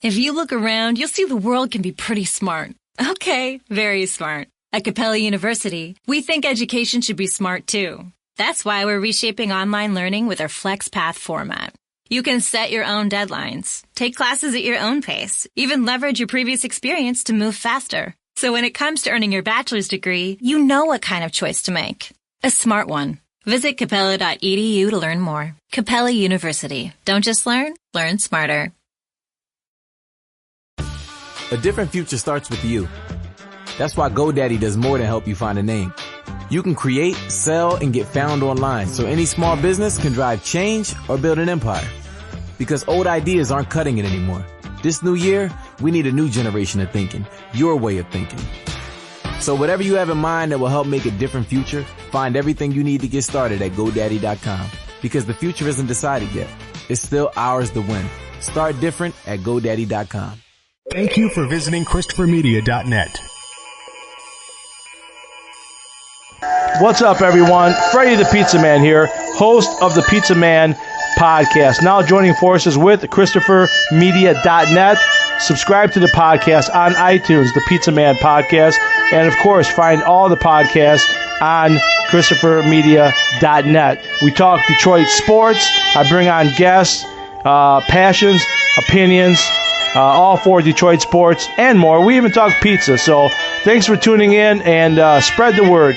If you look around, you'll see the world can be pretty smart. Okay, very smart. At Capella University, we think education should be smart too. That's why we're reshaping online learning with our FlexPath format. You can set your own deadlines, take classes at your own pace, even leverage your previous experience to move faster. So when it comes to earning your bachelor's degree, you know what kind of choice to make. A smart one. Visit capella.edu to learn more. Capella University. Don't just learn smarter. A different future starts with you. That's why GoDaddy does more than help you find a name. You can create, sell, and get found online so any small business can drive change or build an empire. Because old ideas aren't cutting it anymore. This new year, we need a new generation of thinking, your way of thinking. So whatever you have in mind that will help make a different future, find everything you need to get started at GoDaddy.com. Because the future isn't decided yet. It's still ours to win. Start different at GoDaddy.com. Thank you for visiting ChristopherMedia.net. What's up, everyone? Freddie the Pizza Man here, host of the Pizza Man podcast. Now joining forces with ChristopherMedia.net. Subscribe to the podcast on iTunes, the Pizza Man podcast. And, of course, find all the podcasts on ChristopherMedia.net. We talk Detroit sports. I bring on guests, passions, opinions, all for Detroit sports and more. We even talk pizza. So thanks for tuning in and spread the word.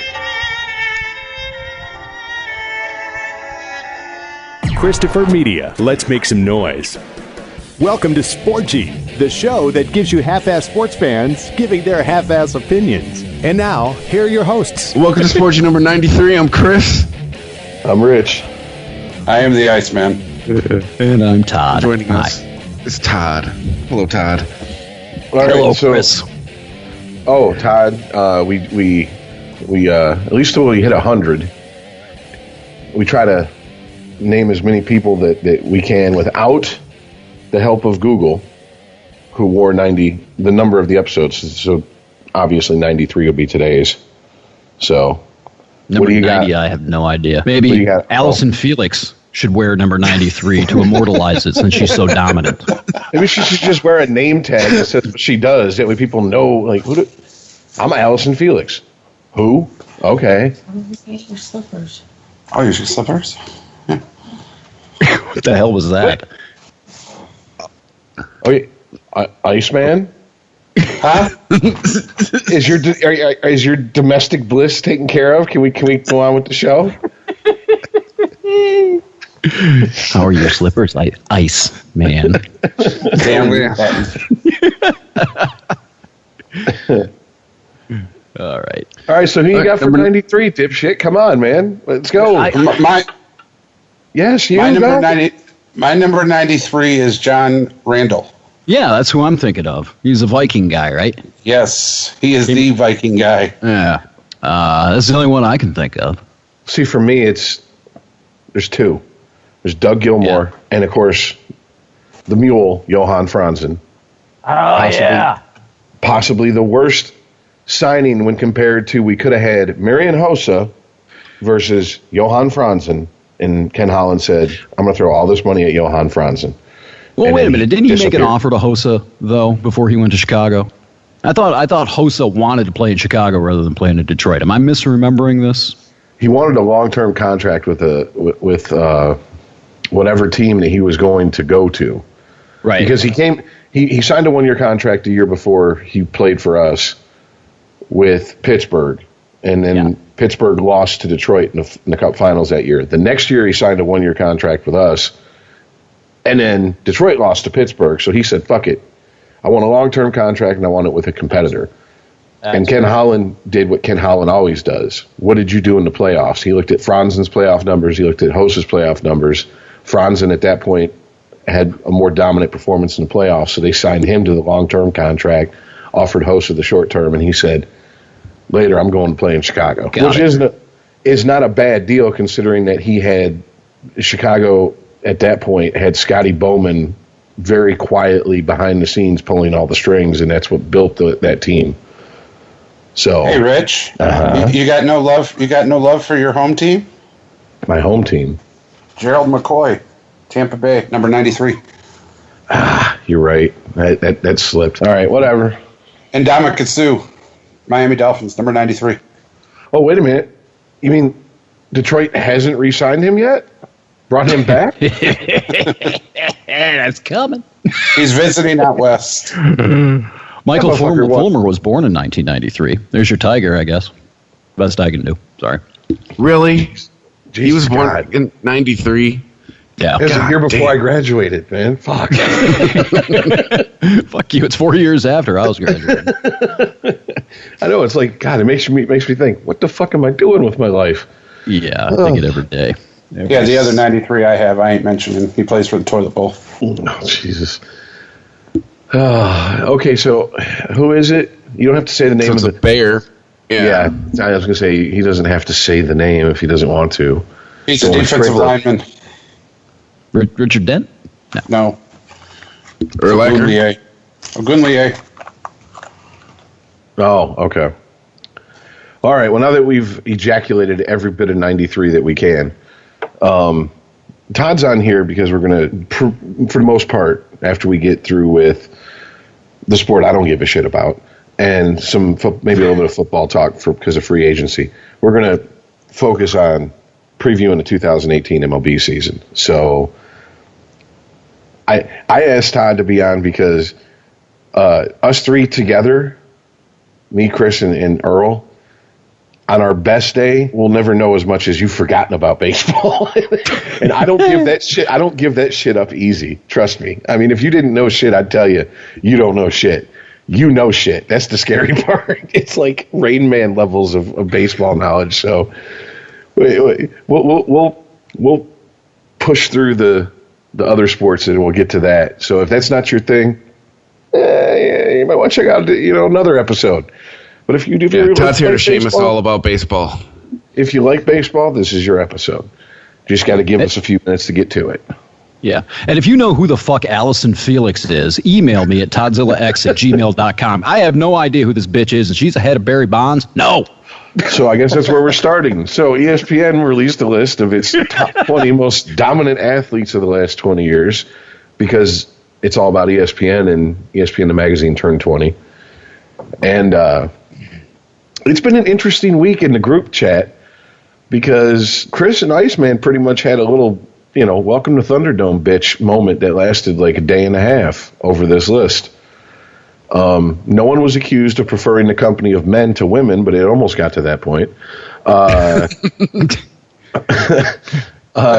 Christopher Media. Let's make some noise. Welcome to Sporgy, the show that gives you half-ass sports fans giving their half-ass opinions. And now, here are your hosts. Welcome to Sporgy number 93. I'm Chris. I'm Rich. I am the Iceman. And I'm Todd. Joining us is Todd. Hello, Todd. All right, Hello, so, Chris. Oh, Todd. We at least till we hit 100, we try to name as many people that we can without the help of Google, who wore 90, the number of the episodes. So obviously 93 will be today's. So Number 90, I have no idea. Maybe Allison Felix should wear number 93 to immortalize it since she's so dominant. Maybe she should just wear a name tag that says what she does. That way people know, like, I'm Allison Felix. Who? Okay. Your slippers. Oh, your slippers? What the hell was that? Oh, yeah. Iceman? Huh? Is your domestic bliss taken care of? Can we go on with the show? How are your slippers? Ice, man. Damn. All right. All right, so who you got for 93, dipshit? Come on, man. Let's go. Yes, you go. My number 93 is John Randall. Yeah, that's who I'm thinking of. He's a Viking guy, right? Yes, he is the Viking guy. Yeah. That's the only one I can think of. See, for me, there's two. There's Doug Gilmour, and, of course, the mule, Johan Franzen. Possibly the worst signing when compared to, we could have had Marian Hossa versus Johan Franzen, and Ken Holland said, I'm going to throw all this money at Johan Franzen. Well, wait a minute. Didn't he make an offer to Hossa, though, before he went to Chicago? I thought Hossa wanted to play in Chicago rather than playing in Detroit. Am I misremembering this? He wanted a long-term contract with whatever team that he was going to go to. Right. Because he signed a one-year contract a year before he played for us with Pittsburgh, and then Pittsburgh lost to Detroit in the Cup Finals that year. The next year he signed a one-year contract with us, and then Detroit lost to Pittsburgh, so he said, fuck it. I want a long-term contract, and I want it with a competitor. And Ken Holland did what Ken Holland always does. What did you do in the playoffs? He looked at Franzen's playoff numbers. He looked at Hossa's playoff numbers. Franzen at that point had a more dominant performance in the playoffs, so they signed him to the long-term contract, offered Hossa the short-term, and he said, later I'm going to play in Chicago. Which is not a bad deal considering that he had Chicago at that point had Scotty Bowman very quietly behind the scenes pulling all the strings, and that's what built that team. So, hey, Rich, you got no love. You got no love for your home team. My home team, Gerald McCoy, Tampa Bay, number 93. You're right. That slipped. All right, whatever. And Ndamukong Suh, Miami Dolphins, number 93. Oh, wait a minute. You mean Detroit hasn't re-signed him yet? Brought him back? That's coming. He's visiting out west. Michael Fulmer was born in 1993. There's your Tiger, I guess. Best I can do. Sorry. Really? He was born in 93. Yeah. It was a year before I graduated, man. Fuck. Fuck you. It's 4 years after I was graduating. I know. It's like, God, it makes me think, what the fuck am I doing with my life? Yeah, I think it every day. Yeah, the other 93 I ain't mentioning. He plays for the toilet bowl. Oh, Jesus. Okay, so who is it? You don't have to say the name of the Bear. Yeah, I was going to say, he doesn't have to say the name if he doesn't want to. He's a defensive lineman. Richard Dent? No. Urlacher? Ogunleye. Oh, okay. All right, well, now that we've ejaculated every bit of 93 that we can, Todd's on here because we're going to, for the most part, after we get through with the sport I don't give a shit about, and maybe a little bit of football talk because of free agency, we're going to focus on previewing the 2018 MLB season. So I asked Todd to be on because us three together, me, Chris, and Earl, on our best day, we'll never know as much as you've forgotten about baseball. And I don't give that shit up easy. Trust me. I mean, if you didn't know shit, I'd tell you, you don't know shit. You know shit. That's the scary part. It's like Rain Man levels of baseball knowledge. So we'll push through the other sports and we'll get to that. So if that's not your thing, you might want to check out another episode. But if you do, Todd's here to shame us all about baseball. If you like baseball, this is your episode. You just got to give us a few minutes to get to it. Yeah. And if you know who the fuck Allison Felix is, email me at ToddZillaX@gmail.com. I have no idea who this bitch is, and she's ahead of Barry Bonds. No. So I guess that's where we're starting. So ESPN released a list of its top 20 most dominant athletes of the last 20 years because it's all about ESPN, and ESPN the magazine turned 20. And it's been an interesting week in the group chat because Chris and Iceman pretty much had a little, welcome to Thunderdome bitch moment that lasted like a day and a half over this list. No one was accused of preferring the company of men to women, but it almost got to that point.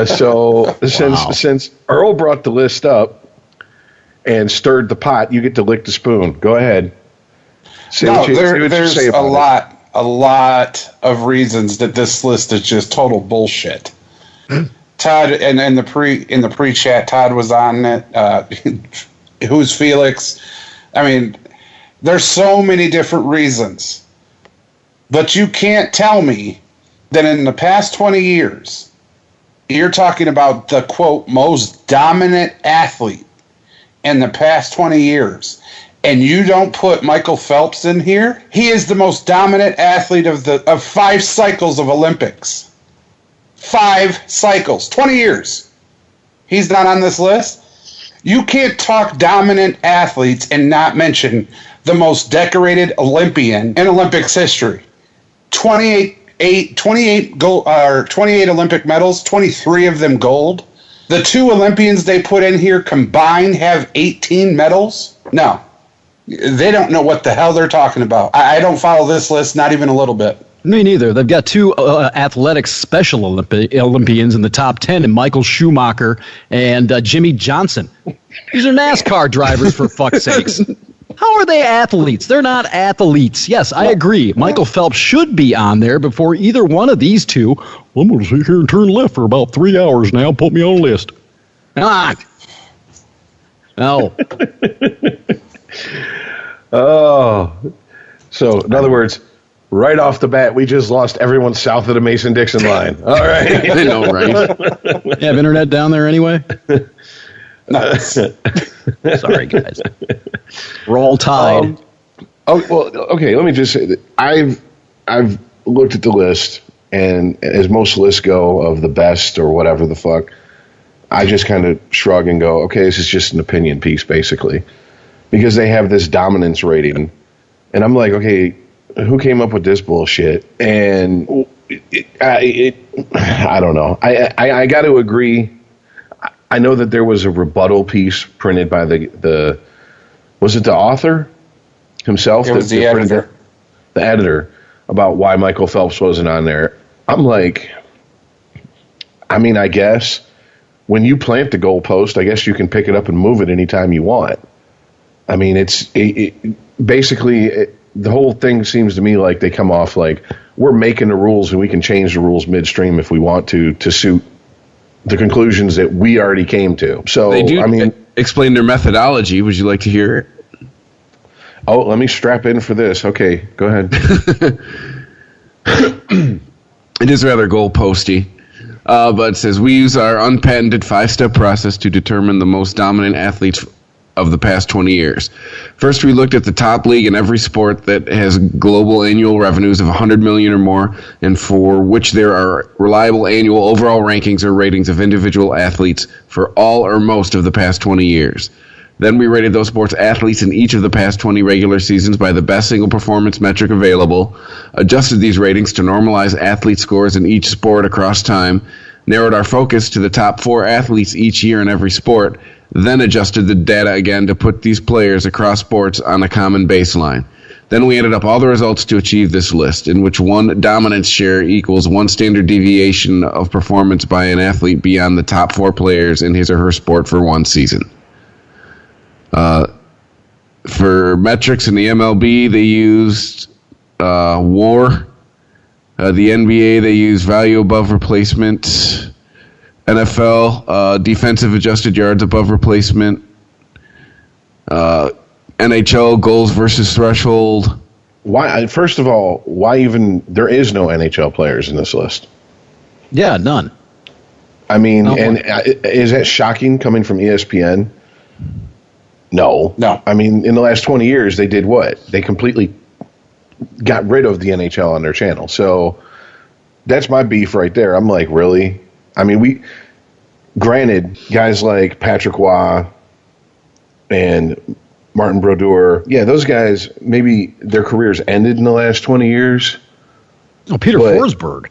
So since Earl brought the list up and stirred the pot, you get to lick the spoon. Go ahead. There's a lot of reasons that this list is just total bullshit. Todd, and in the pre-chat, Todd was on it. Who's Felix? I mean, there's so many different reasons. But you can't tell me that in the past 20 years, you're talking about the, quote, most dominant athlete in the past 20 years, and you don't put Michael Phelps in here? He is the most dominant athlete of 5 cycles of Olympics. 5 cycles, 20 years. He's not on this list. You can't talk dominant athletes and not mention the most decorated Olympian in Olympics history. 28 Olympic medals, 23 of them gold. The 2 Olympians they put in here combined have 18 medals. No, they don't know what the hell they're talking about. I don't follow this list, not even a little bit. Me neither. They've got 2 athletics special Olympians in the top 10, and Michael Schumacher and Jimmy Johnson. These are NASCAR drivers, for fuck's sakes. How are they athletes? They're not athletes. Yes, I agree. Michael Phelps should be on there before either one of these 2. I'm going to sit here and turn left for about 3 hours now. Put me on a list. Ah. No. Oh. So, in other words, right off the bat, we just lost everyone south of the Mason-Dixon line. All right. I know, right? You have internet down there anyway? No. Sorry, guys. We're all tied. Okay, let me just say that I've looked at the list, and as most lists go of the best or whatever the fuck, I just kind of shrug and go, okay, this is just an opinion piece, basically. because they have this dominance rating. And I'm like, okay, who came up with this bullshit? And I don't know. I got to agree. I know that there was a rebuttal piece printed by the was it the author himself? It was the editor. The editor, about why Michael Phelps wasn't on there. I'm like, I mean, I guess when you plant the goalpost, I guess you can pick it up and move it anytime you want. I mean, basically the whole thing seems to me like they come off like we're making the rules and we can change the rules midstream if we want to suit the conclusions that we already came to. So they do, I mean, explain their methodology. Would you like to hear it? Oh, let me strap in for this. Okay, go ahead. It is rather goalposty, but it says we use our unpatented 5-step process to determine the most dominant athletes of the past 20 years. First, we looked at the top league in every sport that has global annual revenues of $100 million or more, and for which there are reliable annual overall rankings or ratings of individual athletes for all or most of the past 20 years. Then we rated those sports athletes in each of the past 20 regular seasons by the best single performance metric available, adjusted these ratings to normalize athlete scores in each sport across time, narrowed our focus to the top 4 athletes each year in every sport, then adjusted the data again to put these players across sports on a common baseline. Then we added up all the results to achieve this list, in which one dominance share equals one standard deviation of performance by an athlete beyond the top 4 players in his or her sport for one season. For metrics in the MLB, they used WAR. The NBA, they used value above replacement. NFL, defensive adjusted yards above replacement. NHL, goals versus threshold. Why? First of all, why even? There is no NHL players in this list. Yeah, none. I mean, is that shocking coming from ESPN? No. I mean, in the last 20 years, they did what? They completely got rid of the NHL on their channel. So that's my beef right there. I'm like, really? I mean, granted, guys like Patrick Waugh and Martin Brodeur, yeah, those guys, maybe their careers ended in the last 20 years. Oh, Peter Forsberg.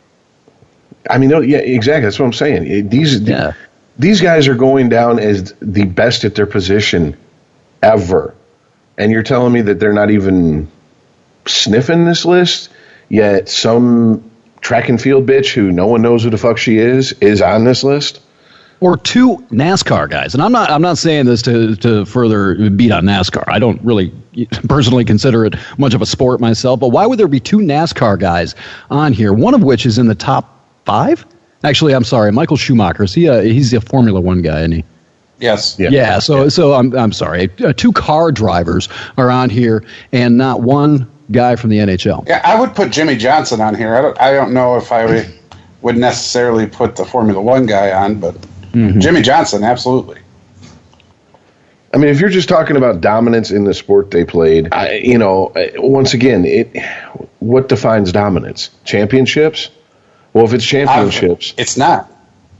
I mean, yeah, exactly. That's what I'm saying. These guys are going down as the best at their position ever. And you're telling me that they're not even sniffing this list, yet some track and field bitch who no one knows who the fuck she is on this list? Or 2 NASCAR guys. And I'm not saying this to further beat on NASCAR. I don't really personally consider it much of a sport myself, but why would there be 2 NASCAR guys on here, one of which is in the top 5? Actually, I'm sorry, Michael Schumacher. He's a Formula 1 guy, isn't he? Yes. Yeah. So I'm sorry. 2 car drivers are on here, and not one guy from the NHL. Yeah, I would put Jimmy Johnson on here. I don't know if I would necessarily put the Formula 1 guy on, but Jimmy Johnson, absolutely. I mean, if you're just talking about dominance in the sport they played, once again, what defines dominance? Championships? Well, if it's championships, it's not.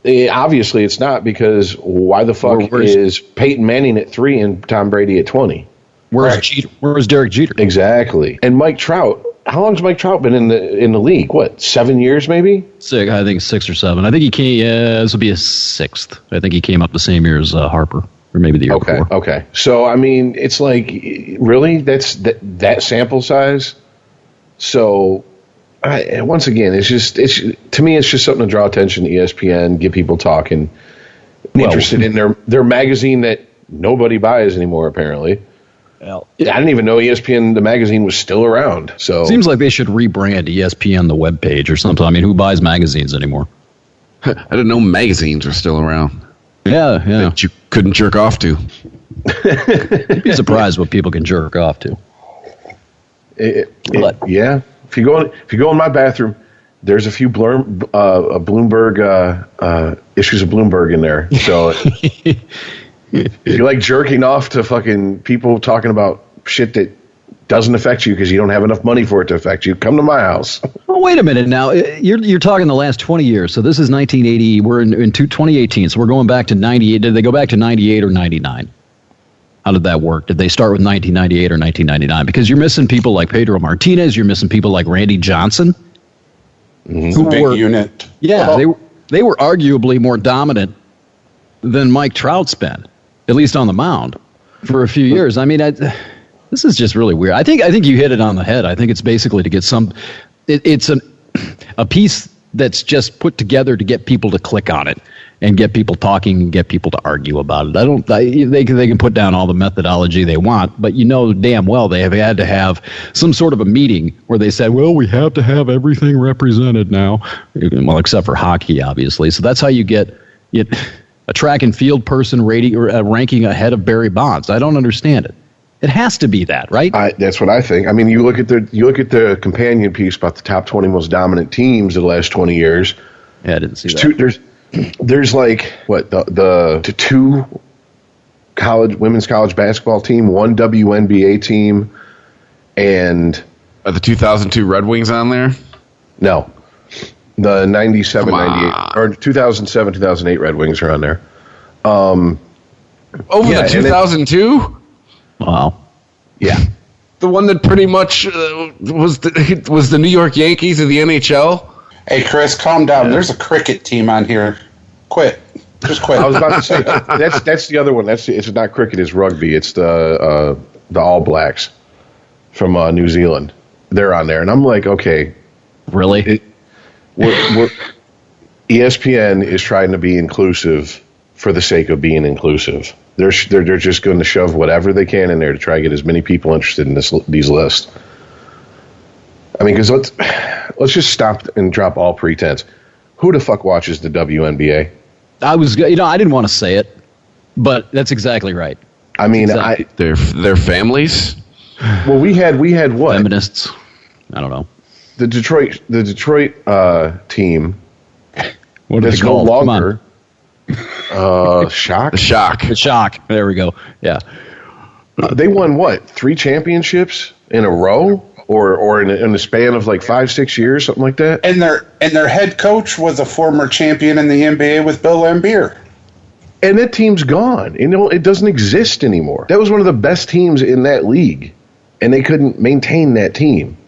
Obviously, it's not, because why the fuck is Peyton Manning at 3 and Tom Brady at 20? Where's Derek Jeter? Exactly. And Mike Trout. How long has Mike Trout been in the league? What, 7 years maybe? I think 6 or 7. I think he came. This will be his 6th. I think he came up the same year as Harper, or maybe the year before. Okay. So I mean, it's like, really, that's that sample size. So. Once again, to me, it's just something to draw attention to ESPN, get people talking, interested in their magazine that nobody buys anymore, apparently. Well, I didn't even know ESPN, the magazine, was still around. So seems like they should rebrand ESPN the webpage or something. I mean, who buys magazines anymore? I didn't know magazines were still around. Yeah. That you couldn't jerk off to. You'd be surprised what people can jerk off to. Yeah. If you go in my bathroom, there's a few Bloomberg issues of Bloomberg in there. So if you like jerking off to fucking people talking about shit that doesn't affect you because you don't have enough money for it to affect you, come to my house. Well, wait a minute now. You're talking the last 20 years. So this is 1980. We're in 2018. So we're going back to 98. Did they go back to 98 or 99? How did that work? Did they start with 1998 or 1999? Because you're missing people like Pedro Martinez. You're missing people like Randy Johnson. Who big unit. Yeah, they were arguably more dominant than Mike Trout's been, at least on the mound, for a few years. I mean, this is just really weird. I think you hit it on the head. I think it's basically to get it's a piece that's just put together to get people to click on it and get people talking and get people to argue about it. They can put down all the methodology they want, but damn well they have had to have some sort of a meeting where they said, well, we have to have everything represented now. Well, except for hockey, obviously. So that's how you get a track and field person ranking ahead of Barry Bonds. I don't understand it. It has to be that, right? That's what I think. I mean, you look at the companion piece about the top 20 most dominant teams of the last 20 years. Yeah, I didn't see that. There's like the two women's college basketball team, one WNBA team, and are the 2002 Red Wings on there? No, the 97, 98 or 2007, 2008 Red Wings are on there. The 2002. Wow. Yeah. The one that pretty much was the New York Yankees of the NHL. Hey, Chris, calm down. Yeah. There's a cricket team on here. Quit. Just quit. I was about to say that's the other one. It's not cricket. It's rugby. It's the All Blacks from New Zealand. They're on there, and I'm like, okay, really? ESPN is trying to be inclusive for the sake of being inclusive. They're just going to shove whatever they can in there to try to get as many people interested in these lists. I mean, because let's just stop and drop all pretense. Who the fuck watches the WNBA? I didn't want to say it, but that's exactly right. I mean, their families. Well, we had what? Feminists. I don't know. The Detroit team. What are they called? No longer. Shock. The Shock. There we go. Yeah. They won what? 3 championships in a row, or in the span of like 5-6 years, something like that. And their head coach was a former champion in the NBA with Bill Laimbeer. And that team's gone. It doesn't exist anymore. That was one of the best teams in that league, and they couldn't maintain that team.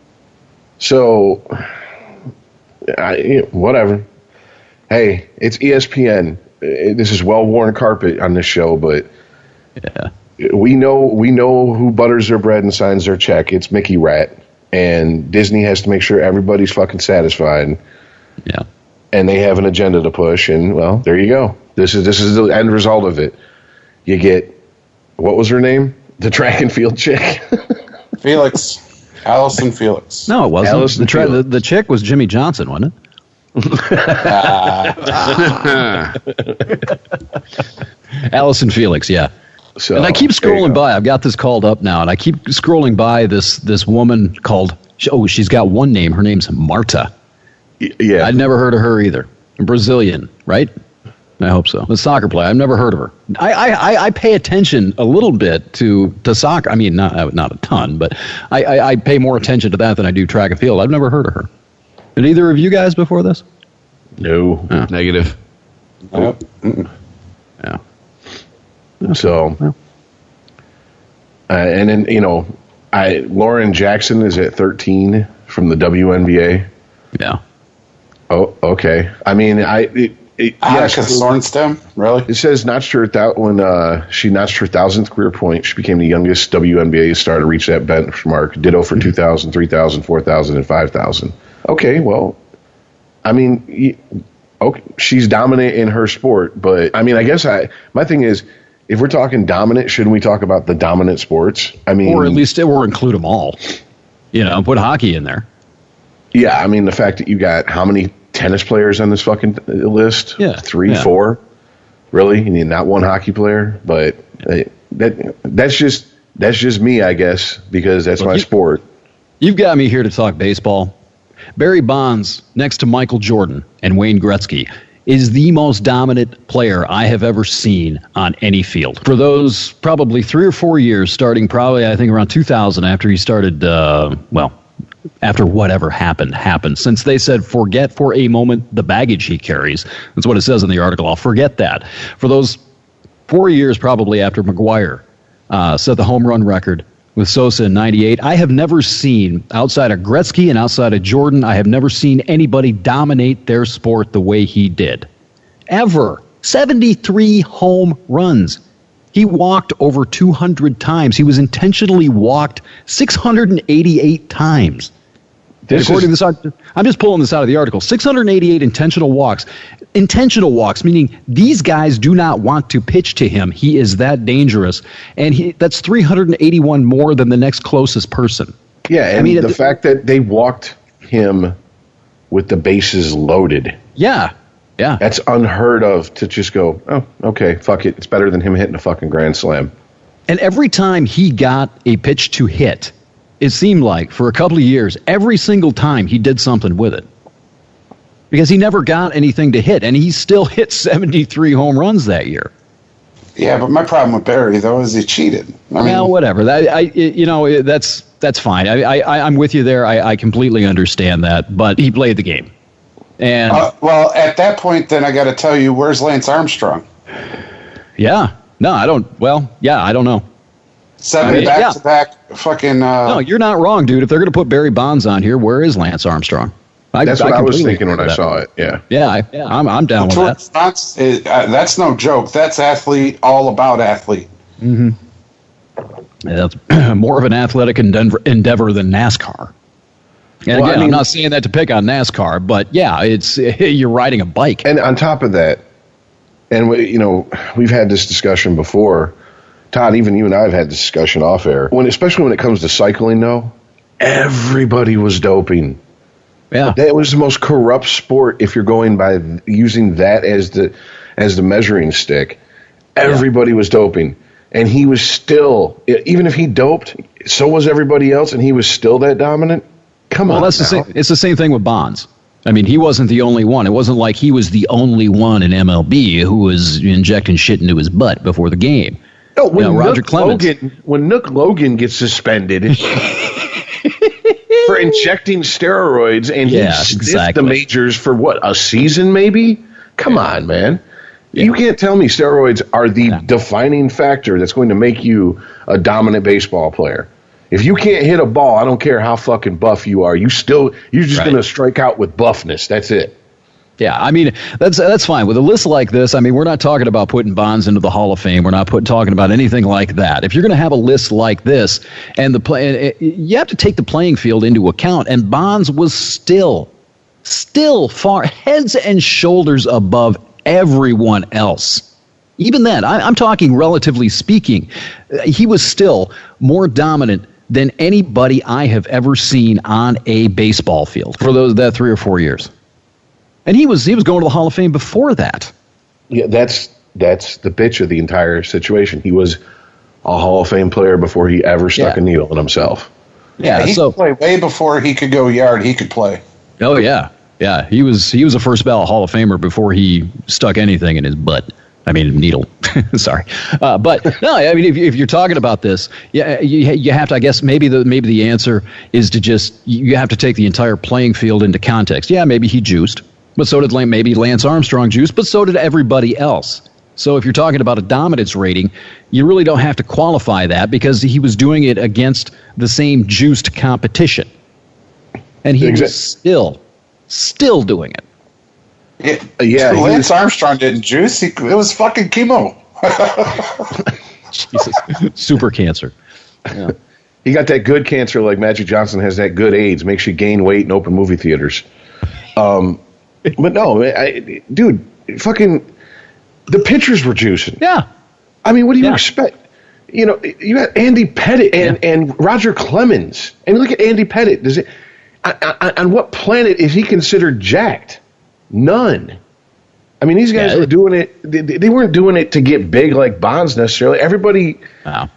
So, whatever. Hey, it's ESPN. This is well-worn carpet on this show, but yeah, we know who butters their bread and signs their check. It's Mickey Rat, and Disney has to make sure everybody's fucking satisfied. Yeah, and they have an agenda to push, and well, there you go. This is the end result of it. You get, what was her name? The track and field chick. Felix. Allison Felix. No, it wasn't. The chick was Jimmy Johnson, wasn't it? Allison Felix, yeah. So, and I keep scrolling by. I've got this called up now, and I keep scrolling by this woman called. She's got one name. Her name's Marta. Yeah, I'd never heard of her either. Brazilian, right? I hope so. A soccer player. I've never heard of her. I pay attention a little bit to soccer. I mean, not a ton, but I pay more attention to that than I do track and field. I've never heard of her. Did either of you guys before this? No. Oh. Negative. Oh. Yeah. So, and then, Lauren Jackson is at 13 from the WNBA. Yeah. Oh, okay. I mean, because Lawrencetown, really? It says when she notched her 1,000th career point, she became the youngest WNBA star to reach that benchmark. Ditto for 2,000, 3,000, 4,000, and 5,000. Okay, well, I mean, okay, she's dominant in her sport, but I mean, I guess my thing is, if we're talking dominant, shouldn't we talk about the dominant sports? I mean, or at least include them all. Put hockey in there. Yeah, I mean, the fact that you got how many tennis players on this fucking list? Yeah, 3, 4. Really? You need not one hockey player, but that's just me, I guess, because that's my sport. You've got me here to talk baseball. Barry Bonds, next to Michael Jordan and Wayne Gretzky, is the most dominant player I have ever seen on any field. For those probably 3 or 4 years, starting probably, I think, around 2000, after he started, after whatever happened. Since they said, forget for a moment the baggage he carries. That's what it says in the article. I'll forget that. For those 4 years, probably after McGwire set the home run record with Sosa in 98. I have never seen, outside of Gretzky and outside of Jordan, I have never seen anybody dominate their sport the way he did. Ever. 73 home runs. He walked over 200 times. He was intentionally walked 688 times. According to this, I'm just pulling this out of the article. 688 intentional walks. Intentional walks, meaning these guys do not want to pitch to him. He is that dangerous. And that's 381 more than the next closest person. Yeah, and I mean, the fact that they walked him with the bases loaded. Yeah. Yeah. That's unheard of to just go, oh, okay, fuck it. It's better than him hitting a fucking grand slam. And every time he got a pitch to hit, it seemed like for a couple of years, every single time he did something with it. Because he never got anything to hit, and he still hit 73 home runs that year. Yeah, but my problem with Barry, though, is he cheated. Well, whatever. That's fine. I'm with you there. I completely understand that, but he played the game. And well, at that point, then I got to tell you, where's Lance Armstrong? Yeah. No, I don't. Well, yeah, I don't know. 7 back-to-back fucking... No, you're not wrong, dude. If they're going to put Barry Bonds on here, where is Lance Armstrong? That's what I was thinking when I saw it, yeah. Yeah, I'm down with that. That's no joke. That's athlete, all about athlete. Mm-hmm. Yeah, that's more of an athletic endeavor than NASCAR. And again, I'm not saying that to pick on NASCAR, but yeah, it's you're riding a bike. And on top of that, and we've had this discussion before, Todd, even you and I have had this discussion off air. Especially when it comes to cycling, though, everybody was doping. Yeah, that was the most corrupt sport. If you're going by using that as the measuring stick, everybody was doping, and he was still, even if he doped, so was everybody else, and he was still that dominant. Come on, that's the same. It's the same thing with Bonds. I mean, he wasn't the only one. It wasn't like he was the only one in MLB who was injecting shit into his butt before the game. No, when Nook Logan gets suspended for injecting steroids and he sniffed the majors for a season maybe? Come on, man. Yeah. You can't tell me steroids are the defining factor that's going to make you a dominant baseball player. If you can't hit a ball, I don't care how fucking buff you are. You're just going to strike out with buffness. That's it. Yeah, I mean, that's fine. With a list like this, I mean, we're not talking about putting Bonds into the Hall of Fame. We're not talking about anything like that. If you're going to have a list like this, and you have to take the playing field into account, and Bonds was still far heads and shoulders above everyone else. Even then, I'm talking relatively speaking, he was still more dominant than anybody I have ever seen on a baseball field for that 3 or 4 years. And he was going to the Hall of Fame before that. Yeah, that's the bitch of the entire situation. He was a Hall of Fame player before he ever stuck a needle in himself. Yeah, he could play way before he could go yard. He could play. Oh yeah, yeah. He was a first ballot Hall of Famer before he stuck anything in his butt. I mean, needle. Sorry, but no. I mean, if you're talking about this, you have to. I guess maybe the answer is to you have to take the entire playing field into context. Yeah, maybe he juiced. But so did maybe Lance Armstrong juice, but so did everybody else. So if you're talking about a dominance rating, you really don't have to qualify that because he was doing it against the same juiced competition. And he was still doing it. Lance Armstrong didn't juice. It was fucking chemo. Jesus. Super cancer. Yeah. He got that good cancer like Magic Johnson has that good AIDS. Makes you gain weight in open movie theaters. But no, dude, fucking the pitchers were juicing. Yeah. I mean, what do you expect? You got Andy Pettit and Roger Clemens. And look at Andy Pettit. On what planet is he considered jacked? None. I mean, these guys were doing it. They weren't doing it to get big like Bonds necessarily. Everybody. Wow.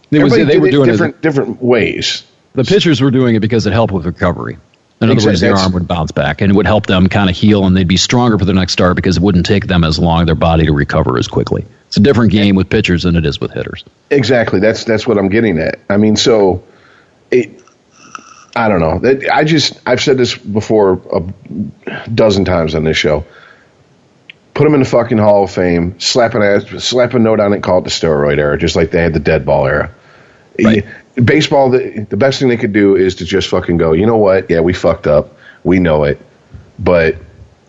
They were doing it different ways. The pitchers were doing it because it helped with recovery. In other words, their arm would bounce back, and it would help them kind of heal, and they'd be stronger for their next start because it wouldn't take them as long, their body, to recover as quickly. It's a different game with pitchers than it is with hitters. Exactly. That's what I'm getting at. I mean, I don't know. I've said this before a dozen times on this show. put him in the fucking Hall of Fame, slap a note on it, call it the steroid era, just like they had the dead ball era. Right. Baseball, the best thing they could do is to just fucking go, you know what? Yeah, we fucked up. We know it. But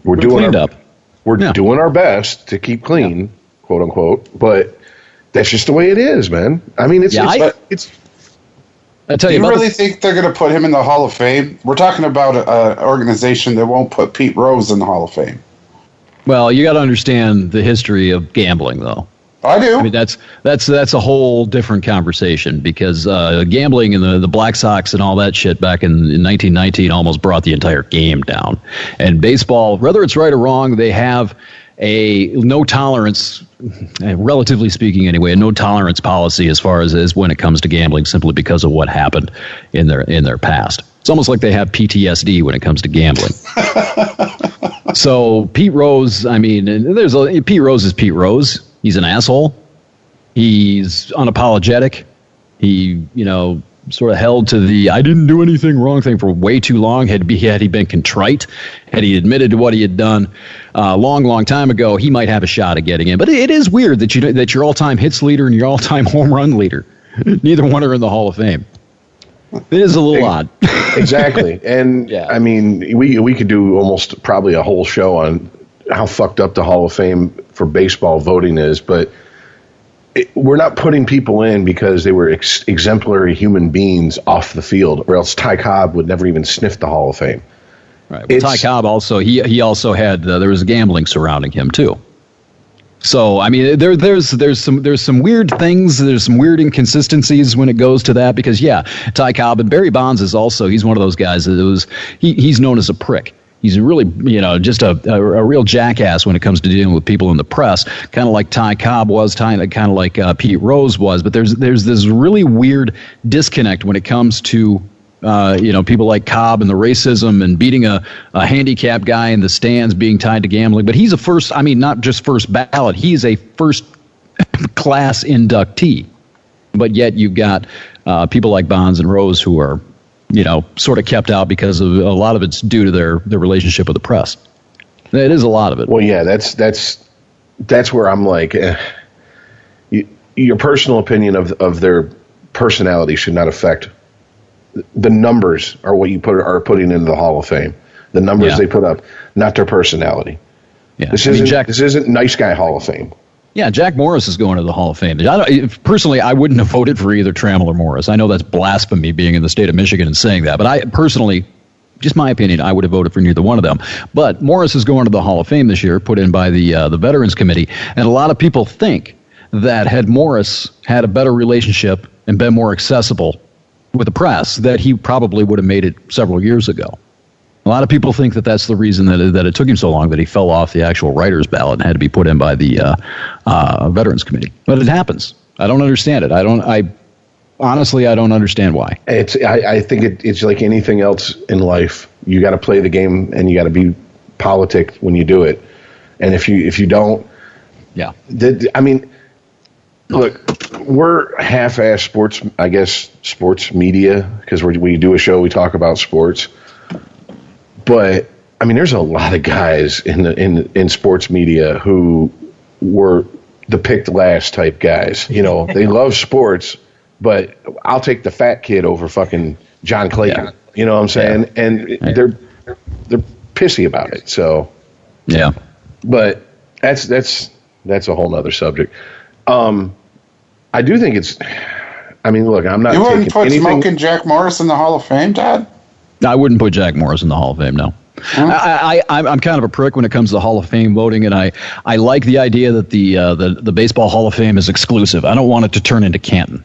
we're doing our best to keep clean, quote unquote. But that's just the way it is, man. I mean, it's I tell you, really think they're going to put him in the Hall of Fame? We're talking about an organization that won't put Pete Rose in the Hall of Fame. Well, you got to understand the history of gambling, though. I do. I mean, that's a whole different conversation because gambling and the Black Sox and all that shit back in 1919 almost brought the entire game down. And baseball, whether it's right or wrong, they have a no tolerance, relatively speaking anyway, a no tolerance policy as far as when it comes to gambling, simply because of what happened in their past. It's almost like they have PTSD when it comes to gambling. So Pete Rose, I mean, Pete Rose is Pete Rose. He's an asshole. He's unapologetic. He, sort of held to the I didn't do anything wrong thing for way too long. Had he been contrite, had he admitted to what he had done a long time ago, he might have a shot at getting in. But it is weird that your all-time hits leader and your all-time home run leader, neither one are in the Hall of Fame. It is a little odd. Exactly. And, yeah. I mean, we could do almost probably a whole show on how fucked up the Hall of Fame for baseball voting is, but we're not putting people in because they were exemplary human beings off the field, or else Ty Cobb would never even sniff the Hall of Fame. Right. Well, Ty Cobb also he also had there was gambling surrounding him too. So I mean, there's some weird things. There's some weird inconsistencies when it goes to that because Ty Cobb and Barry Bonds is also he's one of those guys that he's known as a prick. He's really, just a real jackass when it comes to dealing with people in the press, kind of like Ty Cobb was, kind of like Pete Rose was. But there's this really weird disconnect when it comes to, people like Cobb and the racism and beating a handicapped guy in the stands being tied to gambling. But he's not just first ballot. He's a first class inductee. But yet you've got people like Bonds and Rose who are, sort of kept out because of a lot of it's due to their relationship with the press. It is a lot of it. Well, yeah, that's where I'm like, your personal opinion of their personality should not affect the numbers are what you are putting into the Hall of Fame. The numbers they put up, not their personality. Yeah. This isn't nice guy Hall of Fame. Yeah, Jack Morris is going to the Hall of Fame. Personally, I wouldn't have voted for either Trammell or Morris. I know that's blasphemy being in the state of Michigan and saying that, but I personally, just my opinion, I would have voted for neither one of them. But Morris is going to the Hall of Fame this year, put in by the Veterans Committee, and a lot of people think that had Morris had a better relationship and been more accessible with the press, that he probably would have made it several years ago. A lot of people think that that's the reason that it took him so long, that he fell off the actual writer's ballot and had to be put in by the Veterans Committee. But it happens. I don't understand it. Honestly, I don't understand why. I think it's like anything else in life. You got to play the game and you got to be politic when you do it. And if you don't, yeah. Look, we're half-ass sports media because we do a show. We talk about sports. But I mean, there's a lot of guys in sports media who were the picked last type guys. They love sports, but I'll take the fat kid over fucking John Clayton. Yeah. You know what I'm saying? Yeah. And they're pissy about it. So yeah. But that's a whole nother subject. I do think it's. I mean, look, I'm not. You wouldn't put Smoking Jack Morris in the Hall of Fame, Todd? I wouldn't put Jack Morris in the Hall of Fame, no. I'm kind of a prick when it comes to Hall of Fame voting, and I like the idea that the Baseball Hall of Fame is exclusive. I don't want it to turn into Canton.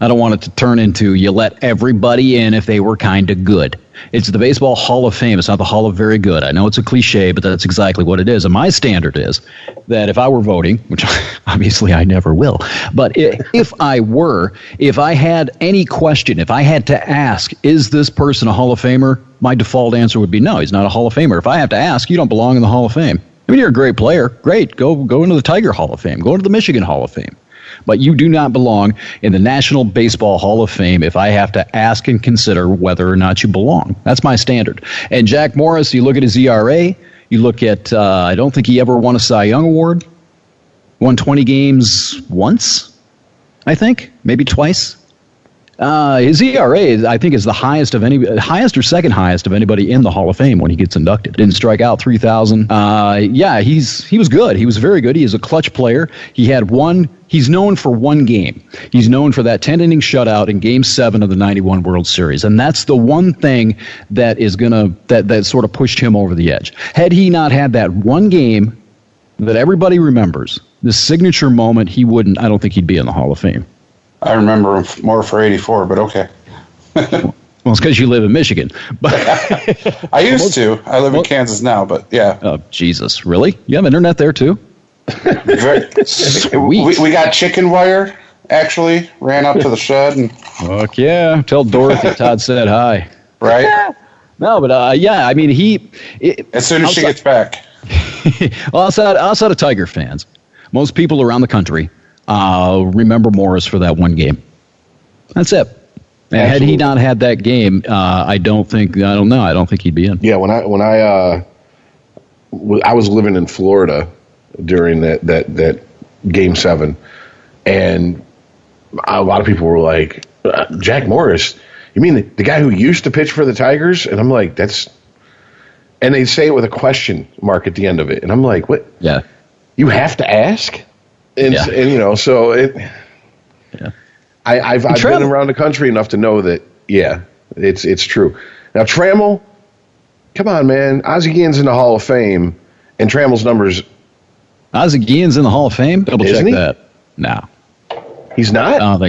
I don't want it to turn into you let everybody in if they were kind of good. It's the Baseball Hall of Fame. It's not the Hall of Very Good. I know it's a cliche, but that's exactly what it is. And my standard is that if I were voting, which obviously I never will, but if I had any question, if I had to ask, is this person a Hall of Famer? My default answer would be no, he's not a Hall of Famer. If I have to ask, you don't belong in the Hall of Fame. I mean, you're a great player. Great. Go into the Tiger Hall of Fame. Go into the Michigan Hall of Fame. But you do not belong in the National Baseball Hall of Fame if I have to ask and consider whether or not you belong. That's my standard. And Jack Morris, you look at his ERA, You look at, I don't think he ever won a Cy Young Award. Won 20 games once, I think, maybe twice. His ERA, I think, is the highest or second highest of anybody in the Hall of Fame when he gets inducted. Didn't strike out 3,000. He was good. He was very good. He is a clutch player. He's known for one game. He's known for that 10-inning shutout in Game 7 of the 91 World Series. And that's the one thing that is that sort of pushed him over the edge. Had he not had that one game that everybody remembers, this signature moment, I don't think he'd be in the Hall of Fame. I remember him more for 84, but okay. Well, it's because you live in Michigan. But I used to. I live in Kansas now, but yeah. Oh, Jesus. Really? You have internet there, too? Sweet. We got chicken wire, actually. Ran up to the shed. And fuck yeah. Tell Dorothy Todd said hi. Right? No, but I mean, as soon as she gets back. Well, outside of Tiger fans, most people around the country remember Morris for that one game. That's it. And had he not had that game, I don't think he'd be in. Yeah, when I was living in Florida during that Game 7, and a lot of people were like, Jack Morris, you mean the guy who used to pitch for the Tigers? And I'm like, and they say it with a question mark at the end of it. And I'm like, what? Yeah. You have to ask? And so it. Yeah. I've been around the country enough to know that, yeah, it's true. Now, Trammell, come on, man. Ozzie Guillen's in the Hall of Fame, and Trammell's numbers. Ozzie Guillen's in the Hall of Fame? Double check that. No. He's not? I don't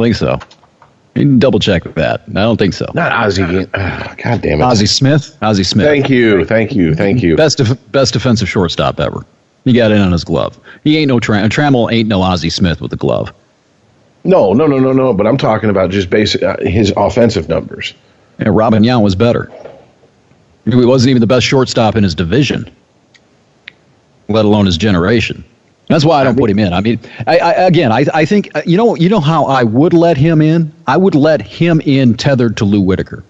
think so. You can double check that. I don't think so. Not Ozzie Guillen. God damn it. Ozzie Smith. Thank you. Best defensive shortstop ever. He got in on his glove. He ain't no Trammell ain't no Ozzie Smith with a glove. No. But I'm talking about just basic his offensive numbers. Yeah, Robin Yount was better. He wasn't even the best shortstop in his division, let alone his generation. That's why I don't put him in. I mean, I think you know how I would let him in. I would let him in tethered to Lou Whitaker,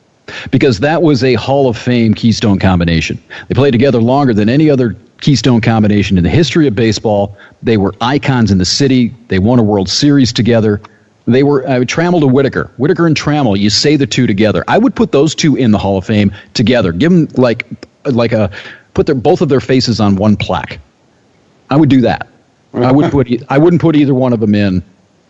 because that was a Hall of Fame Keystone combination. They played together longer than any other Keystone combination in the history of baseball. They were icons in the city. They won a World Series together. They were Trammell to Whitaker. Whitaker and Trammell, you say the two together. I would put those two in the Hall of Fame together. Give them put both of their faces on one plaque. I would do that. I wouldn't put either one of them in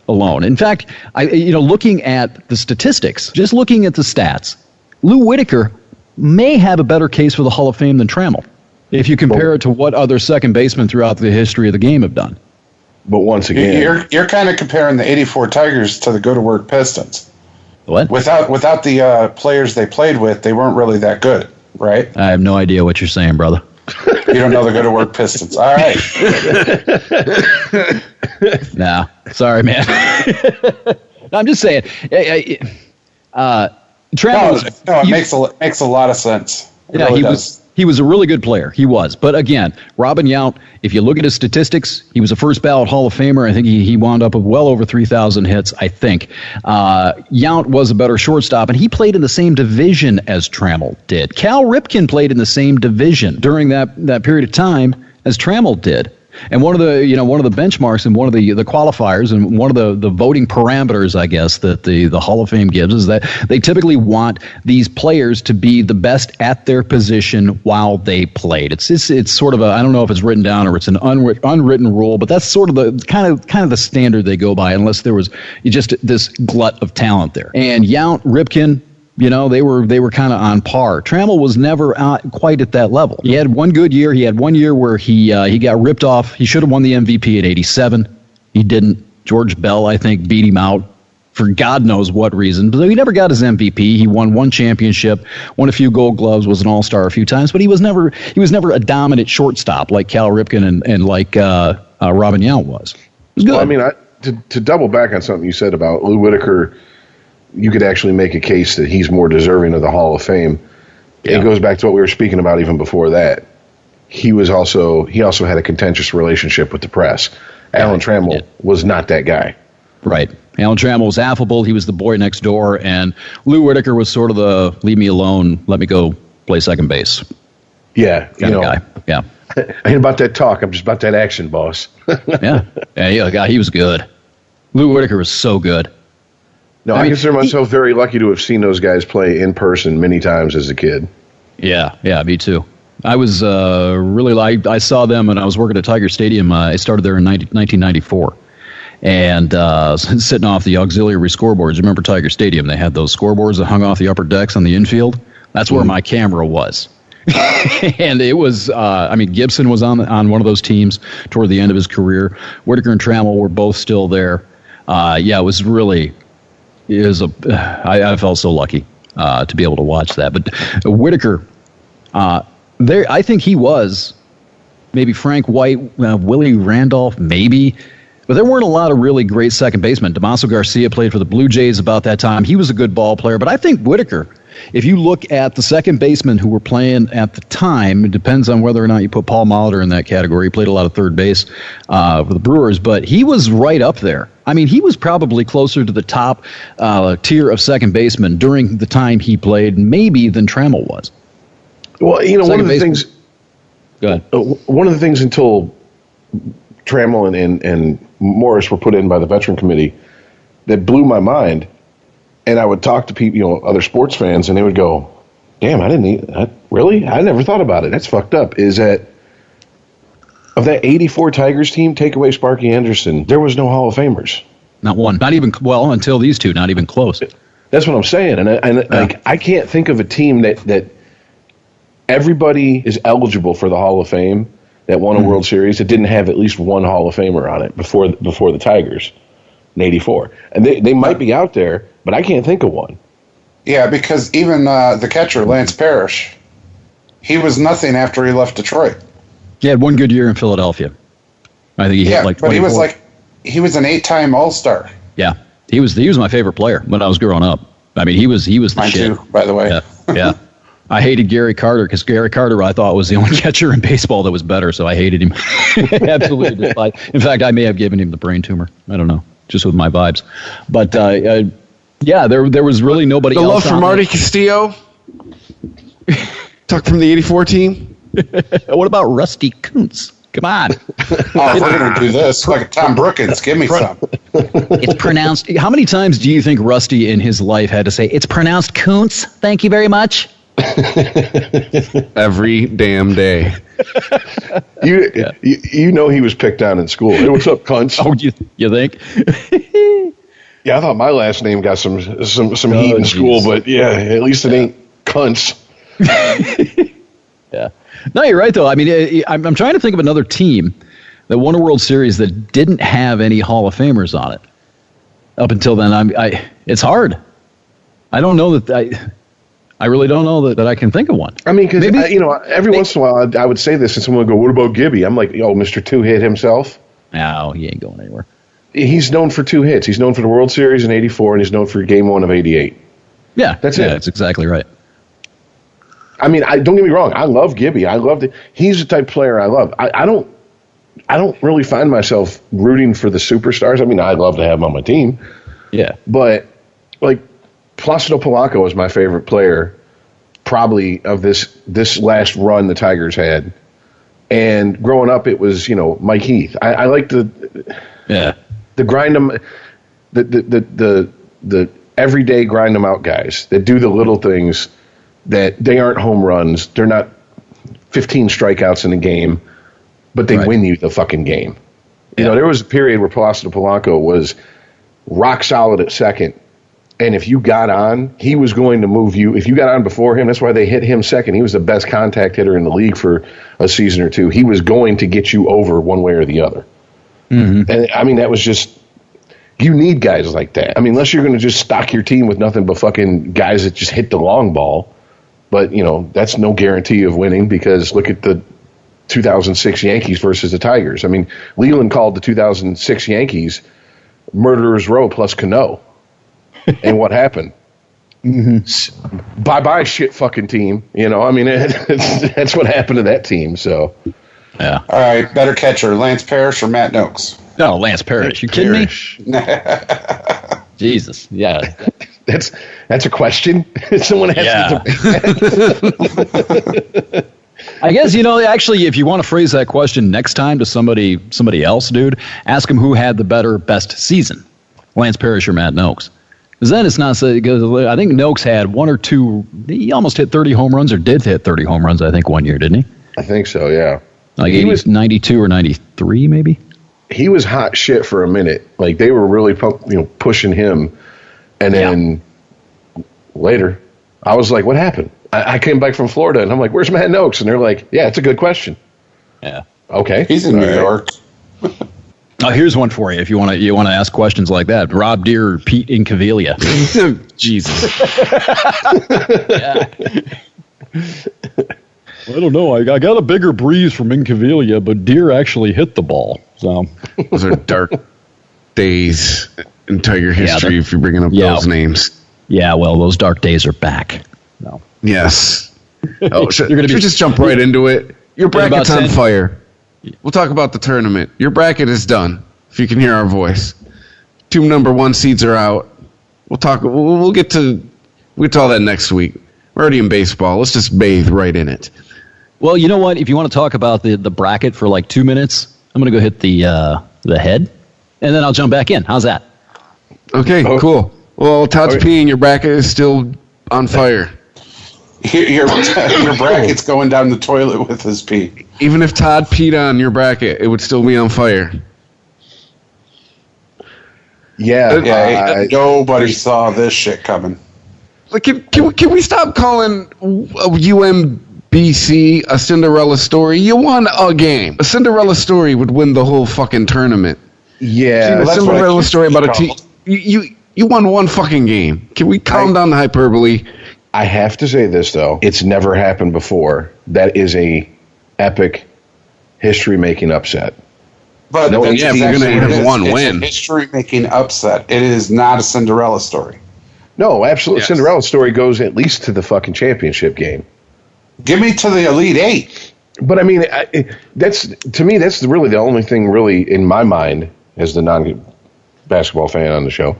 alone. In fact, looking at the statistics, just looking at the stats, Lou Whitaker may have a better case for the Hall of Fame than Trammell, if you compare it to what other second basemen throughout the history of the game have done. But once again, you're kind of comparing the '84 Tigers to the go-to-work Pistons. What? Without the players they played with, they weren't really that good, right? I have no idea what you're saying, brother. You don't know the go-to-work Pistons. All right. Nah, sorry, man. No, I'm just saying. Trammell. It makes a lot of sense. It really does. He was a really good player. He was. But again, Robin Yount, if you look at his statistics, he was a first ballot Hall of Famer. I think he wound up with well over 3,000 hits, I think. Yount was a better shortstop, and he played in the same division as Trammell did. Cal Ripken played in the same division during that period of time as Trammell did. And one of the benchmarks and one of the qualifiers and one of the voting parameters, I guess, that the Hall of Fame gives is that they typically want these players to be the best at their position while they played. It's sort of I don't know if it's written down or it's an unwritten rule, but that's sort of the kind of the standard they go by, unless there was just this glut of talent there. And Yount, Ripken, they were kind of on par. Trammell was never quite at that level. He had one good year. He had 1 year where he got ripped off. He should have won the MVP at 87. He didn't. George Bell, I think, beat him out for God knows what reason. But he never got his MVP. He won one championship, won a few Gold Gloves, was an All-Star a few times, but he was never a dominant shortstop like Cal Ripken and like Robin Yount was. It was good. Well, I mean, to double back on something you said about Lou Whitaker, you could actually make a case that he's more deserving of the Hall of Fame. Yeah. It goes back to what we were speaking about even before that. He also had a contentious relationship with the press. Alan Trammell was not that guy. Right. Alan Trammell was affable. He was the boy next door, and Lou Whitaker was sort of the leave me alone, let me go play second base. Yeah, kind of guy. Yeah. I ain't about that talk. I'm just about that action, boss. Yeah, God, he was good. Lou Whitaker was so good. No, I consider myself very lucky to have seen those guys play in person many times as a kid. Yeah, me too. I was I saw them when I was working at Tiger Stadium. I started there in 1994. And sitting off the auxiliary scoreboards. Remember Tiger Stadium? They had those scoreboards that hung off the upper decks on the infield. That's where my camera was. And it was, Gibson was on one of those teams toward the end of his career. Whitaker and Trammell were both still there. I felt so lucky to be able to watch that. But Whitaker, I think he was maybe Frank White, Willie Randolph, maybe. But there weren't a lot of really great second basemen. Damaso Garcia played for the Blue Jays about that time. He was a good ball player. But I think Whitaker, if you look at the second basemen who were playing at the time, it depends on whether or not you put Paul Molitor in that category. He played a lot of third base for the Brewers, but he was right up there. I mean, he was probably closer to the top tier of second baseman during the time he played, maybe, than Trammell was. Well, one of the things. Go ahead. One of the things until Trammell and Morris were put in by the Veteran Committee that blew my mind, and I would talk to people, other sports fans, and they would go, "Damn, really? I never thought about it. That's fucked up." Is that of that '84 Tigers team, take away Sparky Anderson, there was no Hall of Famers. Not one. Not even until these two. Not even close. That's what I'm saying, and I can't think of a team that everybody is eligible for the Hall of Fame that won a World Series that didn't have at least one Hall of Famer on it before the Tigers in '84. And they might be out there, but I can't think of one. Yeah, because even the catcher, Lance Parrish, he was nothing after he left Detroit. He had one good year in Philadelphia. I think he hit like 24. But he was an 8-time All-Star. Yeah, he was my favorite player when I was growing up. I mean, he was the Mine shit. too, by the way. Yeah. I hated Gary Carter because Gary Carter, I thought, was the only catcher in baseball that was better, so I hated him. Absolutely. In fact, I may have given him the brain tumor. I don't know, just with my vibes. But, there was really nobody else. The love for Marty Castillo? Talk from the '84 team? What about Rusty Kuntz? Come on. If we're going to do this, like Tom Brookins, give me some. It's pronounced. How many times do you think Rusty in his life had to say, "It's pronounced Kuntz, thank you very much"? Every damn day. You know he was picked on in school. Hey, what's up, cunts? Oh, you think? Yeah, I thought my last name got some heat in school, but yeah, at least it ain't cunts. Yeah. No, you're right though. I mean, I'm trying to think of another team that won a World Series that didn't have any Hall of Famers on it. Up until then, it's hard. I don't know that I really don't know that I can think of one. I mean, because every once in a while I would say this, and someone would go, "What about Gibby?" I'm like, "Yo, Mr. Two Hit himself." No, he ain't going anywhere. He's known for 2 hits. He's known for the World Series in '84, and he's known for Game 1 of '88. Yeah, that's it. That's exactly right. I mean, don't get me wrong. I love Gibby. I loved it. He's the type of player I love. I don't really find myself rooting for the superstars. I mean, I'd love to have him on my team. Yeah, but like Placido Polanco is my favorite player, probably of this last run the Tigers had. And growing up, it was Mike Heath. I like the grind them, the everyday grind them out guys that do the little things. That they aren't home runs. They're not 15 strikeouts in a game, but they win you the fucking game. Yeah. There was a period where Placido Polanco was rock solid at second, and if you got on, he was going to move you. If you got on before him, that's why they hit him second. He was the best contact hitter in the league for a season or two. He was going to get you over one way or the other. Mm-hmm. And, I mean, that was just... You need guys like that. I mean, unless you're going to just stock your team with nothing but fucking guys that just hit the long ball. But, that's no guarantee of winning because look at the 2006 Yankees versus the Tigers. I mean, Leland called the 2006 Yankees Murderer's Row plus Cano. And what happened? Mm-hmm. Bye-bye shit fucking team. I mean, that's what happened to that team. So, yeah. All right, better catcher, Lance Parrish or Matt Noakes? No, Lance Parrish. You kidding me? Jesus, yeah. That's a question. Someone has to debate that. I guess, actually, if you want to phrase that question next time to somebody else, dude, ask them who had the best season, Lance Parrish or Matt Noakes. Because then it's not so. I think Noakes had one or two. He almost hit 30 home runs, or did hit 30 home runs, I think, one year, didn't he? I think so, yeah. Like he was 92 or 93, maybe? He was hot shit for a minute. Like, they were really pushing him. And then later, I was like, what happened? I came back from Florida, and I'm like, where's Matt Noakes? And they're like, yeah, it's a good question. Yeah. Okay. He's in New York. Oh, here's one for you if you want to ask questions like that. Rob Deere or Pete Incaviglia? Jesus. I don't know. I got a bigger breeze from Incaviglia, but Deere actually hit the ball. So those are dark days in Tiger history if you're bringing up those names. Yeah, well, those dark days are back. No. Yes. Oh, should just jump right into it. Your bracket's on fire. We'll talk about the tournament. Your bracket is done. If you can hear our voice, 2 number 1 seeds are out. We'll talk. We'll get to all that next week. We're already in baseball. Let's just bathe right in it. Well, you know what? If you want to talk about the bracket for like 2 minutes, I'm going to go hit the head, and then I'll jump back in. How's that? Okay, cool. Well, Todd's peeing. Your bracket is still on fire. Your bracket's going down the toilet with his pee. Even if Todd peed on your bracket, it would still be on fire. Yeah, nobody saw this shit coming. Like, can we stop calling UMBC a Cinderella story? You won a game. A Cinderella story would win the whole fucking tournament. Yeah, a Cinderella story about a team. You won one fucking game. Can we calm down the hyperbole? I have to say this, though. It's never happened before. That is a epic history-making upset. But you're going to have one win. It's a history-making upset. It is not a Cinderella story. No, absolutely. Yes. Cinderella story goes at least to the fucking championship game. Give me to the Elite Eight. But, I mean, that's really the only thing really in my mind, as the non-basketball fan on the show,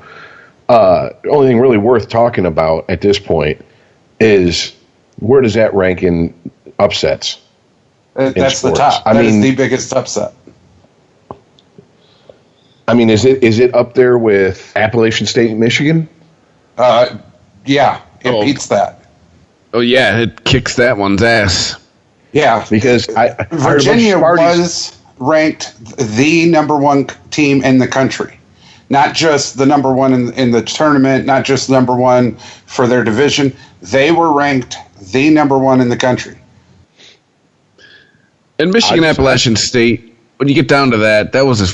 the only thing really worth talking about at this point is where does that rank in upsets? That's the top. That is the biggest upset. I mean, is it up there with Appalachian State and Michigan? Yeah, it beats that. Oh yeah, it kicks that one's ass. Yeah, because Virginia was ranked the number 1 team in the country. Not just the number 1 in the tournament, not just number 1 for their division. They were ranked the number 1 in the country. And Michigan Appalachian State, when you get down to that was a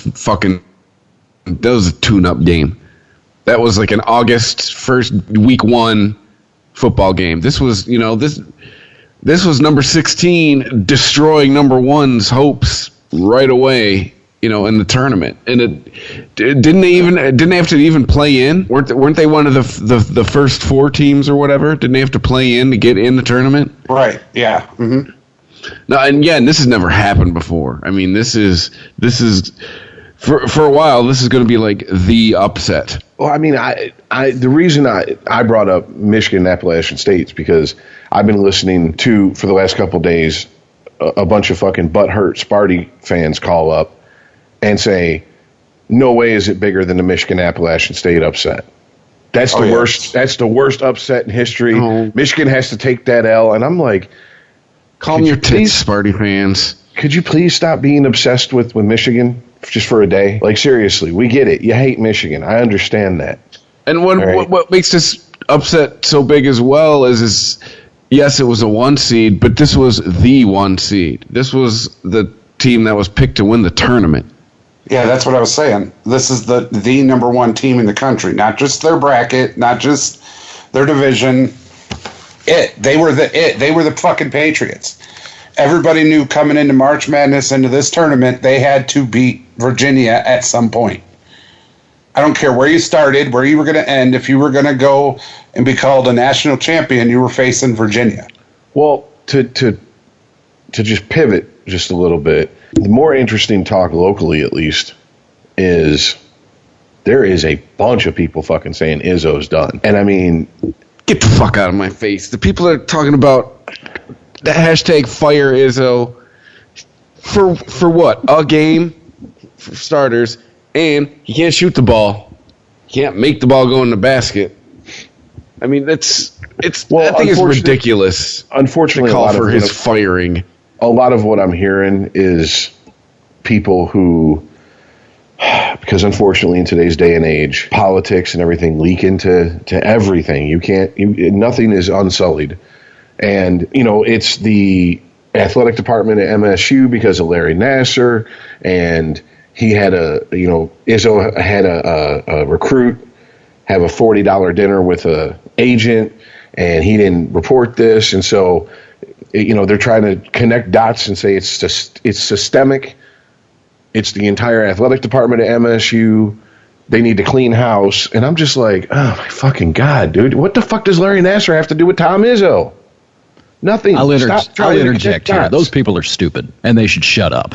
tune-up game. That was like an August first week 1 football game. This was, this was number 16 destroying number 1's hopes right away. In the tournament, and didn't they have to even play in? Weren't they one of the first 4 teams or whatever? Didn't they have to play in to get in the tournament? Right. Yeah. Mm-hmm. No, and this has never happened before. I mean, this is for a while. This is going to be like the upset. Well, I mean, the reason I brought up Michigan and Appalachian State is because I've been listening to for the last couple of days a bunch of fucking butthurt Sparty fans call up and say, no way is it bigger than the Michigan Appalachian State upset. That's the worst. That's the worst upset in history. Oh. Michigan has to take that L, and I'm like, calm your tits, Sparty fans. Could you please stop being obsessed with Michigan just for a day? Like, seriously, we get it. You hate Michigan. I understand that. And what makes this upset so big as well is yes, it was a 1 seed, but this was the 1 seed. This was the team that was picked to win the tournament. Yeah, that's what I was saying. This is the number 1 team in the country, not just their bracket, not just their division. They were the fucking Patriots. Everybody knew coming into March Madness, into this tournament, they had to beat Virginia at some point. I don't care where you started, where you were going to end. If you were going to go and be called a national champion, you were facing Virginia. Well, to just pivot just a little bit, the more interesting talk locally, at least, is there is a bunch of people fucking saying Izzo's done. And I mean, get the fuck out of my face. The people that are talking about the hashtag fire Izzo for what? A game for starters, and he can't shoot the ball. He can't make the ball go in the basket. I mean, I think it's ridiculous. Unfortunately, to call for his firing. A lot of what I'm hearing is people who, because unfortunately in today's day and age, politics and everything leak into everything. Nothing is unsullied. And, it's the athletic department at MSU because of Larry Nassar, and he had Izzo had a recruit have a $40 dinner with a agent, and he didn't report this, and so they're trying to connect dots and say it's systemic. It's the entire athletic department at MSU. They need to clean house, and I'm just like, oh my fucking god, dude! What the fuck does Larry Nassar have to do with Tom Izzo? Nothing. I'll interject here. Those people are stupid, and they should shut up.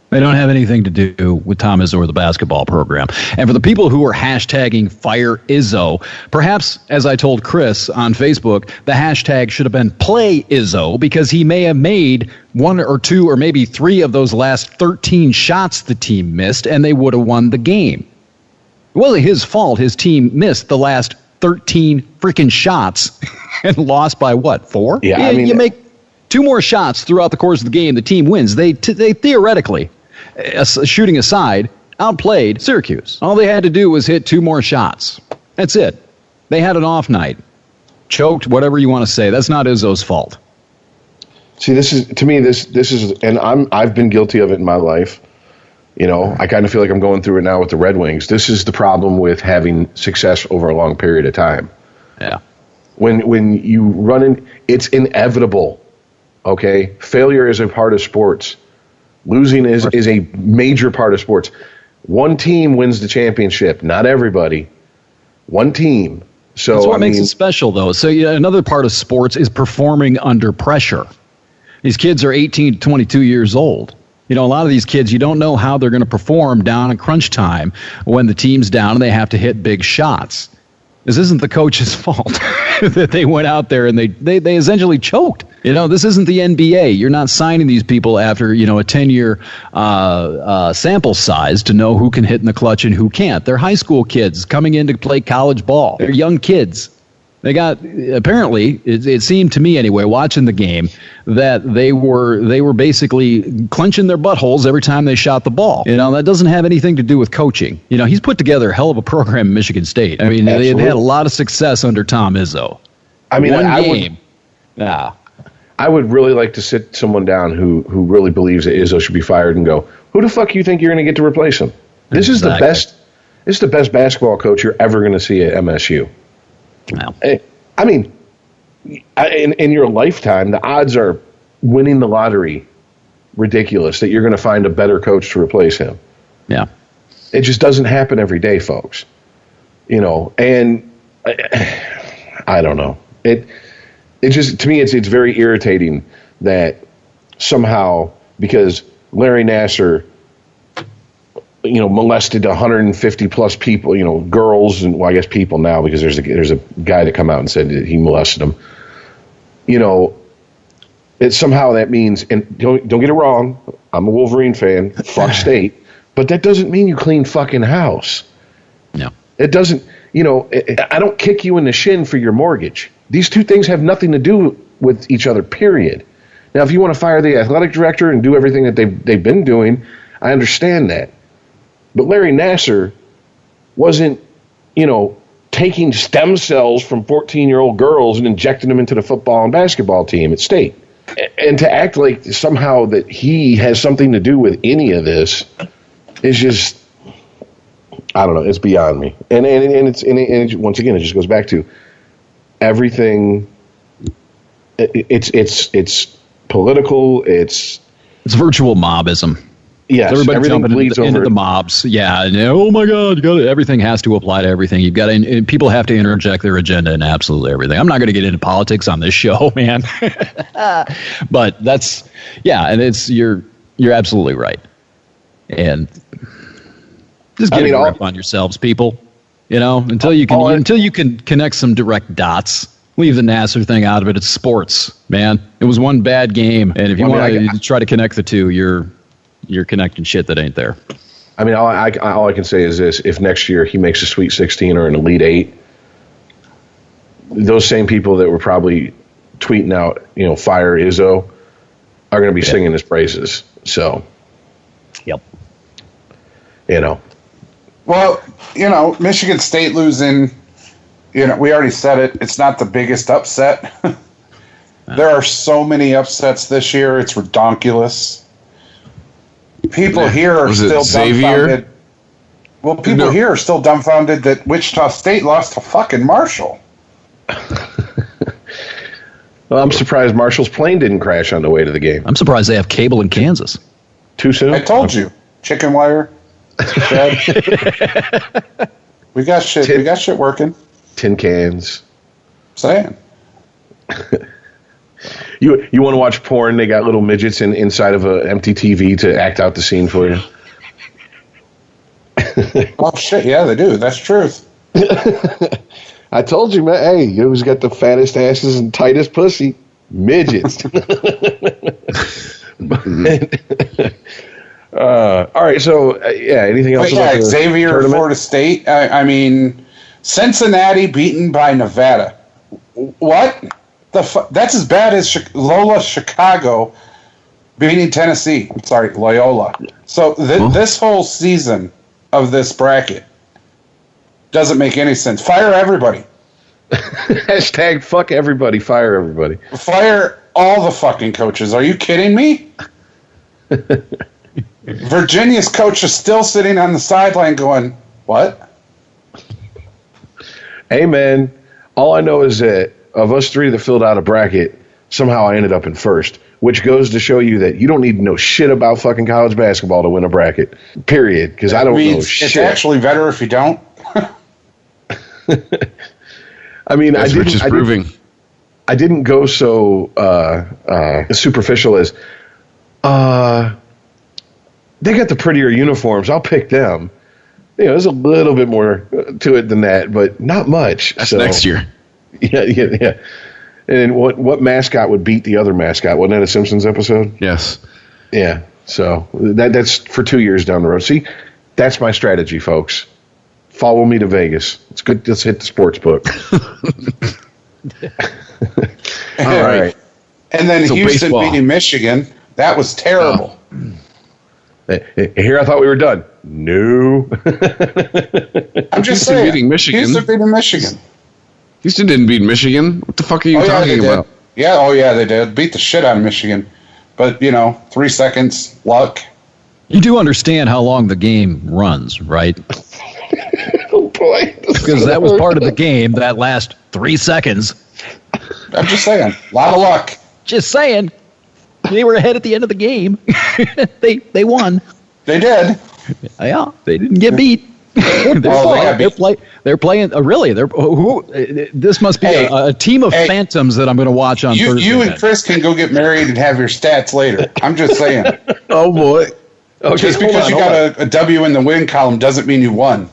They don't have anything to do with Tom Izzo or the basketball program. And for the people who are hashtagging Fire Izzo, perhaps, as I told Chris on Facebook, the hashtag should have been Play Izzo, because he may have made 1 or 2 or maybe 3 of those last 13 shots the team missed, and they would have won the game. It wasn't his fault his team missed the last 13 freaking shots and lost by what, 4? Yeah, you make 2 more shots throughout the course of the game, the team wins. They theoretically, shooting aside, outplayed Syracuse. All they had to do was hit 2 more shots. That's it. They had an off night. Choked, whatever you want to say. That's not Izzo's fault. See, this is, and I've been guilty of it in my life. I kind of feel like I'm going through it now with the Red Wings. This is the problem with having success over a long period of time. Yeah. When you run in, it's inevitable. Okay? Failure is a part of sports. Losing is a major part of sports. One team wins the championship, not everybody. One team. So that's what makes it special, though. So another part of sports is performing under pressure. These kids are 18 to 22 years old. A lot of these kids, you don't know how they're going to perform down in crunch time when the team's down and they have to hit big shots. This isn't the coach's fault that they went out there and they essentially choked. This isn't the NBA. You're not signing these people after, a 10-year sample size to know who can hit in the clutch and who can't. They're high school kids coming in to play college ball. They're young kids. They got, apparently, it seemed to me anyway, watching the game, that they were basically clenching their buttholes every time they shot the ball. That doesn't have anything to do with coaching. He's put together a hell of a program in Michigan State. I mean, they had a lot of success under Tom Izzo. I mean, I would really like to sit someone down who really believes that Izzo should be fired and go, who the fuck you think you're going to get to replace him? This is the best basketball coach you're ever going to see at MSU. Wow. I mean, in your lifetime, the odds are winning the lottery ridiculous that you're going to find a better coach to replace him. Yeah. It just doesn't happen every day, folks. And I don't know. It just, to me, it's very irritating that somehow, because Larry Nassar molested 150 plus people, girls, and I guess people now, because there's a guy that come out and said that he molested them. It's somehow that means, and don't get it wrong, I'm a Wolverine fan, fuck State, but that doesn't mean you clean fucking house. No. It doesn't, I don't kick you in the shin for your mortgage. These two things have nothing to do with each other, period. Now, if you want to fire the athletic director and do everything that they've been doing, I understand that. But Larry Nassar wasn't, taking stem cells from 14-year-old girls and injecting them into the football and basketball team at State. And to act like somehow that he has something to do with any of this is just, I don't know, it's beyond me. And it's once again, it just goes back to everything. It's political. It's virtual mobism. Yes, everybody jumping into the mobs. Yeah. Oh my God, everything has to apply to everything. You've got to, and people have to interject their agenda in absolutely everything. I'm not going to get into politics on this show, man. But that's, and you're absolutely right. And just get a grip on yourselves, people. Until you can connect some direct dots Leave the Nasser thing out of it. It's sports, man. It was one bad game, and if you want to try to connect the two, you're connecting shit that ain't there. I mean, all I can say is this: if next year he makes a Sweet 16 or an Elite 8, those same people that were probably tweeting out, fire Izzo, are going to be singing his praises. So, yep. Well, Michigan State losing, we already said it. It's not the biggest upset. There are so many upsets this year. It's redonkulous. People here are still dumbfounded. Well, people here are still dumbfounded that Wichita State lost to fucking Marshall. Well, I'm surprised Marshall's plane didn't crash on the way to the game. I'm surprised they have cable in Kansas. Too soon? I told you. Chicken wire. We got shit. We got shit working. Tin cans. Saying. You want to watch porn? They got little midgets inside of an empty TV to act out the scene for you. Oh shit! Yeah, they do. That's truth. I told you, man. Hey, who's got the fattest asses and tightest pussy? Midgets. All right. So anything else? About Xavier, tournament? Florida State. I mean, Cincinnati beaten by Nevada. What? That's as bad as Loyola Chicago beating Tennessee. I'm sorry, Loyola. So this whole season of this bracket doesn't make any sense. Fire everybody. Hashtag fuck everybody. Fire everybody. Fire all the fucking coaches. Are you kidding me? Virginia's coach is still sitting on the sideline going, what? Hey, man. All I know is that of us three that filled out a bracket, somehow I ended up in first, which goes to show you that you don't need to know shit about fucking college basketball to win a bracket, period, because I don't know shit. It's actually better if you don't. I mean, I didn't go so superficial as, they got the prettier uniforms, I'll pick them. There's a little bit more to it than that, but not much. That's next year. Yeah. And what mascot would beat the other mascot? Wasn't that a Simpsons episode? Yes. Yeah. So that's for 2 years down the road. See, that's my strategy, folks. Follow me to Vegas. It's good. Let's hit the sports book. All right. And then Houston beating Michigan. That was terrible. Here I thought we were done. No. I'm just saying. Houston beating Michigan. Houston didn't beat Michigan. What the fuck are you talking about? Yeah, they did. Beat the shit out of Michigan. But, 3 seconds, luck. You do understand how long the game runs, right? Oh, boy. Because that was part of the game, that last 3 seconds. I'm just saying. A lot of luck. Just saying. They were ahead at the end of the game. They won. They did. Yeah, they didn't get beat. They're playing. Really? This must be a team of phantoms that I'm going to watch on Thursday. You and Chris can go get married and have your stats later. I'm just saying. Oh boy! Okay, just because you got a W in the win column doesn't mean you won.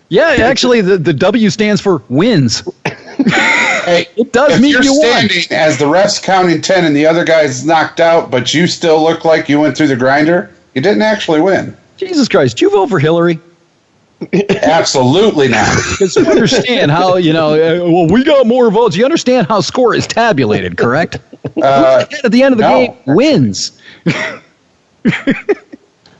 Yeah, actually, the W stands for wins. Hey, it does mean you won. If you're standing as the ref's counting 10 and the other guy's knocked out, but you still look like you went through the grinder, you didn't actually win. Jesus Christ! Did you vote for Hillary? Absolutely not. Because you understand how, well, we got more votes. You understand how score is tabulated, correct? At the end of the game wins.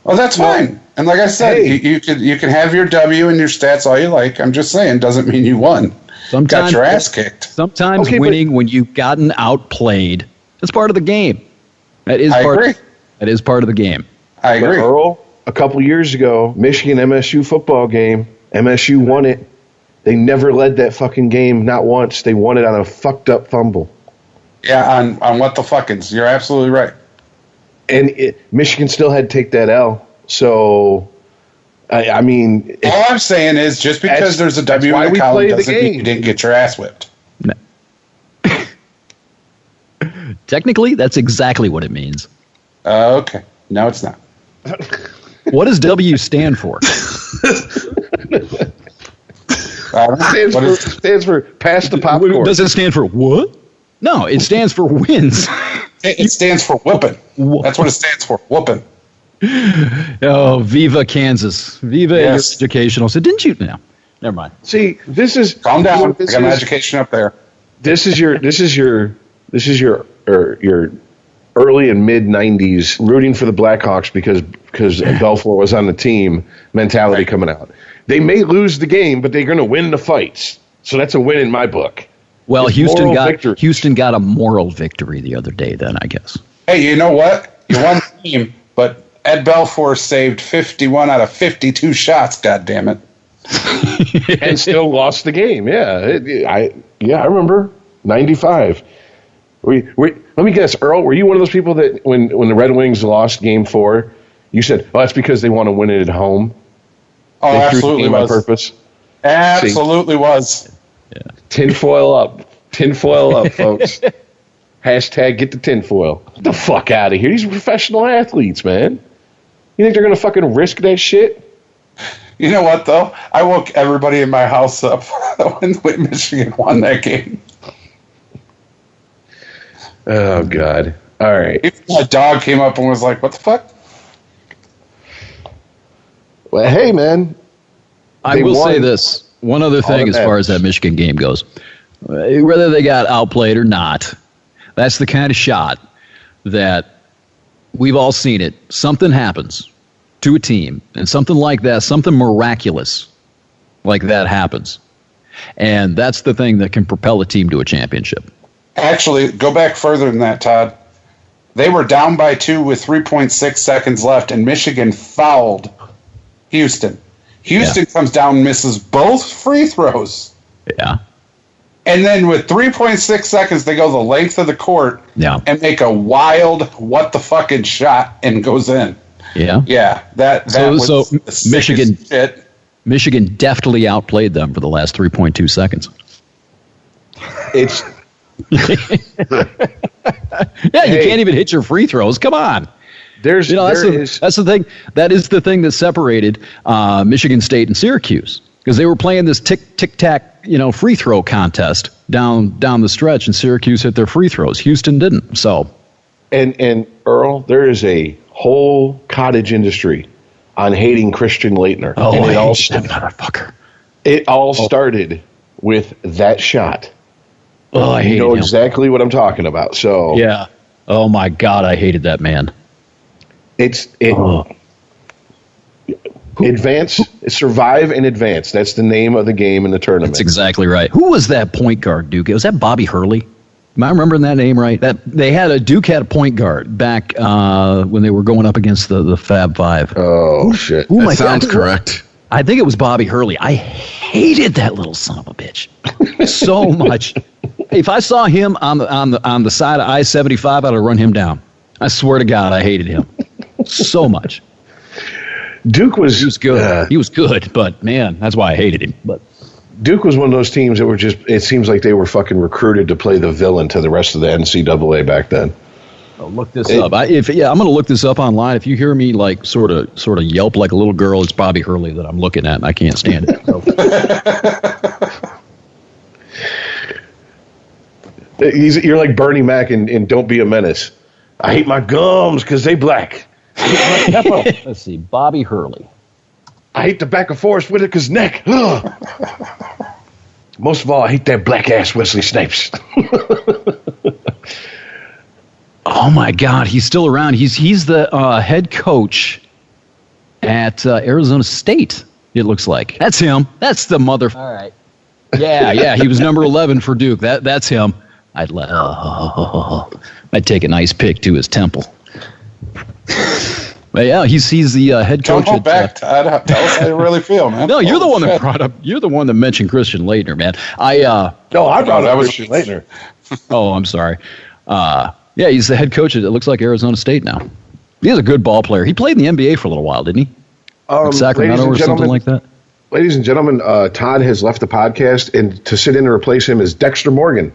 Well, that's fine. And like I said, you can have your W and your stats all you like. I'm just saying, doesn't mean you won. Got your ass kicked. Sometimes winning when you've gotten outplayed. That's part of the game. That is part of the game. I agree. But Earl, a couple years ago, Michigan MSU football game, MSU won it. They never led that fucking game, not once. They won it on a fucked up fumble. Yeah, on what the fuckins. You're absolutely right. And Michigan still had to take that L. So, I mean... All I'm saying is just because there's a W in the column doesn't mean you didn't get your ass whipped. No. Technically, that's exactly what it means. Okay. No, it's not. What does W stand for? Stands for pass the popcorn. Does it stand for what? No, it stands for wins. It stands for whooping. That's what it stands for, whooping. Oh, Viva Kansas. Viva your educational. So didn't you? No, never mind. See, this is calm down. I got my education up there. This is your early and mid '90s rooting for the Blackhawks because Belfour was on the team mentality coming out. They may lose the game, but they're going to win the fights. So that's a win in my book. Well, Houston got a moral victory the other day. Then I guess. Hey, you know what? You won the game, but Ed Belfour saved 51 out of 52 shots. God damn it! And still lost the game. Yeah, I remember '95. Let me guess, Earl. Were you one of those people that when the Red Wings lost Game 4, you said, "Oh, that's because they want to win it at home"? Oh, they absolutely was. On purpose. Absolutely was. Yeah. Tinfoil up, folks. Hashtag get the tinfoil. Get the fuck out of here. These are professional athletes, man. You think they're gonna fucking risk that shit? You know what though? I woke everybody in my house up when Michigan won that game. Oh God! All right. My dog came up and was like, "What the fuck?" Well, hey man. I will say this. One other thing as far as that Michigan game goes. Whether they got outplayed or not, that's the kind of shot that we've all seen it. Something happens to a team, and something like that, something miraculous like that happens. And that's the thing that can propel a team to a championship. Actually, go back further than that, Todd. They were down by 2 with 3.6 seconds left, and Michigan fouled Houston. Houston comes down and misses both free throws. Yeah. And then with 3.6 seconds, they go the length of the court and make a wild what-the-fucking shot and goes in. Yeah. Yeah. That was the Michigan shit. Michigan deftly outplayed them for the last 3.2 seconds. It's... Yeah, you can't even hit your free throws. Come on. That's the thing. That is the thing that separated Michigan State and Syracuse, because they were playing this tic-tac, free throw contest down the stretch, and Syracuse hit their free throws. Houston didn't. So, and Earl, there is a whole cottage industry on hating Christian Laettner. Oh, and I hate that motherfucker. It all started with that shot. Oh, I hate him. You know exactly what I'm talking about. So yeah. Oh my God, I hated that man. Advance, survive and advance. That's the name of the game in the tournament. That's exactly right. Who was that point guard, Duke? Was that Bobby Hurley? Am I remembering that name right? Duke had a point guard back when they were going up against the Fab Five. Oh shit! That sounds correct. I think it was Bobby Hurley. I hated that little son of a bitch so much. If I saw him on the side of I-75, I'd have run him down. I swear to God, I hated him so much. Duke was... He was good. He was good, but man, that's why I hated him. But Duke was one of those teams that were just... It seems like they were fucking recruited to play the villain to the rest of the NCAA back then. Oh, look this up. I'm going to look this up online. If you hear me like sort of yelp like a little girl, it's Bobby Hurley that I'm looking at, and I can't stand it. So. You're like Bernie Mac in Don't Be a Menace. I hate my gums because they black. Let's see, Bobby Hurley. I hate the back of Forrest Whitaker's neck. Most of all, I hate that black ass Wesley Snipes. Oh my God, he's still around. He's the head coach at Arizona State. It looks like that's him. That's the mother. All right. Yeah. He was number 11 for Duke. That's him. I'd take a nice pick to his temple. But yeah, he's the head coach. Don't go back, Todd. Tell us how you really feel, man. No, you're the one that brought up. You're the one that mentioned Christian Laettner, man. I brought up Christian Laettner. Oh, I'm sorry. Yeah, he's the head coach. It looks like Arizona State now. He's a good ball player. He played in the NBA for a little while, didn't he? Like Sacramento or something like that. Ladies and gentlemen, Todd has left the podcast, and to sit in and replace him is Dexter Morgan.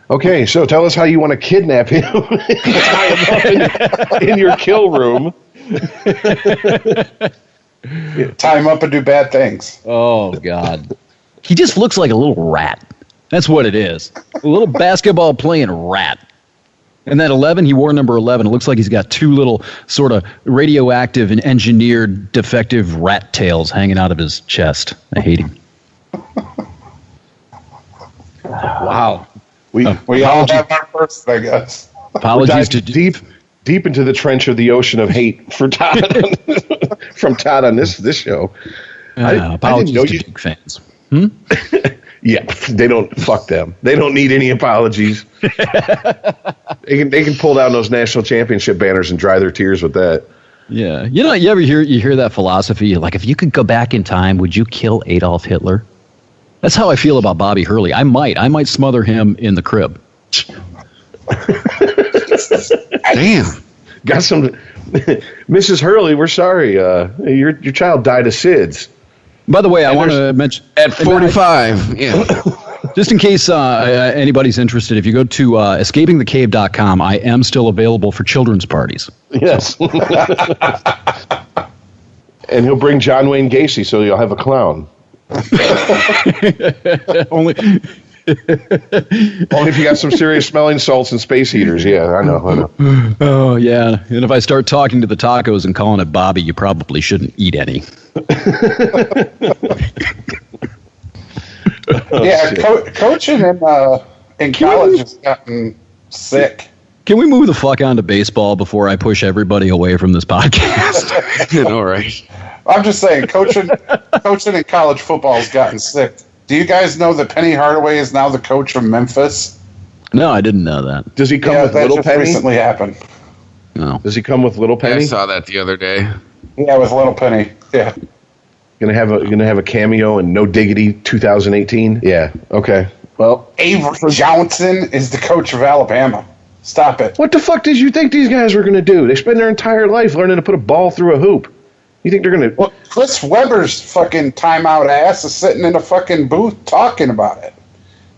Okay, so tell us how you want to kidnap him, tie him up in your kill room. Tie him up and do bad things. Oh, God. He just looks like a little rat. That's what it is. A little basketball playing rat. And that 11, he wore number 11. It looks like he's got two little sort of radioactive and engineered defective rat tails hanging out of his chest. I hate him. Wow. We all have our first, I guess. Apologies to deep into the trench of the ocean of hate for Todd from Todd on this show. Apologies to Duke fans. Yeah, they don't. Fuck them. They don't need any apologies. They can pull down those national championship banners and dry their tears with that. Yeah, you ever hear that philosophy? Like, if you could go back in time, would you kill Adolf Hitler? That's how I feel about Bobby Hurley. I might smother him in the crib. Damn. Got some, Mrs. Hurley. We're sorry. Your child died of SIDS. By the way, I want to mention at 45. Yeah. Just in case anybody's interested, if you go to escapingthecave.com, I am still available for children's parties. Yes. And he'll bring John Wayne Gacy, so you'll have a clown. Only if you got some serious smelling salts and space heaters. Yeah, I know. Oh, yeah. And if I start talking to the tacos and calling it Bobby, you probably shouldn't eat any. Coaching in college has gotten sick. Can we move the fuck on to baseball before I push everybody away from this podcast? All right. I'm just saying, coaching in college football has gotten sick. Do you guys know that Penny Hardaway is now the coach of Memphis? No, I didn't know that. Does he come with Little Penny? That recently happened. No. Does he come with Little Penny? Yeah, I saw that the other day. Yeah, with Little Penny. Yeah. Gonna have a cameo in No Diggity 2018. Yeah. Okay. Well, Avery Johnson is the coach of Alabama. Stop it. What the fuck did you think these guys were gonna do? They spend their entire life learning to put a ball through a hoop. You think they're gonna? Well, Chris Webber's fucking timeout ass is sitting in a fucking booth talking about it.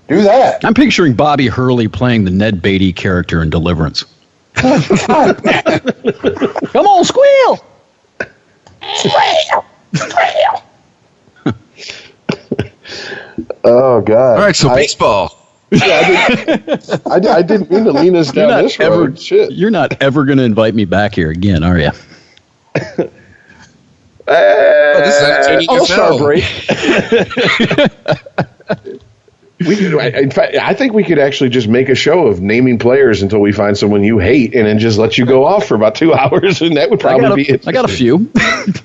Do that. I'm picturing Bobby Hurley playing the Ned Beatty character in Deliverance. God, man. Come on, squeal! Squeal! Oh God! All right, so baseball. Yeah, I didn't mean to lean us down this road. Shit. You're not ever going to invite me back here again, are you? This is entertaining as hell. Break. In fact, I think we could actually just make a show of naming players until we find someone you hate, and then just let you go off for about 2 hours, and that would probably be it. I got a few.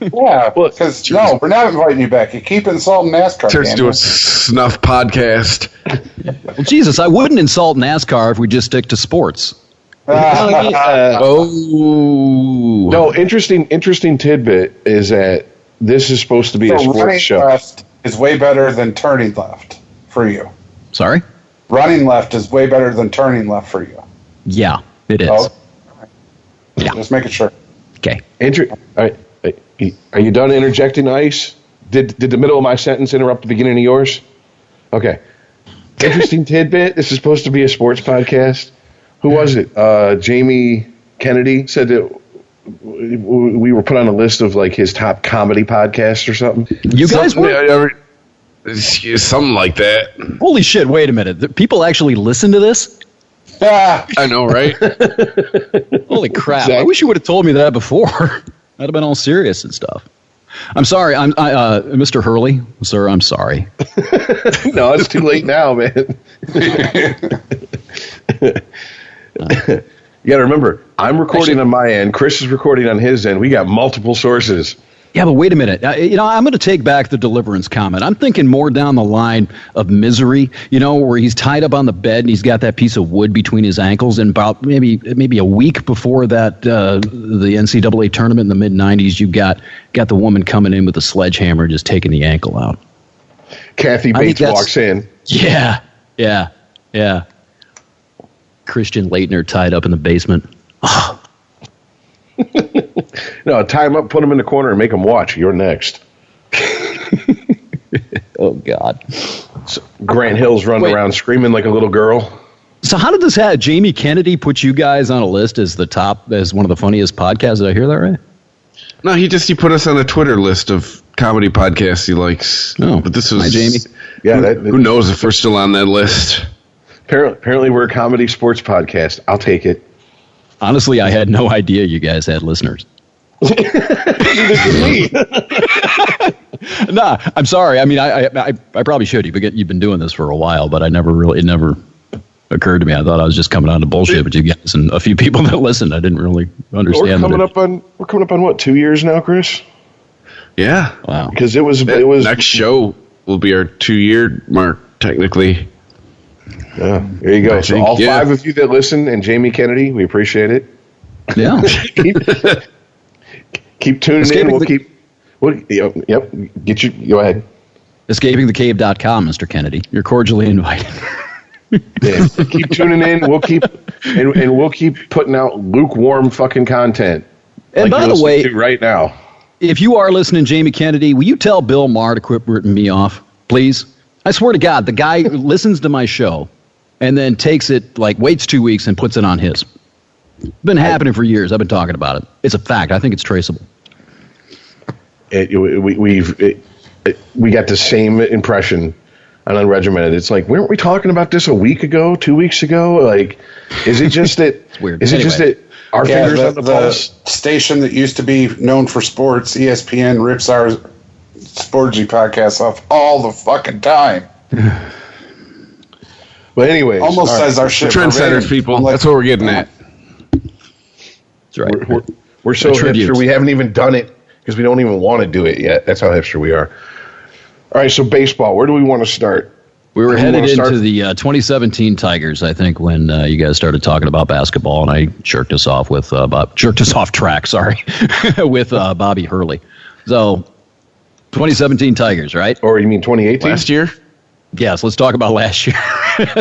Yeah, because we're not inviting you back. You keep insulting NASCAR. Turns into a snuff podcast. Well, Jesus, I wouldn't insult NASCAR if we just stick to sports. No, interesting tidbit is that this is supposed to be a sports show. Left is way better than turning left for you. Sorry? Running left is way better than turning left for you. Yeah, it is. Oh, yeah. Just making sure. Okay. All right. Are you done interjecting ice? Did the middle of my sentence interrupt the beginning of yours? Okay. Interesting tidbit. This is supposed to be a sports podcast. Who was it? Jamie Kennedy said that we were put on a list of like his top comedy podcasts or something. You guys were? Something like that. Holy shit, wait a minute. People actually listen to this? I know, right? Holy crap. Exactly. I wish you would have told me that before. I'd have been all serious and stuff. I'm sorry. I'm Mr. Hurley. Sir, I'm sorry. No, it's too late now, man. You got to remember, I'm recording on my end. Chris is recording on his end. We got multiple sources. Yeah, but wait a minute. I'm going to take back the Deliverance comment. I'm thinking more down the line of Misery, where he's tied up on the bed and he's got that piece of wood between his ankles. And about maybe a week before that, the NCAA tournament in the mid-'90s, you got the woman coming in with a sledgehammer just taking the ankle out. Kathy Bates walks in. Yeah. Christian Leitner tied up in the basement. No, tie him up, put him in the corner, and make him watch. You're next. Oh, God. So Grant Hill's running around screaming like a little girl. So how did this happen? Jamie Kennedy put you guys on a list as one of the funniest podcasts. Did I hear that right? No, he put us on a Twitter list of comedy podcasts he likes. Oh, but this was hi, Jamie. Yeah, who knows if we're still on that list? Apparently, we're a comedy sports podcast. I'll take it. Honestly, I had no idea you guys had listeners. Nah, I'm sorry. I mean, I probably should. You've been doing this for a while, but it never occurred to me. I thought I was just coming on to bullshit with you guys and a few people that listened. I didn't really understand. We're coming up on what, 2 years now, Chris? Yeah. Wow. Because it was next show will be our 2-year mark technically. Yeah, there you go. So all 5 of you that listen, and Jamie Kennedy, we appreciate it. Yeah. keep tuning in. Yep. Go ahead. EscapingTheCave.com, Mr. Kennedy. You're cordially invited. Yeah, keep tuning in. We'll keep putting out lukewarm fucking content. And by the way, right now, if you are listening, Jamie Kennedy, will you tell Bill Maher to quit ripping me off, please? I swear to God, the guy listens to my show and then takes it, waits 2 weeks and puts it on his. It's been happening for years. I've been talking about it. It's a fact. I think it's traceable. We got the same impression on Unregimented. It's like, weren't we talking about this a week ago, 2 weeks ago? Like, is it just that? It's weird. Is it just that our fingers on the pulse? Station that used to be known for sports, ESPN, rips our Sporgy podcast off all the fucking time. But anyways, almost says our shit. Trendsetters, people. That's what we're getting at. That's right. We're so hipster, we haven't even done it because we don't even want to do it yet. That's how hipster we are. All right, so baseball. Where do we want to start? We were headed into the 2017 Tigers, I think, when you guys started talking about basketball, and I jerked us off track. Sorry, with Bobby Hurley. So, 2017 Tigers, right? Or you mean 2018? Last year? Yes, let's talk about last year.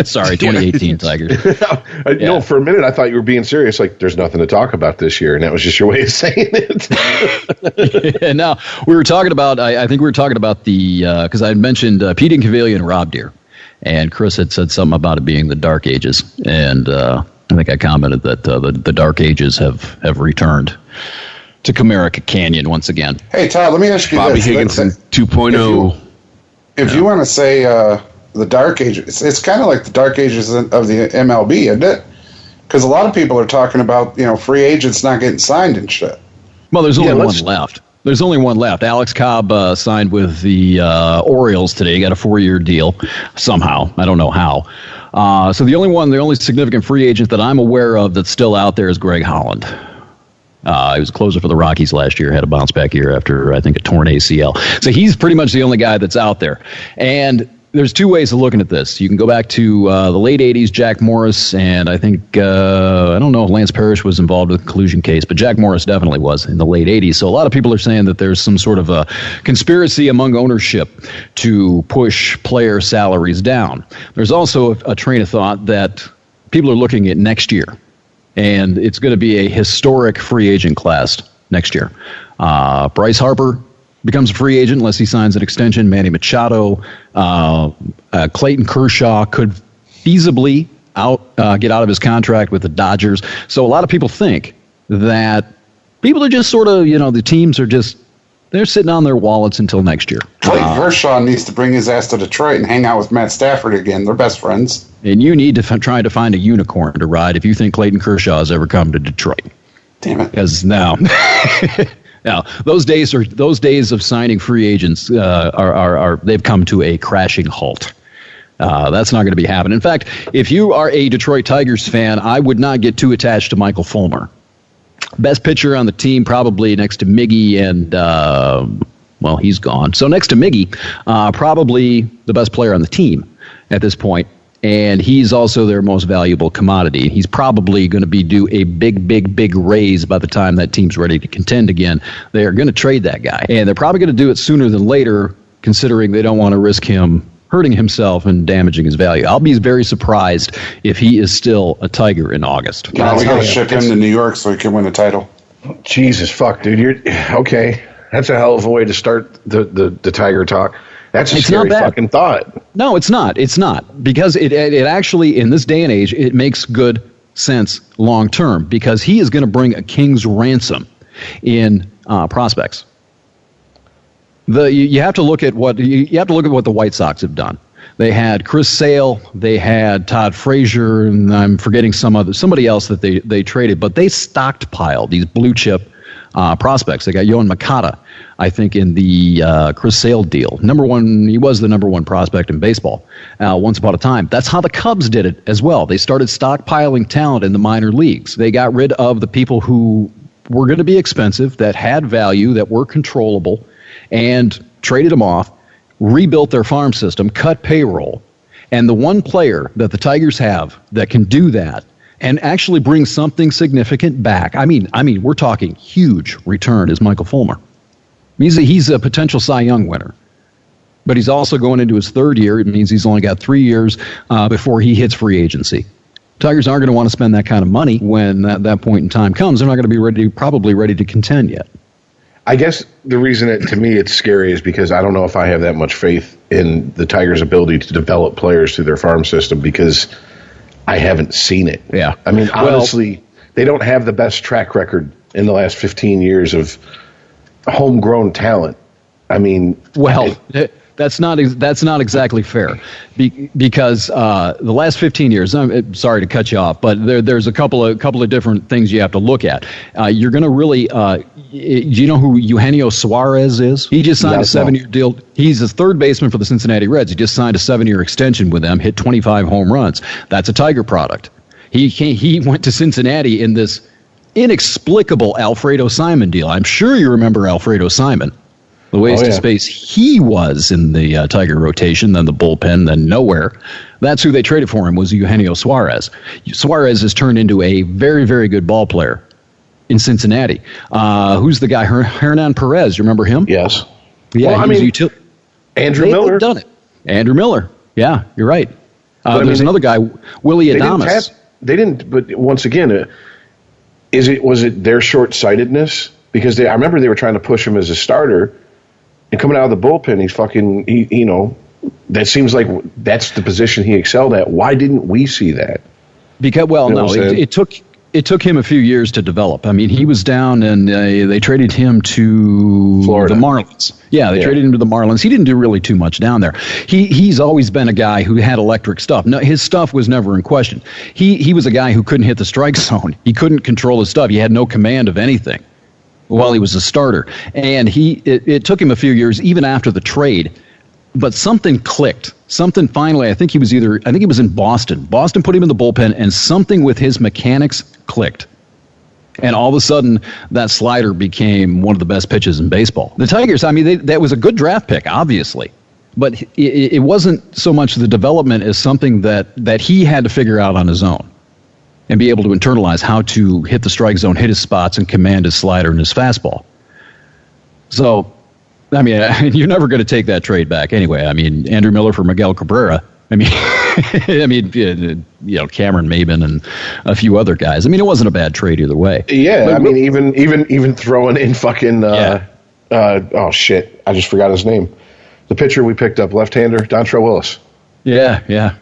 Sorry, 2018 Tigers. No, for a minute I thought you were being serious. Like, there's nothing to talk about this year, and that was just your way of saying it. Yeah, no, we were talking about. I think we were talking about the because I had mentioned Pete Incaviglia and Rob Deere, and Chris had said something about it being the Dark Ages, and I think I commented that the Dark Ages have returned to Comerica Canyon once again. Hey, Todd, let me ask you Bobby this. Higginson 2.0. If you want to say the Dark Ages, it's kind of like the Dark Ages of the MLB, isn't it? Because a lot of people are talking about, free agents not getting signed and shit. Well, there's only one left. There's only one left. Alex Cobb signed with the Orioles today. He got a 4-year deal somehow. I don't know how. So the only significant free agent that I'm aware of that's still out there is Greg Holland. He was a closer for the Rockies last year, had a bounce back year after, I think, a torn ACL. So he's pretty much the only guy that's out there. And there's two ways of looking at this. You can go back to the late 80s, Jack Morris, and I think, I don't know if Lance Parrish was involved with the collusion case, but Jack Morris definitely was in the late 80s. So a lot of people are saying that there's some sort of a conspiracy among ownership to push player salaries down. There's also a train of thought that people are looking at next year. And it's going to be a historic free agent class next year. Bryce Harper becomes a free agent unless he signs an extension. Manny Machado, Clayton Kershaw could feasibly get out of his contract with the Dodgers. So a lot of people think that people are just sort of, the teams are just, they're sitting on their wallets until next year. Clayton Kershaw needs to bring his ass to Detroit and hang out with Matt Stafford again. They're best friends. And you need to try to find a unicorn to ride if you think Clayton Kershaw has ever come to Detroit. Damn it. Because now, those days of signing free agents they've come to a crashing halt. That's not going to be happening. In fact, if you are a Detroit Tigers fan, I would not get too attached to Michael Fulmer. Best pitcher on the team, probably next to Miggy, and he's gone. So next to Miggy, probably the best player on the team at this point. And he's also their most valuable commodity. He's probably going to be due a big raise by the time that team's ready to contend again. They are going to trade that guy. And they're probably going to do it sooner than later, considering they don't want to risk him hurting himself and damaging his value. I'll be very surprised if he is still a Tiger in August. No, we got to ship him to New York so he can win a title. Jesus, fuck, dude. You're okay. That's a hell of a way to start the Tiger talk. That's a scary fucking thought. No, it's not. It's not. Because it actually, in this day and age, it makes good sense long term. Because he is going to bring a king's ransom in prospects. You have to look at what the White Sox have done. They had Chris Sale, they had Todd Frazier, and I'm forgetting somebody else that they traded, but they stockpiled these blue chip prospects. They got Yohan Moncada, I think, in the Chris Sale deal. He was the number one prospect in baseball once upon a time. That's how the Cubs did it as well. They started stockpiling talent in the minor leagues. They got rid of the people who were going to be expensive, that had value, that were controllable, and traded them off, rebuilt their farm system, cut payroll. And the one player that the Tigers have that can do that and actually bring something significant back, I mean, we're talking huge return, is Michael Fulmer. He's a potential Cy Young winner. But he's also going into his third year. It means he's only got 3 years before he hits free agency. Tigers aren't going to want to spend that kind of money when that point in time comes. They're not going to be probably ready to contend yet. I guess the reason to me it's scary is because I don't know if I have that much faith in the Tigers' ability to develop players through their farm system, because I haven't seen it. Yeah. I mean, honestly, they don't have the best track record in the last 15 years of homegrown talent. I mean, that's not exactly fair, because the last 15 years. I'm sorry to cut you off, but there's a couple of different things you have to look at. You're going to really. Do you know who Eugenio Suarez is? He just signed a 7-year deal. He's a third baseman for the Cincinnati Reds. He just signed a 7-year extension with them. Hit 25 home runs. That's a Tiger product. He went to Cincinnati in this inexplicable Alfredo Simon deal. I'm sure you remember Alfredo Simon. The waste of space he was in the Tiger rotation, then the bullpen, then nowhere. That's who they traded for him, was Eugenio Suarez. Suarez has turned into a very, very good ball player in Cincinnati. Who's the guy? Hernan Perez. You remember him? Yes. Yeah, Andrew Miller. Done it. Andrew Miller. Yeah, you're right. There's another guy, Willie Adames. They didn't. But once again, was it their short-sightedness? Because I remember they were trying to push him as a starter. And coming out of the bullpen, that seems like that's the position he excelled at. Why didn't we see that? Because, it took him a few years to develop. I mean, he was down, and they traded him to Florida. The Marlins. Yeah, they traded him to the Marlins. He didn't do really too much down there. He's always been a guy who had electric stuff. No, his stuff was never in question. He was a guy who couldn't hit the strike zone. He couldn't control his stuff. He had no command of anything while he was a starter. And it took him a few years, even after the trade, but something clicked. Something finally, I think he was in Boston. Boston put him in the bullpen, and something with his mechanics clicked. And all of a sudden, that slider became one of the best pitches in baseball. The Tigers, that was a good draft pick, obviously. But it wasn't so much the development as something that he had to figure out on his own and be able to internalize how to hit the strike zone, hit his spots, and command his slider and his fastball. So, you're never going to take that trade back anyway. Andrew Miller for Miguel Cabrera. Cameron Maben and a few other guys. It wasn't a bad trade either way. Yeah, even throwing in fucking oh shit, I just forgot his name. The pitcher we picked up, left-hander, Dontrelle Willis. Yeah.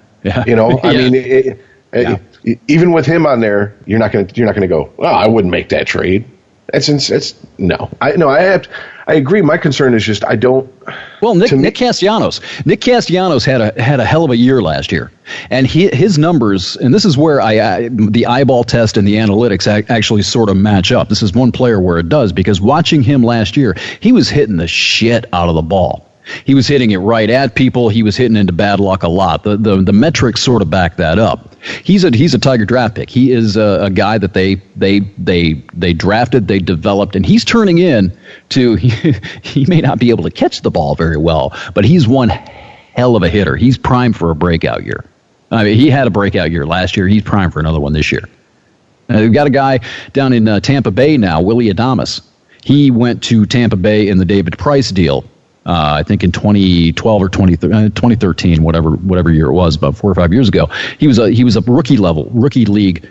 Even with him on there, you're not gonna go, oh, I wouldn't make that trade. No. I agree. My concern is just I don't. Well, Nick Castellanos. Nick Castellanos had a hell of a year last year, and his numbers. And this is where the eyeball test and the analytics actually sort of match up. This is one player where it does, because watching him last year, he was hitting the shit out of the ball. He was hitting it right at people. He was hitting into bad luck a lot. The metrics sort of back that up. He's a Tiger draft pick. He is a guy that they drafted, they developed, and he's turning in to. He may not be able to catch the ball very well, but he's one hell of a hitter. He's primed for a breakout year. He had a breakout year last year. He's primed for another one this year. We've got a guy down in Tampa Bay now, Willie Adames. He went to Tampa Bay in the David Price deal. I think in 2012 or 2013, whatever year it was, about 4 or 5 years ago. He was a rookie league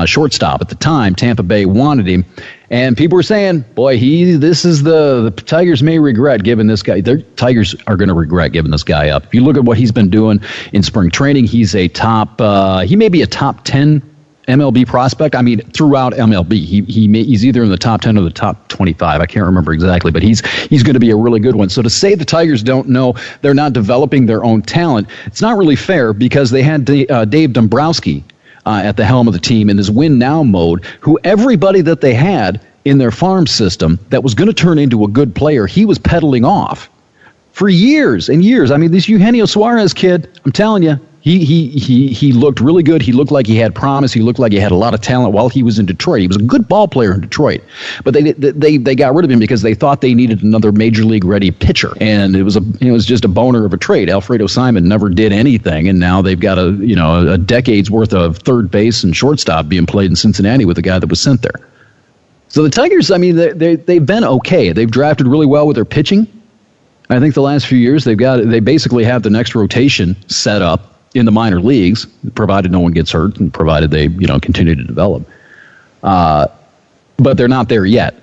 shortstop at the time. Tampa Bay wanted him, and people were saying, "Boy, the Tigers may regret giving this guy. The Tigers are going to regret giving this guy up." If you look at what he's been doing in spring training, he's he may be a top 10 MLB prospect. I mean, throughout MLB, he's either in the top 10 or the top 25. I can't remember exactly, but he's going to be a really good one. So to say the Tigers don't know, they're not developing their own talent, it's not really fair, because they had Dave Dombrowski at the helm of the team in this win now mode, who everybody that they had in their farm system that was going to turn into a good player, he was peddling off for years and years. I mean, this Eugenio Suarez kid, I'm telling you, he looked really good. He looked like he had promise. He looked like he had a lot of talent while he was in Detroit. He was a good ball player in Detroit, but they got rid of him because they thought they needed another major league ready pitcher, and it was just a boner of a trade. Alfredo Simon never did anything, and now they've got a decade's worth of third base and shortstop being played in Cincinnati with the guy that was sent there. So the Tigers, I mean, they've been okay. They've drafted really well with their pitching. I think the last few years they basically have the next rotation set up in the minor leagues, provided no one gets hurt and provided they continue to develop. But they're not there yet.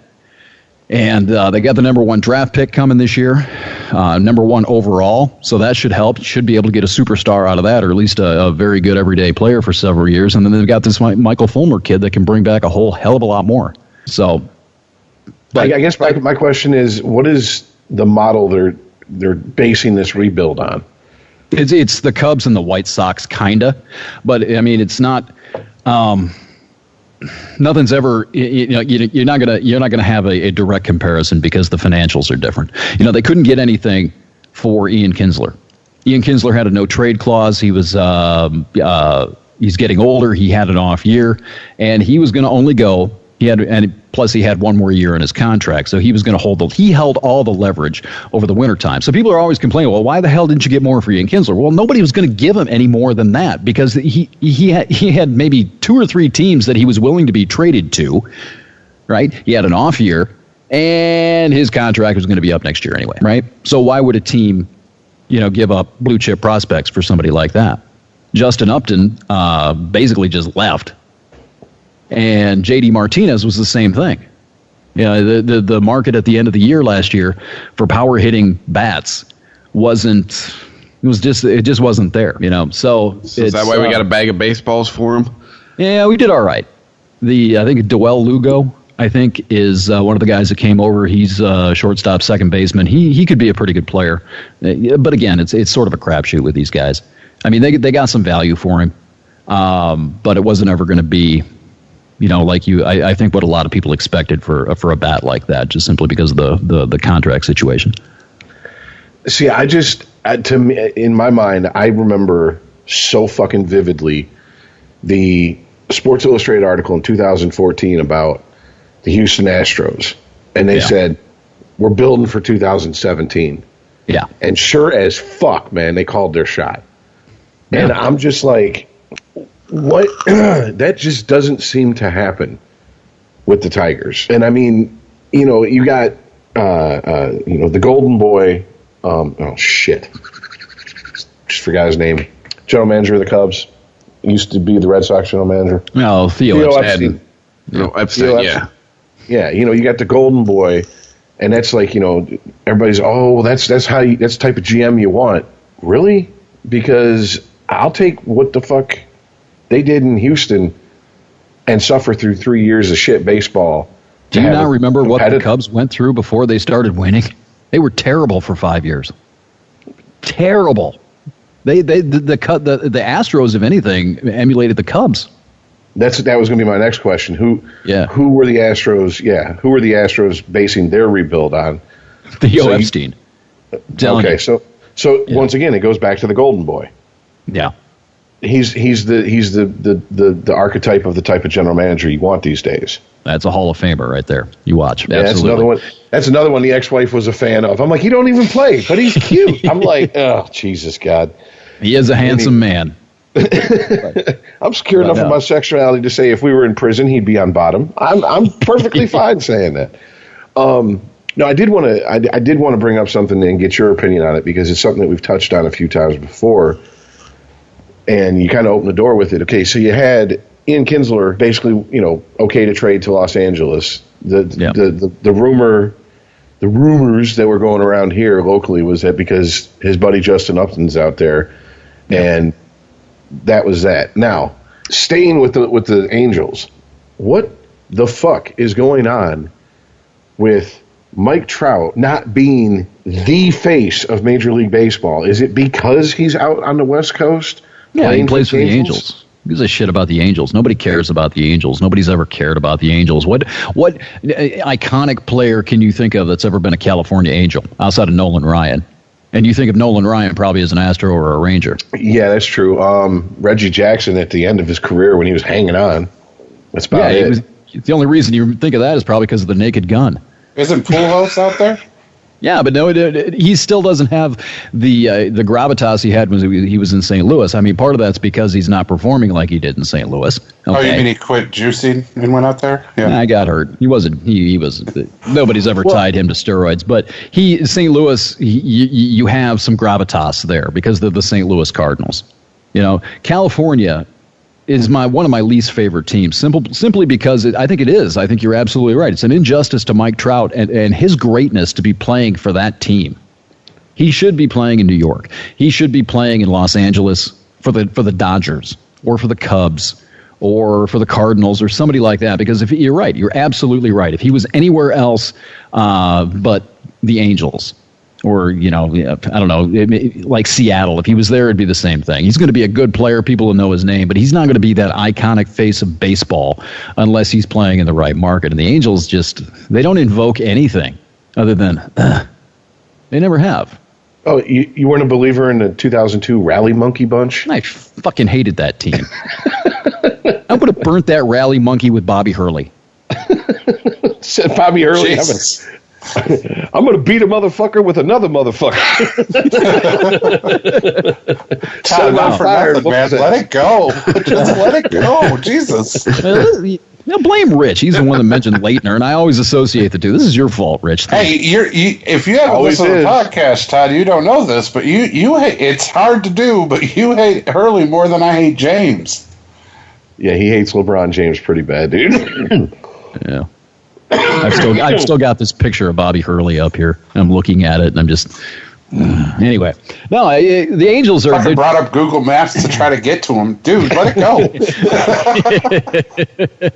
And they got the number 1 draft pick coming this year, number 1 overall. So that should help. Should be able to get a superstar out of that, or at least a very good everyday player for several years. And then they've got this Michael Fulmer kid that can bring back a whole hell of a lot more. So, I guess my question is, what is the model they're basing this rebuild on? It's the Cubs and the White Sox, kinda, but I mean, it's not. Nothing's ever. You're not gonna have a direct comparison because the financials are different. They couldn't get anything for Ian Kinsler. Ian Kinsler had a no trade clause. He was he's getting older. He had an off year, and he was going to only go. Plus he had 1 more year in his contract, so he was going to he held all the leverage over the wintertime. So people are always complaining, well, why the hell didn't you get more for Ian Kinsler? Well, nobody was going to give him any more than that, because he had maybe 2 or 3 teams that he was willing to be traded to, right? He had an off year, and his contract was going to be up next year anyway, right? So why would a team, give up blue chip prospects for somebody like that? Justin Upton basically just left. And J.D. Martinez was the same thing. The market at the end of the year last year for power hitting bats it just wasn't there. So is that why we got a bag of baseballs for him? Yeah, we did all right. I think Dewell Lugo, is one of the guys that came over. He's shortstop, second baseman. He could be a pretty good player, but again, it's sort of a crapshoot with these guys. I mean, they got some value for him, but it wasn't ever going to be. I think what a lot of people expected for a bat like that, just simply because of the contract situation. See, to me, in my mind, I remember so fucking vividly the Sports Illustrated article in 2014 about the Houston Astros, and they said, we're building for 2017. Yeah. And sure as fuck, man, they called their shot. Yeah. And I'm just like, what? That just doesn't seem to happen with the Tigers. And I mean, you got, the Golden Boy. Oh shit! Just forgot his name. General manager of the Cubs. Used to be the Red Sox general manager. No, Theo Epstein. Epstein. Yeah. Yeah. You got the Golden Boy, and that's like, everybody's, that's the type of GM you want. Really? Because I'll take what the fuck they did in Houston and suffer through 3 years of shit baseball. Do you not remember what the Cubs went through before they started winning? They were terrible for 5 years. Terrible. The Astros, if anything, emulated the Cubs. That was going to be my next question. Who were the Astros? Yeah, who were the Astros basing their rebuild on? Theo Epstein. Okay, so once again, it goes back to the Golden Boy. Yeah. He's the archetype of the type of general manager you want these days. That's a Hall of Famer right there. You watch. Yeah, absolutely. That's another one the ex-wife was a fan of. I'm like, he don't even play, but he's cute. I'm like, oh, Jesus, God. He is a handsome man. I'm secure enough of my sexuality to say if we were in prison, he'd be on bottom. I'm perfectly fine saying that. No, I did want to bring up something and get your opinion on it, because it's something that we've touched on a few times before. And you kind of opened the door with it. Okay, so you had Ian Kinsler basically, okay to trade to Los Angeles. The rumors that were going around here locally was that because his buddy Justin Upton's out there, and that was that. Now, staying with the Angels, what the fuck is going on with Mike Trout not being the face of Major League Baseball? Is it because he's out on the West Coast? Yeah, he plays for the Angels. Who gives a shit about the Angels? Nobody cares about the Angels. Nobody's ever cared about the Angels. What iconic player can you think of that's ever been a California Angel outside of Nolan Ryan? And you think of Nolan Ryan probably as an Astro or a Ranger. Yeah, that's true. Reggie Jackson at the end of his career when he was hanging on. That's about it. The only reason you think of that is probably because of the Naked Gun. Isn't Pujols out there? Yeah, but no, he still doesn't have the gravitas he had when he was in St. Louis. I mean, part of that's because he's not performing like he did in St. Louis. Okay. Oh, you mean he quit juicing and went out there? Yeah, I got hurt. He wasn't. He was. Nobody's ever tied him to steroids. But St. Louis, you have some gravitas there because they're the St. Louis Cardinals. You know, California is one of my least favorite teams, simply because I think it is. I think you're absolutely right. It's an injustice to Mike Trout and his greatness to be playing for that team. He should be playing in New York. He should be playing in Los Angeles for the Dodgers or for the Cubs or for the Cardinals or somebody like that. Because you're right, you're absolutely right. If he was anywhere else but the Angels, or, I don't know, like Seattle. If he was there, it'd be the same thing. He's going to be a good player. People will know his name, but he's not going to be that iconic face of baseball unless he's playing in the right market. And the Angels they don't invoke anything other than, they never have. Oh, you weren't a believer in the 2002 Rally Monkey Bunch? I fucking hated that team. I would have burnt that Rally Monkey with Bobby Hurley. Said Bobby Hurley. I'm going to beat a motherfucker with another motherfucker. Todd, not for nothing, man. Let it go. Just let it go. Jesus. Blame Rich. He's the one that mentioned Leitner, and I always associate the two. This is your fault, Rich. Hey, if you haven't listened to the podcast, Todd, you don't know this, but you hate, it's hard to do, but you hate Hurley more than I hate James. Yeah, he hates LeBron James pretty bad, dude. Yeah. I've still got this picture of Bobby Hurley up here. I'm looking at it, and I'm just anyway. No, the Angels are. I brought up Google Maps to try to get to him, dude. Let it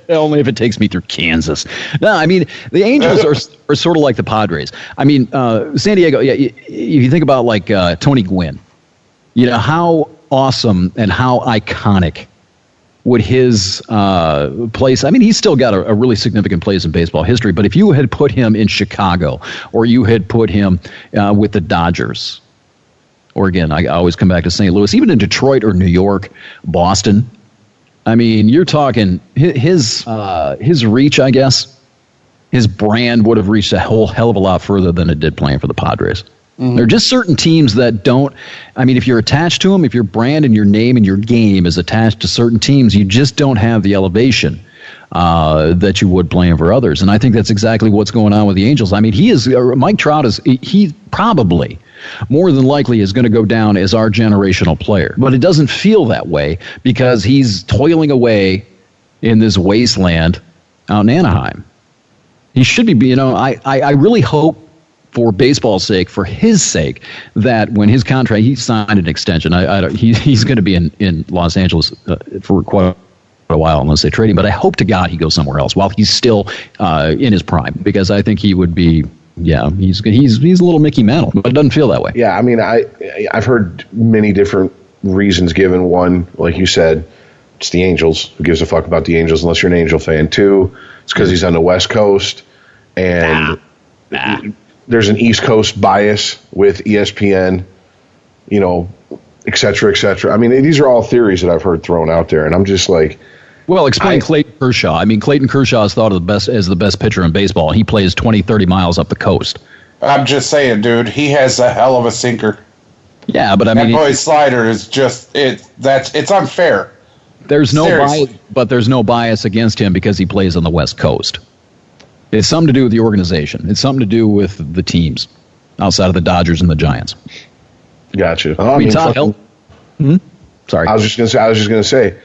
go. Only if it takes me through Kansas. No, I mean the Angels are sort of like the Padres. I mean San Diego. Yeah, if you think about like Tony Gwynn, how awesome and how iconic would his place, I mean, he's still got a really significant place in baseball history, but if you had put him in Chicago or you had put him with the Dodgers, or again, I always come back to St. Louis, even in Detroit or New York, Boston, I mean, you're talking his reach, I guess, his brand would have reached a whole hell of a lot further than it did playing for the Padres. Mm-hmm. There are just certain teams that don't. I mean, if you're attached to them, if your brand and your name and your game is attached to certain teams, you just don't have the elevation that you would playing for others. And I think that's exactly what's going on with the Angels. I mean, Mike Trout he probably more than likely is going to go down as our generational player, but it doesn't feel that way because he's toiling away in this wasteland out in Anaheim. He should be. I really hope, for baseball's sake, for his sake, that when his contract, he signed an extension. He's going to be in Los Angeles for quite a while unless they trade him. But I hope to God he goes somewhere else while he's still in his prime, because I think he would be. Yeah, he's a little Mickey Mantle, but it doesn't feel that way. Yeah, I mean, I've heard many different reasons given. One, like you said, it's the Angels. Who gives a fuck about the Angels unless you're an Angel fan? Two, it's because he's on the West Coast, and there's an East Coast bias with ESPN, et cetera, et cetera. I mean, these are all theories that I've heard thrown out there, and I'm just like, well, explain Clayton Kershaw. I mean, Clayton Kershaw is thought of the best pitcher in baseball. He plays 20, 30 miles up the coast. I'm just saying, dude, he has a hell of a sinker. Yeah, but I mean, that boy's slider is just it's unfair. There's no bias, but there's no bias against him because he plays on the West Coast. It's something to do with the organization. It's something to do with the teams outside of the Dodgers and the Giants. Gotcha. Sorry. I was just gonna say,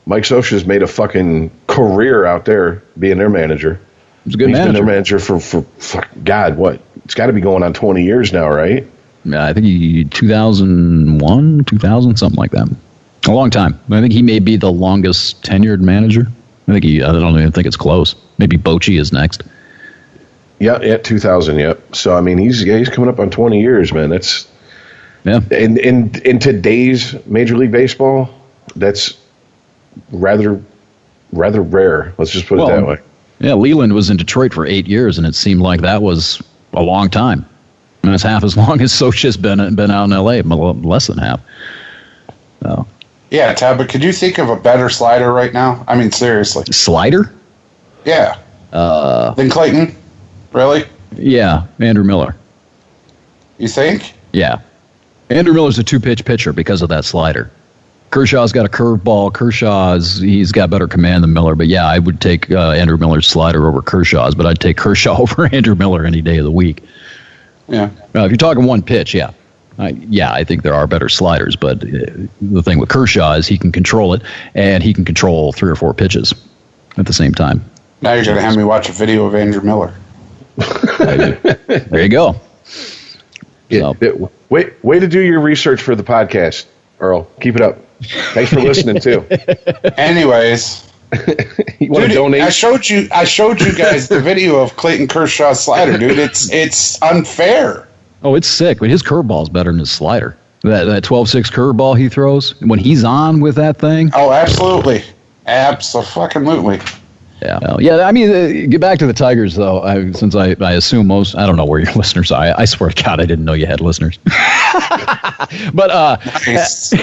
Mike Scioscia's made a fucking career out there being their manager. He's a good manager. He's been their manager for God, what? It's got to be going on 20 years now, right? I think 2001, 2000, something like that. A long time. I think he may be the longest tenured manager. I don't even think it's close. Maybe Bochy is next. Yeah, 2000. Yep. So I mean, he's coming up on 20 years, man. That's in today's Major League Baseball, that's rather rare. Let's just put it that way. Yeah, Leland was in Detroit for 8 years, and it seemed like that was a long time. And it's half as long as Socha's been out in L.A., less than half. So. Yeah, Tab, but could you think of a better slider right now? I mean, seriously. Slider? Yeah. Than Clayton? Really? Yeah, Andrew Miller. You think? Yeah. Andrew Miller's a two-pitch pitcher because of that slider. Kershaw's got a curveball. He's got better command than Miller. But yeah, I would take Andrew Miller's slider over Kershaw's, but I'd take Kershaw over Andrew Miller any day of the week. Yeah. If you're talking one pitch, yeah. I think there are better sliders, but the thing with Kershaw is he can control it, and he can control 3 or 4 pitches at the same time. Now you're going to have me watch a video of Andrew Miller. There you go. Yeah. Way to do your research for the podcast, Earl. Keep it up. Thanks for listening too. Anyways, you want to donate? I showed you guys the video of Clayton Kershaw's slider, dude. It's unfair. Oh, it's sick, but his curveball is better than his slider. That 12-6 curveball he throws, when he's on with that thing. Oh, absolutely. Abso-fucking-lutely. Yeah. I mean, get back to the Tigers, though, since I assume most, I don't know where your listeners are. I swear to God, I didn't know you had listeners. But nice.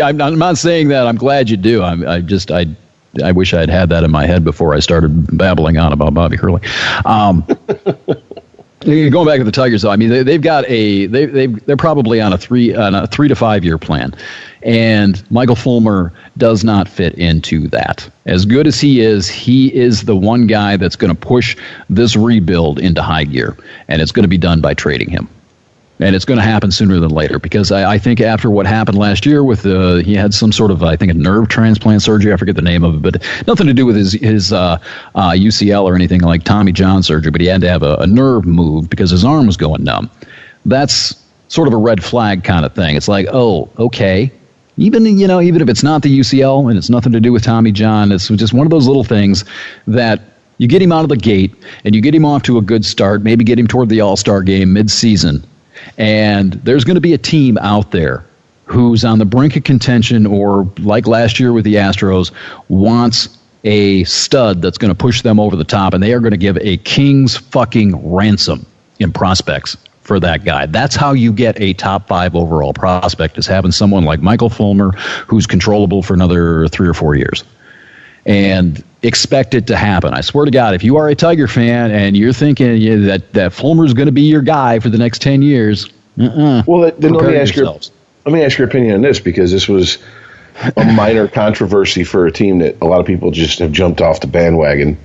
I'm not saying that. I'm glad you do. I wish I had that in my head before I started babbling on about Bobby Hurley. Going back to the Tigers, though, I mean they've got they're probably on a 3 to 5 year plan, and Michael Fulmer does not fit into that. As good as he is the one guy that's going to push this rebuild into high gear, and it's going to be done by trading him. And it's going to happen sooner than later, because I think after what happened last year with he had some sort of, I think, a nerve transplant surgery. I forget the name of it, but nothing to do with his UCL or anything like Tommy John surgery. But he had to have a nerve moved because his arm was going numb. That's sort of a red flag kind of thing. It's like, oh, okay. Even if it's not the UCL and it's nothing to do with Tommy John, it's just one of those little things that you get him out of the gate and you get him off to a good start. Maybe get him toward the All-Star game mid-season. And there's going to be a team out there who's on the brink of contention, or like last year with the Astros, wants a stud that's going to push them over the top, and they are going to give a king's fucking ransom in prospects for that guy. That's how you get a top 5 overall prospect, is having someone like Michael Fulmer who's controllable for another 3 or 4 years. And expect it to happen. I swear to God, if you are a Tiger fan and you're thinking that Fulmer's going to be your guy for the next 10 years, well, then let me ask your opinion on this, because this was a minor controversy for a team that a lot of people just have jumped off the bandwagon.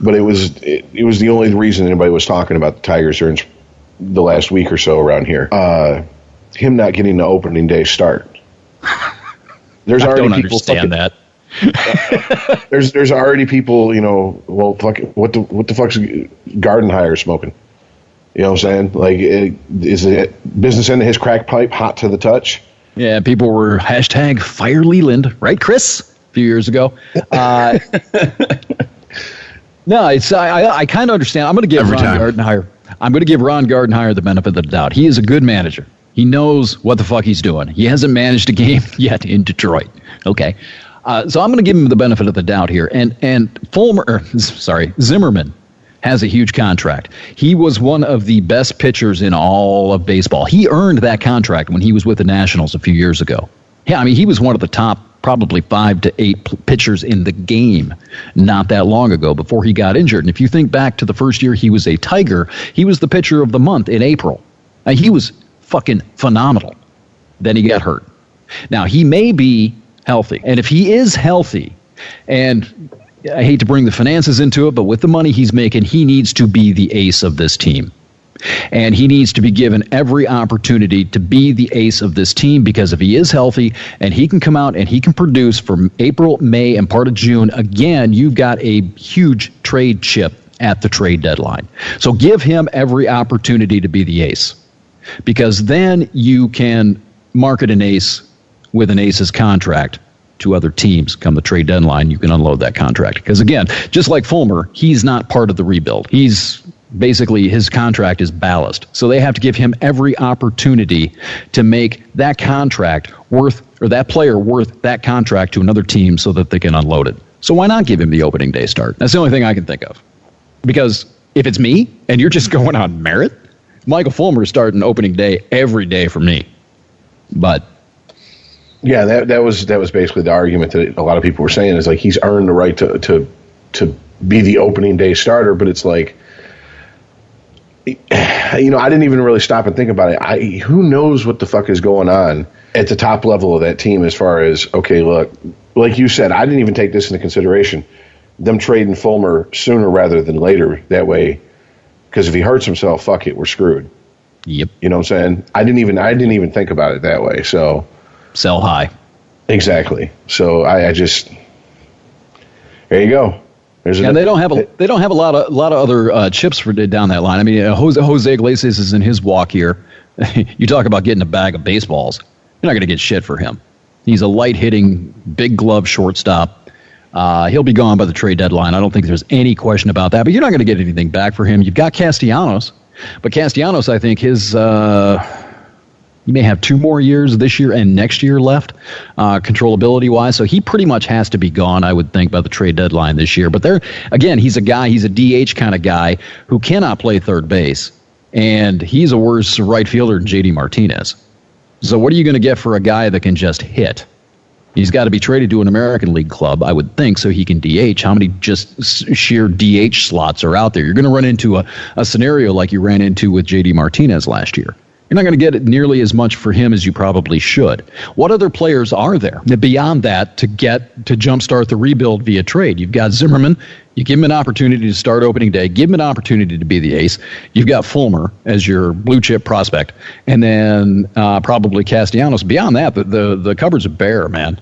But it was the only reason anybody was talking about the Tigers during the last week or so around here. Him not getting the opening day start. There's already I don't understand that. There's already people, well, fuck, what the fuck's Gardenhire smoking? You know what I'm saying? Like, is it business end of his crack pipe hot to the touch? Yeah, people were hashtag fire Leland, right, Chris? A few years ago. No, I kind of understand. I'm going to give Ron Gardenhire the benefit of the doubt. He is a good manager. He knows what the fuck he's doing. He hasn't managed a game yet in Detroit. Okay. So I'm going to give him the benefit of the doubt here. And Zimmerman has a huge contract. He was one of the best pitchers in all of baseball. He earned that contract when he was with the Nationals a few years ago. Yeah, I mean, he was one of the top probably 5 to 8 pitchers in the game not that long ago before he got injured. And if you think back to the first year he was a Tiger, he was the pitcher of the month in April. And he was fucking phenomenal. Then he got hurt. Now, he may be healthy. And if he is healthy, and I hate to bring the finances into it, but with the money he's making, he needs to be the ace of this team. And he needs to be given every opportunity to be the ace of this team, because if he is healthy and he can come out and he can produce from April, May, and part of June, again, you've got a huge trade chip at the trade deadline. So give him every opportunity to be the ace, because then you can market an ace with an Ace's contract to other teams come the trade deadline, you can unload that contract. Because again, just like Fulmer, he's not part of the rebuild. He's basically, his contract is ballast. So they have to give him every opportunity to make that contract worth, or that player worth that contract to another team so that they can unload it. So why not give him the opening day start? That's the only thing I can think of. Because if it's me and you're just going on merit, Michael Fulmer is starting opening day every day for me. But yeah, that was basically the argument that a lot of people were saying, is like he's earned the right to be the opening day starter. But it's like, I didn't even really stop and think about it. Who knows what the fuck is going on at the top level of that team as far as, okay, look, like you said, I didn't even take this into consideration. Them trading Fulmer sooner rather than later that way, because if he hurts himself, fuck it, we're screwed. Yep. You know what I'm saying? I didn't even think about it that way. So sell high. Exactly. So I just, there you go. And they don't have a lot of other chips for down that line. I mean, Jose Iglesias is in his walk here. You talk about getting a bag of baseballs. You're not going to get shit for him. He's a light hitting, big glove shortstop. He'll be gone by the trade deadline. I don't think there's any question about that. But you're not going to get anything back for him. You've got Castellanos, but Castellanos, I think his he may have 2 more years this year and next year left, controllability wise. So he pretty much has to be gone, I would think, by the trade deadline this year. But there again, he's a DH kind of guy who cannot play third base, and he's a worse right fielder than JD Martinez. So what are you going to get for a guy that can just hit? He's got to be traded to an American League club, I would think, so he can DH. How many just sheer DH slots are out there? You're going to run into a scenario like you ran into with JD Martinez last year. You're not going to get nearly as much for him as you probably should. What other players are there beyond that to jumpstart the rebuild via trade? You've got Zimmerman. You give him an opportunity to start opening day. Give him an opportunity to be the ace. You've got Fulmer as your blue chip prospect, and then probably Castellanos. Beyond that, the cupboard's bare, man.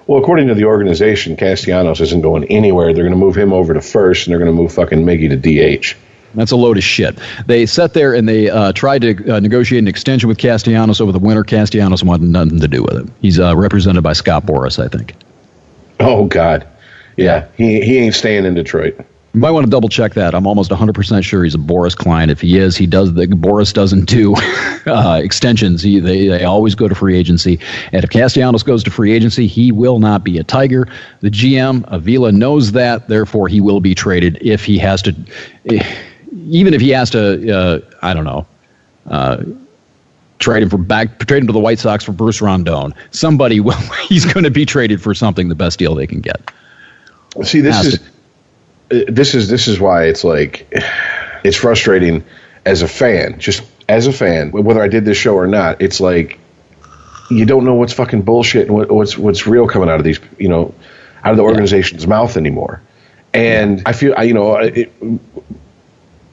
Well, according to the organization, Castellanos isn't going anywhere. They're going to move him over to first, and they're going to move fucking Miggy to DH. That's a load of shit. They sat there and they tried to negotiate an extension with Castellanos over the winter. Castellanos wanted nothing to do with it. He's represented by Scott Boras, I think. Oh, God. Yeah, he ain't staying in Detroit. You might want to double check that. I'm almost 100% sure he's a Boras client. If he is, Boras doesn't do extensions. They always go to free agency. And if Castellanos goes to free agency, he will not be a Tiger. The GM, Avila, knows that. Therefore, he will be traded if he has to. Even if he has to, trade him to the White Sox for Bruce Rondon. He's going to be traded for something, the best deal they can get. See, this is why it's like, it's frustrating as a fan, just as a fan, whether I did this show or not. It's like, you don't know what's fucking bullshit and what's real coming out of these, out of the organization's mouth anymore. And I feel,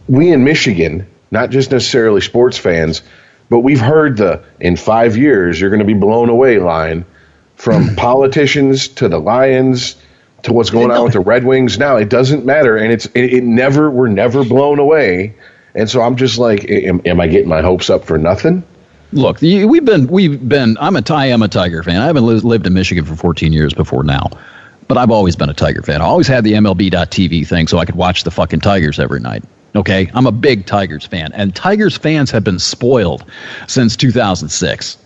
we in Michigan, not just necessarily sports fans, but we've heard in 5 years, you're going to be blown away line from politicians to the Lions to what's going on with the Red Wings now. It doesn't matter. And we're never blown away. And so I'm just like, am I getting my hopes up for nothing? Look, I am a Tiger fan. I haven't lived in Michigan for 14 years before now, but I've always been a Tiger fan. I always had the MLB.TV thing so I could watch the fucking Tigers every night. Okay, I'm a big Tigers fan, and Tigers fans have been spoiled since 2006.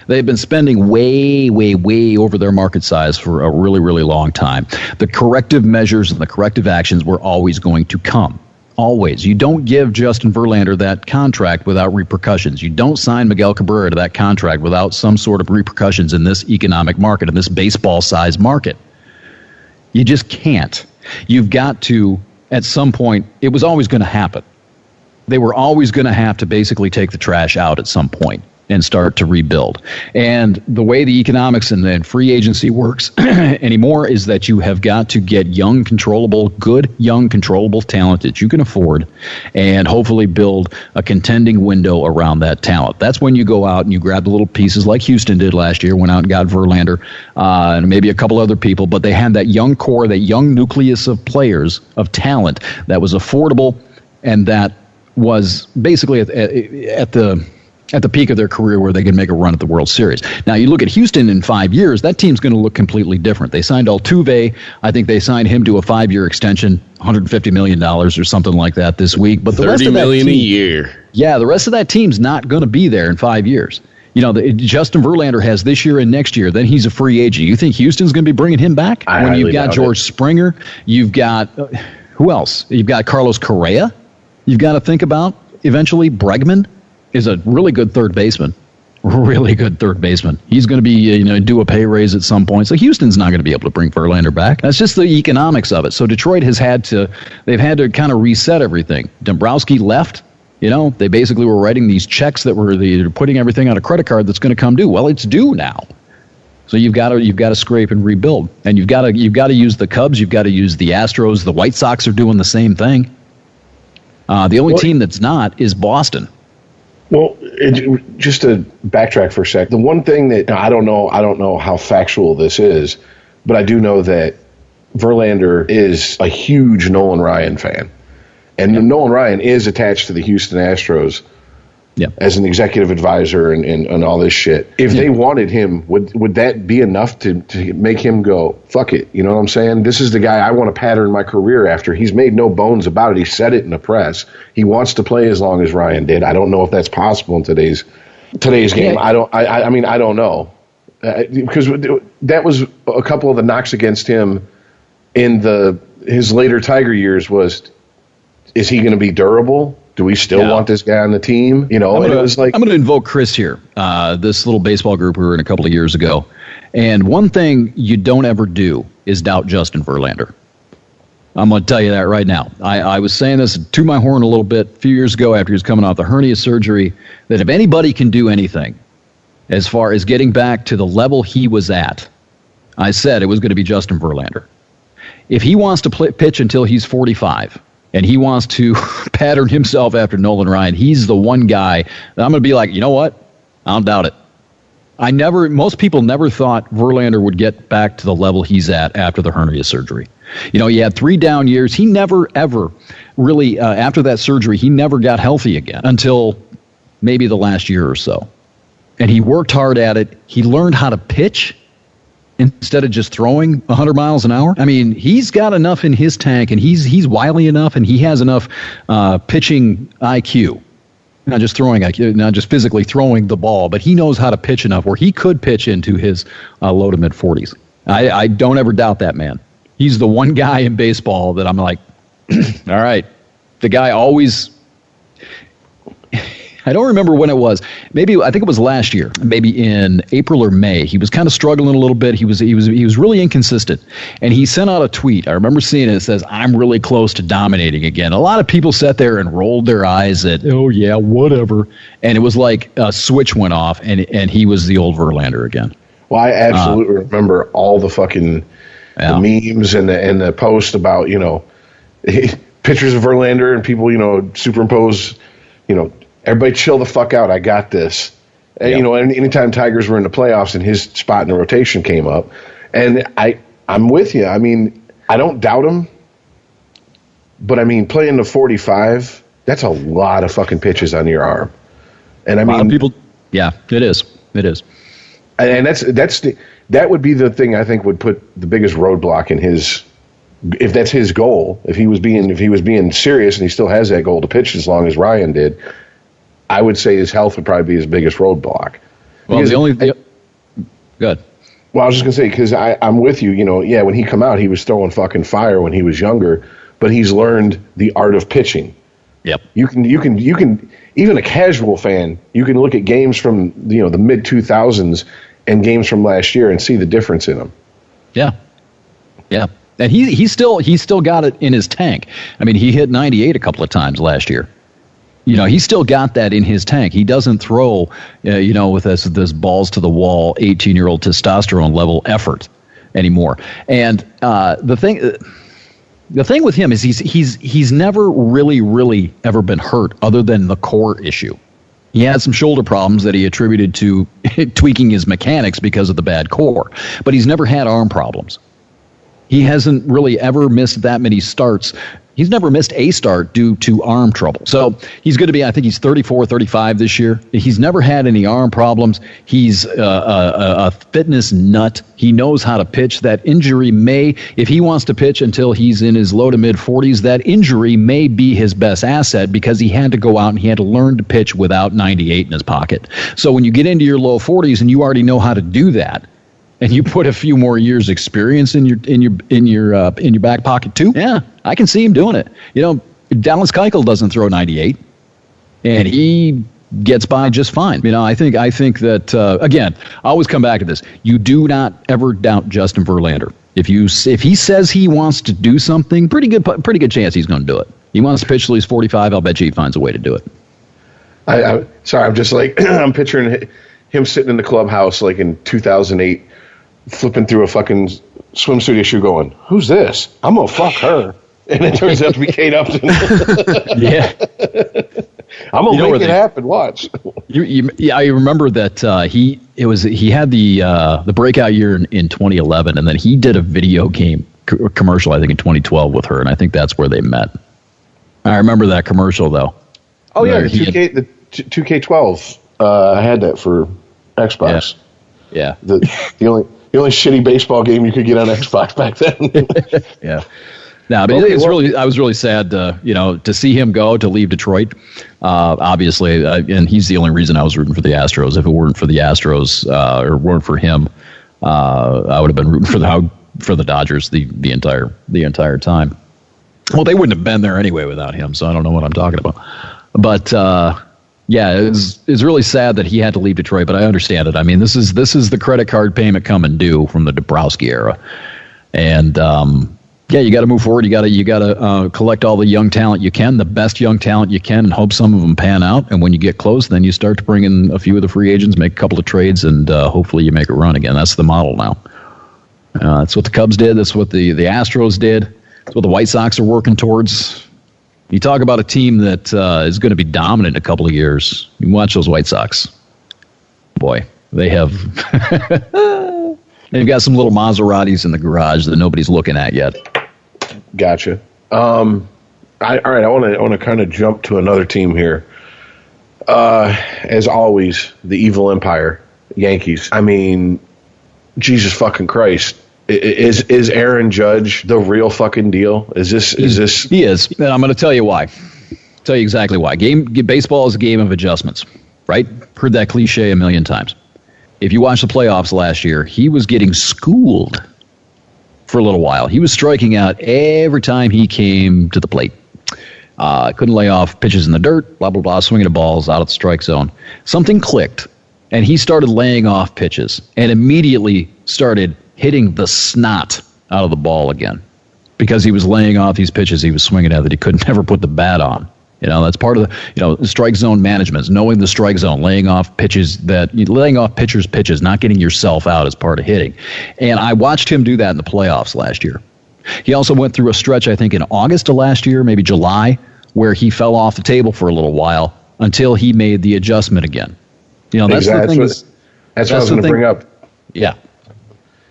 They've been spending way, way, way over their market size for a really, really long time. The corrective measures and the corrective actions were always going to come. Always. You don't give Justin Verlander that contract without repercussions. You don't sign Miguel Cabrera to that contract without some sort of repercussions in this economic market, in this baseball-sized market. You just can't. You've got to. At some point, it was always going to happen. They were always going to have to basically take the trash out at some point and start to rebuild. And the way the economics and then free agency works anymore is that you have got to get good, young, controllable talent that you can afford and hopefully build a contending window around that talent. That's when you go out and you grab the little pieces like Houston did last year, went out and got Verlander and maybe a couple other people, but they had that young core, that young nucleus of players, of talent that was affordable and that was basically at the at the peak of their career where they can make a run at the World Series. Now, you look at Houston in 5 years, that team's going to look completely different. They signed Altuve. I think they signed him to a 5-year extension, $150 million or something like that this week. But the rest of that $30 million team, a year. Yeah, the rest of that team's not going to be there in 5 years. Justin Verlander has this year and next year. Then he's a free agent. You think Houston's going to be bringing him back? When you've got George Springer, you've got who else? You've got Carlos Correa. You've got to think about eventually. Bregman is a really good third baseman. Really good third baseman. He's going to be due a pay raise at some point. So Houston's not going to be able to bring Verlander back. That's just the economics of it. So Detroit they've had to kind of reset everything. Dombrowski left. They basically were writing these checks that were putting everything on a credit card that's going to come due. Well, it's due now. So you've got to scrape and rebuild. And you've got to use the Cubs, you've got to use the Astros. The White Sox are doing the same thing. The only team that's not is Boston. Well, just to backtrack for a sec, the one thing that I don't know how factual this is, but I do know that Verlander is a huge Nolan Ryan fan. And Nolan Ryan is attached to the Houston Astros as an executive advisor and all this shit. If they wanted him, would that be enough to make him go, fuck it? You know what I'm saying? This is the guy I want to pattern my career after. He's made no bones about it. He said it in the press. He wants to play as long as Ryan did. I don't know if that's possible in today's game. I don't know. Because that was a couple of the knocks against him in his later Tiger years was, is he going to be durable? Do we still want this guy on the team? I'm going to invoke Chris here, this little baseball group we were in a couple of years ago. And one thing you don't ever do is doubt Justin Verlander. I'm going to tell you that right now. I was saying this to my horn a little bit a few years ago after he was coming off the hernia surgery, that if anybody can do anything as far as getting back to the level he was at, I said it was going to be Justin Verlander. If he wants to pitch until he's 45, and he wants to pattern himself after Nolan Ryan, he's the one guy that I'm going to be like, you know what? I don't doubt it. Most people never thought Verlander would get back to the level he's at after the hernia surgery. He had 3 down years. He never, ever really, after that surgery, he never got healthy again until maybe the last year or so. And he worked hard at it. He learned how to pitch instead of just throwing 100 miles an hour. I mean, he's got enough in his tank, and he's wily enough, and he has enough pitching IQ. Not just throwing IQ, not just physically throwing the ball, but he knows how to pitch enough where he could pitch into his low to mid 40s. I don't ever doubt that man. He's the one guy in baseball that I'm like, all right, the guy always. I don't remember when it was. I think it was last year, maybe in April or May. He was kind of struggling a little bit. He was really inconsistent. And he sent out a tweet. I remember seeing it. It says, "I'm really close to dominating again." A lot of people sat there and rolled their eyes at, "Oh yeah, whatever." And it was like a switch went off, and he was the old Verlander again. Well, I absolutely remember all the fucking the memes and the posts about, pictures of Verlander and people, superimpose, everybody chill the fuck out. I got this. And, anytime Tigers were in the playoffs and his spot in the rotation came up, and I'm with you. I mean, I don't doubt him, but I mean, playing the 45, that's a lot of fucking pitches on your arm. And I mean, a lot of people. Yeah, it is. It is. And that would be the thing I think would put the biggest roadblock in his. If that's his goal, if he was being serious and he still has that goal to pitch as long as Ryan did, I would say his health would probably be his biggest roadblock. Well, good. Well, I was just gonna say, because I'm with you. When he come out, he was throwing fucking fire when he was younger, but he's learned the art of pitching. Yep. You can even a casual fan, you can look at games from the mid 2000s and games from last year and see the difference in them. Yeah. Yeah. And he's still got it in his tank. I mean, he hit 98 a couple of times last year. He's still got that in his tank. He doesn't throw, with this balls to the wall, 18-year-old testosterone level effort anymore. And the thing with him is he's never really ever been hurt other than the core issue. He had some shoulder problems that he attributed to tweaking his mechanics because of the bad core, but he's never had arm problems. He hasn't really ever missed that many starts He's never missed a start due to arm trouble. So he's going to be, I think he's 34, 35 this year. He's never had any arm problems. He's a fitness nut. He knows how to pitch. That injury may, if he wants to pitch until he's in his low to mid 40s, that injury may be his best asset because he had to go out and he had to learn to pitch without 98 in his pocket. So when you get into your low 40s and you already know how to do that, and you put a few more years' experience in your back pocket too, yeah, I can see him doing it. You know, Dallas Keuchel doesn't throw 98, and he gets by just fine. You know, I think that again, I always come back to this. You do not ever doubt Justin Verlander. If he says he wants to do something, pretty good chance he's going to do it. He wants to pitch till he's 45. I'll bet you he finds a way to do it. Sorry, I'm just like I'm picturing him sitting in the clubhouse like in 2008. Flipping through a fucking swimsuit issue going, who's this? I'm going to fuck her. And it turns out to be Kate Upton. Yeah. I'm going to make it happen. Watch. I remember that he had the breakout year in 2011, and then he did a video game commercial, I think, in 2012 with her, and I think that's where they met. I remember that commercial, though. Oh, yeah, the 2K12. I had that for Xbox. Yeah. The only shitty baseball game you could get on Xbox back then. Yeah. No, but I was really sad to see him go, to leave Detroit. Obviously, and he's the only reason I was rooting for the Astros. If it weren't for the Astros or weren't for him, I would have been rooting for the Dodgers the entire time. Well, they wouldn't have been there anyway without him, so I don't know what I'm talking about. But yeah, it's really sad that he had to leave Detroit, but I understand it. I mean, this is the credit card payment coming due from the Dombrowski era, and yeah, you got to move forward. You got to collect all the young talent you can, the best young talent you can, and hope some of them pan out. And when you get close, then you start to bring in a few of the free agents, make a couple of trades, and hopefully you make a run again. That's the model now. That's what the Cubs did. That's what the Astros did. That's what the White Sox are working towards. You talk about a team that is going to be dominant in a couple of years. You watch those White Sox. Boy, they have they've got some little Maseratis in the garage that nobody's looking at yet. Gotcha. All right, I want to kind of jump to another team here. As always, the evil empire, Yankees. I mean, Jesus fucking Christ. Is Aaron Judge the real fucking deal? Is this? He is, and I'm going to tell you why. Tell you exactly why. Baseball is a game of adjustments, right? Heard that cliche a million times. If you watch the playoffs last year, he was getting schooled for a little while. He was striking out every time he came to the plate. Couldn't lay off pitches in the dirt, blah, blah, blah, swinging the balls out of the strike zone. Something clicked, and he started laying off pitches and immediately started hitting the snot out of the ball again because he was laying off these pitches he was swinging at that he could never put the bat on. You know, that's part of the strike zone management, knowing the strike zone, laying off pitchers, pitches, not getting yourself out as part of hitting. And I watched him do that in the playoffs last year. He also went through a stretch, I think, in August of last year, maybe July, where he fell off the table for a little while until he made the adjustment again. You know, that's exactly. the thing. That's what I was going to bring up. Yeah.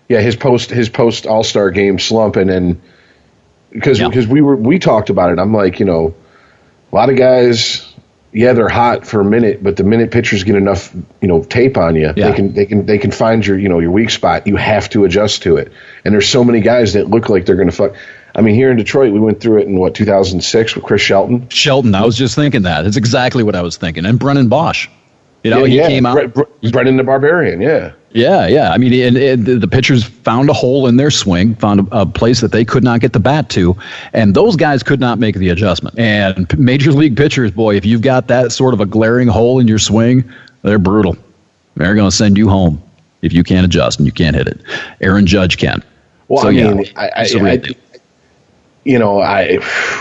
Yeah, his post All-Star game slump, and then because we talked about it, I'm like, a lot of guys, yeah, they're hot for a minute, but the minute pitchers get enough, tape on you, yeah. they can find your, your weak spot. You have to adjust to it. And there's so many guys that look like they're going to fuck. I mean, here in Detroit, we went through it in 2006 with Chris Shelton. I was just thinking that. It's exactly what I was thinking. And Brennan Bosch. He came out. Brennan the Barbarian, yeah. Yeah. I mean, and the pitchers found a hole in their swing, found a place that they could not get the bat to, and those guys could not make the adjustment. And major league pitchers, boy, if you've got that sort of a glaring hole in your swing, they're brutal. They're going to send you home if you can't adjust and you can't hit it. Aaron Judge can. Well,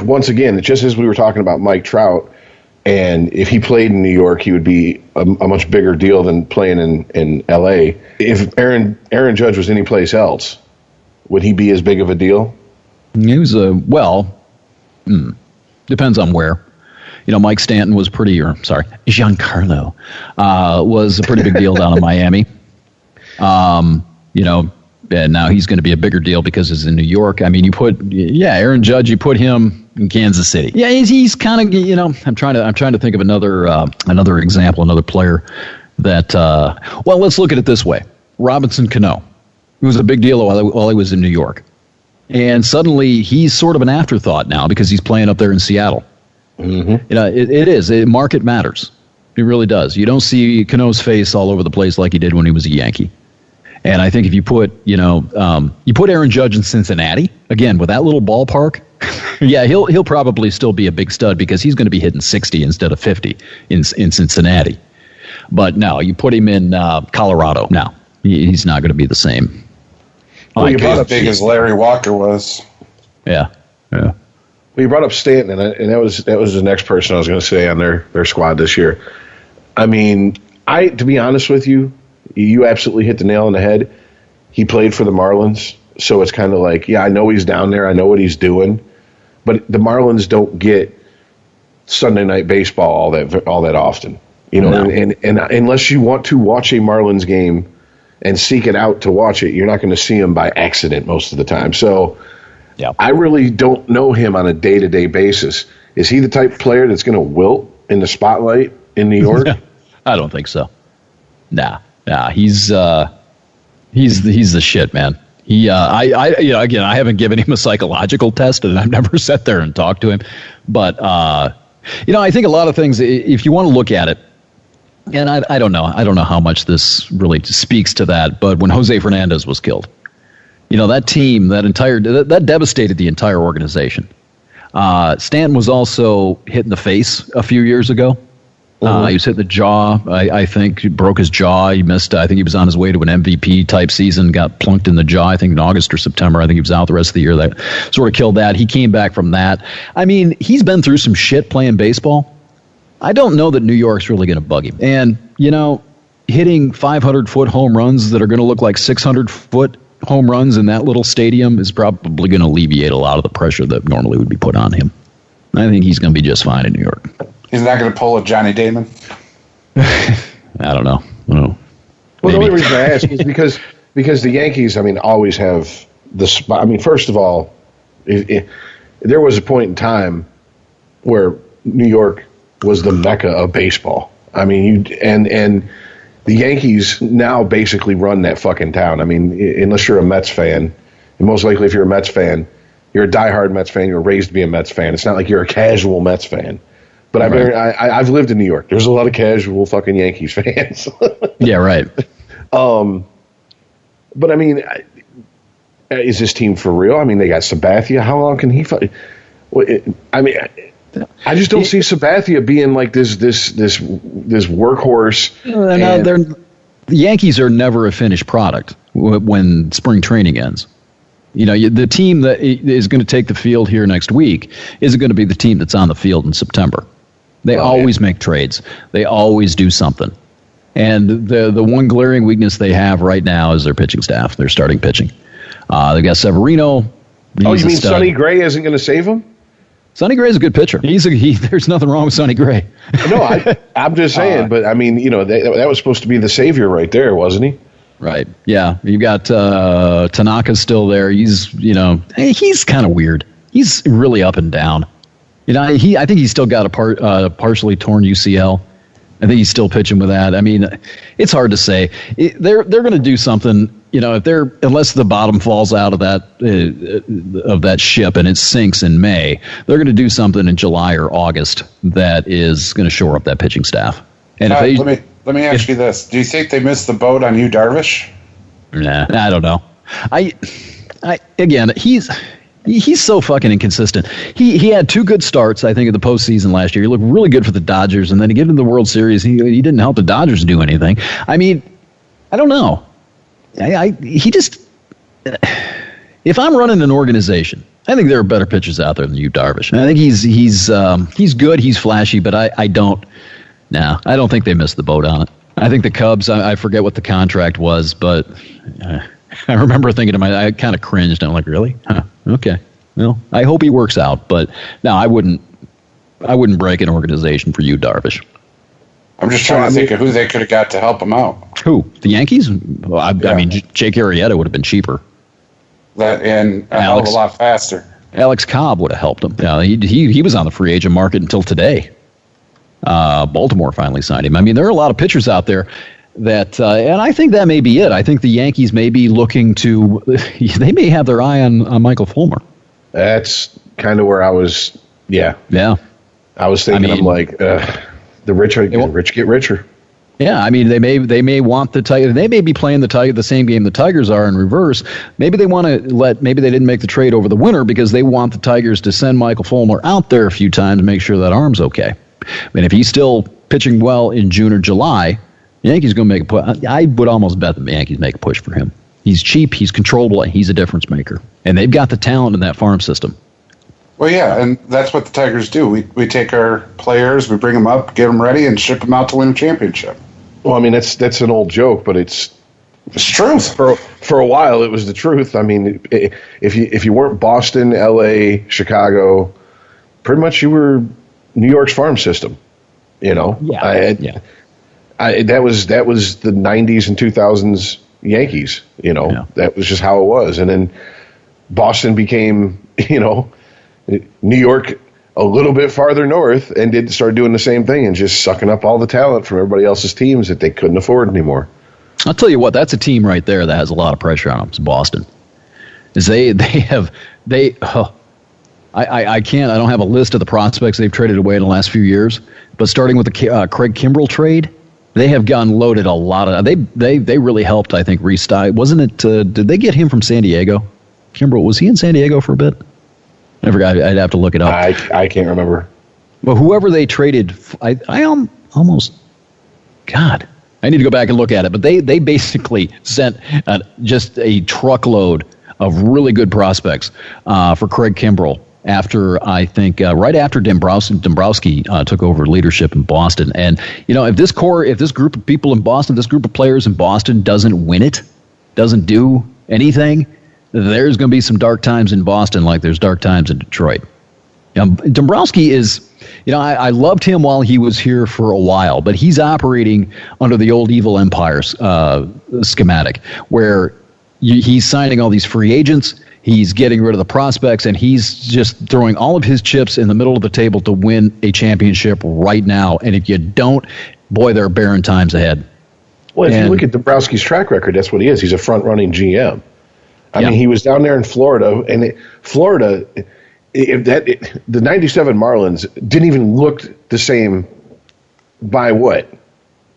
once again, just as we were talking about Mike Trout, and if he played in New York, he would be a much bigger deal than playing in L.A. If Aaron Judge was any place else, would he be as big of a deal? He was depends on where. Mike Stanton was Giancarlo was a pretty big deal down in Miami. And now he's going to be a bigger deal because he's in New York. I mean, Aaron Judge, you put him, in Kansas City. Yeah, he's kind of, you know, I'm trying to think of another example, another player that. Well, let's look at it this way: Robinson Cano. It was a big deal while he was in New York, and suddenly he's sort of an afterthought now because he's playing up there in Seattle. Mm-hmm. You know, it is. Market matters. It really does. You don't see Cano's face all over the place like he did when he was a Yankee. And I think if you put, you put Aaron Judge in Cincinnati, again, with that little ballpark, yeah, he'll probably still be a big stud because he's going to be hitting 60 instead of 50 in Cincinnati. But no, you put him in Colorado. No, he's not going to be the same. Well, as big as Larry Walker was. Yeah. Well, you brought up Stanton, and that was the next person I was going to say on their squad this year. I mean, to be honest with you, you absolutely hit the nail on the head. He played for the Marlins, so it's kind of like, yeah, I know he's down there. I know what he's doing. But the Marlins don't get Sunday Night Baseball all that often. You know, no. and unless you want to watch a Marlins game and seek it out to watch it, you're not going to see him by accident most of the time. So yeah. I really don't know him on a day-to-day basis. Is he the type of player that's going to wilt in the spotlight in New York? I don't think so. Nah, he's the shit, man. Again, I haven't given him a psychological test, and I've never sat there and talked to him. But I think a lot of things, if you want to look at it, and I don't know how much this really speaks to that, but when Jose Fernandez was killed, that team, that devastated the entire organization. Stanton was also hit in the face a few years ago. He was hit in the jaw. I think he broke his jaw. He missed. I think he was on his way to an MVP type season. Got plunked in the jaw. I think in August or September. I think he was out the rest of the year. That sort of killed that. He came back from that. I mean, he's been through some shit playing baseball. I don't know that New York's really going to bug him. And hitting 500-foot home runs that are going to look like 600-foot home runs in that little stadium is probably going to alleviate a lot of the pressure that normally would be put on him. I think he's going to be just fine in New York. He's not going to pull a Johnny Damon? I don't know. Well, the only reason I ask is because the Yankees, always have the spot. First of all, there was a point in time where New York was the mecca of baseball. And the Yankees now basically run that fucking town. Unless you're a Mets fan, and most likely if you're a Mets fan, you're a diehard Mets fan. You're raised to be a Mets fan. It's not like you're a casual Mets fan. But I've lived in New York. There's a lot of casual fucking Yankees fans. Yeah, right. But is this team for real? They got Sabathia. How long can he fight? I just don't see Sabathia being like this workhorse. The Yankees are never a finished product when spring training ends. The team that is going to take the field here next week isn't going to be the team that's on the field in September. They always make trades. They always do something. And the one glaring weakness they have right now is their pitching staff, their starting pitching. They've got Severino. Oh, you mean Sonny Gray isn't going to save him? Sonny Gray's a good pitcher. There's nothing wrong with Sonny Gray. No, I'm just saying. But, that was supposed to be the savior right there, wasn't he? Right. Yeah. You've got Tanaka still there. He's kind of weird. He's really up and down. I think he's still got a partially torn UCL. I think he's still pitching with that. It's hard to say. They're going to do something. Unless the bottom falls out of that ship and it sinks in May, they're going to do something in July or August that is going to shore up that pitching staff. And let me ask you this: do you think they missed the boat on Yu Darvish? Nah, I don't know. Again, he's so fucking inconsistent. He had two good starts, I think, in the postseason last year. He looked really good for the Dodgers, and then he get into the World Series. He didn't help the Dodgers do anything. I don't know. He just. If I'm running an organization, I think there are better pitchers out there than Yu Darvish. I think he's good. He's flashy, but I don't. No, I don't think they missed the boat on it. I think the Cubs, I forget what the contract was, but I remember thinking to myself, I kind of cringed. I'm like, really? Huh, okay. Well, I hope he works out, but no, I wouldn't break an organization for Yu Darvish. I'm just trying to think of who they could have got to help him out. Who? The Yankees? Well, Jake Arrieta would have been cheaper. And a hell of a lot faster. Alex Cobb would have helped him. He was on the free agent market until today. Baltimore finally signed him. I mean, there are a lot of pitchers out there that, and I think that may be it. I think the Yankees may be looking to, they may have their eye on Michael Fulmer. That's kind of where I was. Yeah. I was thinking, I'm like, the rich get richer. Yeah, I mean, they may want the Tigers. They may be playing the same game the Tigers are in reverse. Maybe they want to maybe they didn't make the trade over the winter because they want the Tigers to send Michael Fulmer out there a few times to make sure that arm's okay. I mean, if he's still pitching well in June or July, the Yankees going to make a push. I would almost bet the Yankees make a push for him. He's cheap, he's controllable, and he's a difference maker. And they've got the talent in that farm system. Well, yeah, and that's what the Tigers do. We take our players, we bring them up, get them ready, and ship them out to win a championship. Well, I mean, that's an old joke, but it's truth. For a while, it was the truth. I mean, if you weren't Boston, L.A., Chicago, pretty much you were New York's farm system. You know, that was the '90s and 2000s Yankees. You know, that was just how it was. And then Boston became, New York a little bit farther north and did start doing the same thing and just sucking up all the talent from everybody else's teams that they couldn't afford anymore. I'll tell you what, that's a team right there that has a lot of pressure on them. It's Boston. I don't have a list of the prospects they've traded away in the last few years, but starting with the Craig Kimbrell trade, they have gotten loaded a lot of. They really helped, I think, restock. Wasn't it? Did they get him from San Diego? Kimbrell, was he in San Diego for a bit? I forgot. I'd have to look it up. I can't remember. Well, whoever they traded, I almost. God, I need to go back and look at it. But they basically sent just a truckload of really good prospects for Craig Kimbrell after, I think, right after Dombrowski took over leadership in Boston. And, if this group of people in Boston, this group of players in Boston doesn't win it, doesn't do anything, there's going to be some dark times in Boston like there's dark times in Detroit. Dombrowski is, I loved him while he was here for a while, but he's operating under the old evil empire schematic where he's signing all these free agents, he's getting rid of the prospects, and he's just throwing all of his chips in the middle of the table to win a championship right now. And if you don't, boy, there are barren times ahead. Well, if you look at Dombrowski's track record, that's what he is. He's a front-running GM. I mean, he was down there in Florida, and the '97 Marlins didn't even look the same by what?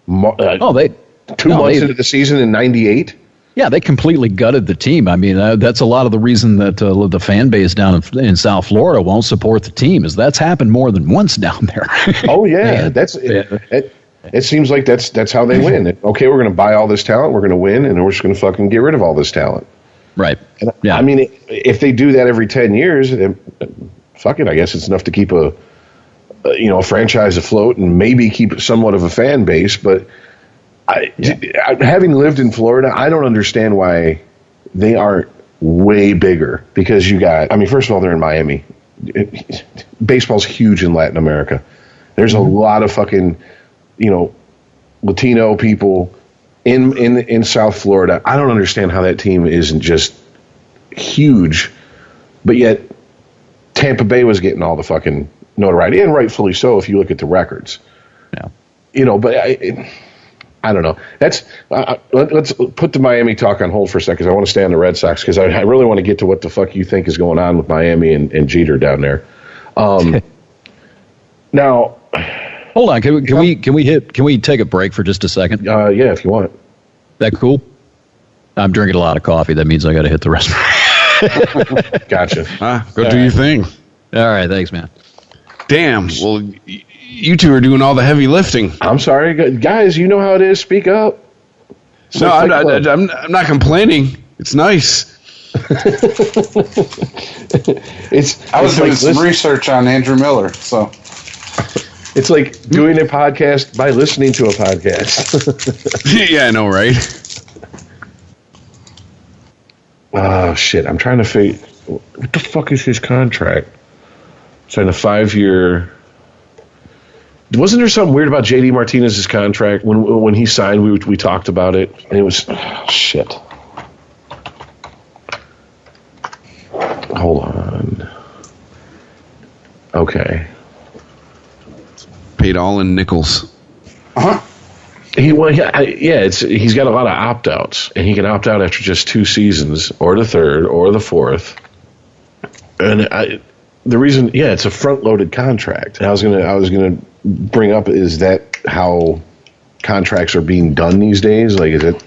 2 months into the season in '98. Yeah, they completely gutted the team. I mean, that's a lot of the reason that the fan base down in South Florida won't support the team. Is that's happened more than once down there. Oh yeah, It seems like that's how they win. Okay, we're going to buy all this talent, we're going to win, and we're just going to fucking get rid of all this talent. Right. Yeah. I mean, if they do that every 10 years, fuck it. I guess it's enough to keep a franchise afloat and maybe keep somewhat of a fan base. But having lived in Florida, I don't understand why they aren't way bigger. Because first of all, they're in Miami. Baseball's huge in Latin America. There's a lot of fucking, Latino people in South Florida. I don't understand how that team isn't just huge, but yet Tampa Bay was getting all the fucking notoriety, and rightfully so if you look at the records. Yeah. But I don't know. Let's put the Miami talk on hold for a second, because I want to stay on the Red Sox, because I really want to get to what the fuck you think is going on with Miami and Jeter down there. Now, hold on. Can we take a break for just a second? Yeah, if you want. That cool? I'm drinking a lot of coffee. That means I got to hit the rest. Gotcha. Go do your thing. All right, thanks, man. Damn. Well, you two are doing all the heavy lifting. I'm sorry, guys. You know how it is. Speak up. No, I'm not complaining. It's nice. I was doing some research on Andrew Miller, so. It's like doing a podcast by listening to a podcast. Yeah, I know, right? Oh, shit. I'm trying to figure... What the fuck is his contract? Signed a 5-year... Wasn't there something weird about J.D. Martinez's contract? When he signed, we talked about it, and it was... Oh, shit. Hold on. Okay. Paid all in nickels. He's got a lot of opt-outs, and he can opt out after just 2 seasons, or the 3rd, or the 4th. And the reason, it's a front-loaded contract. I was gonna bring up, is that how contracts are being done these days? Like, is it?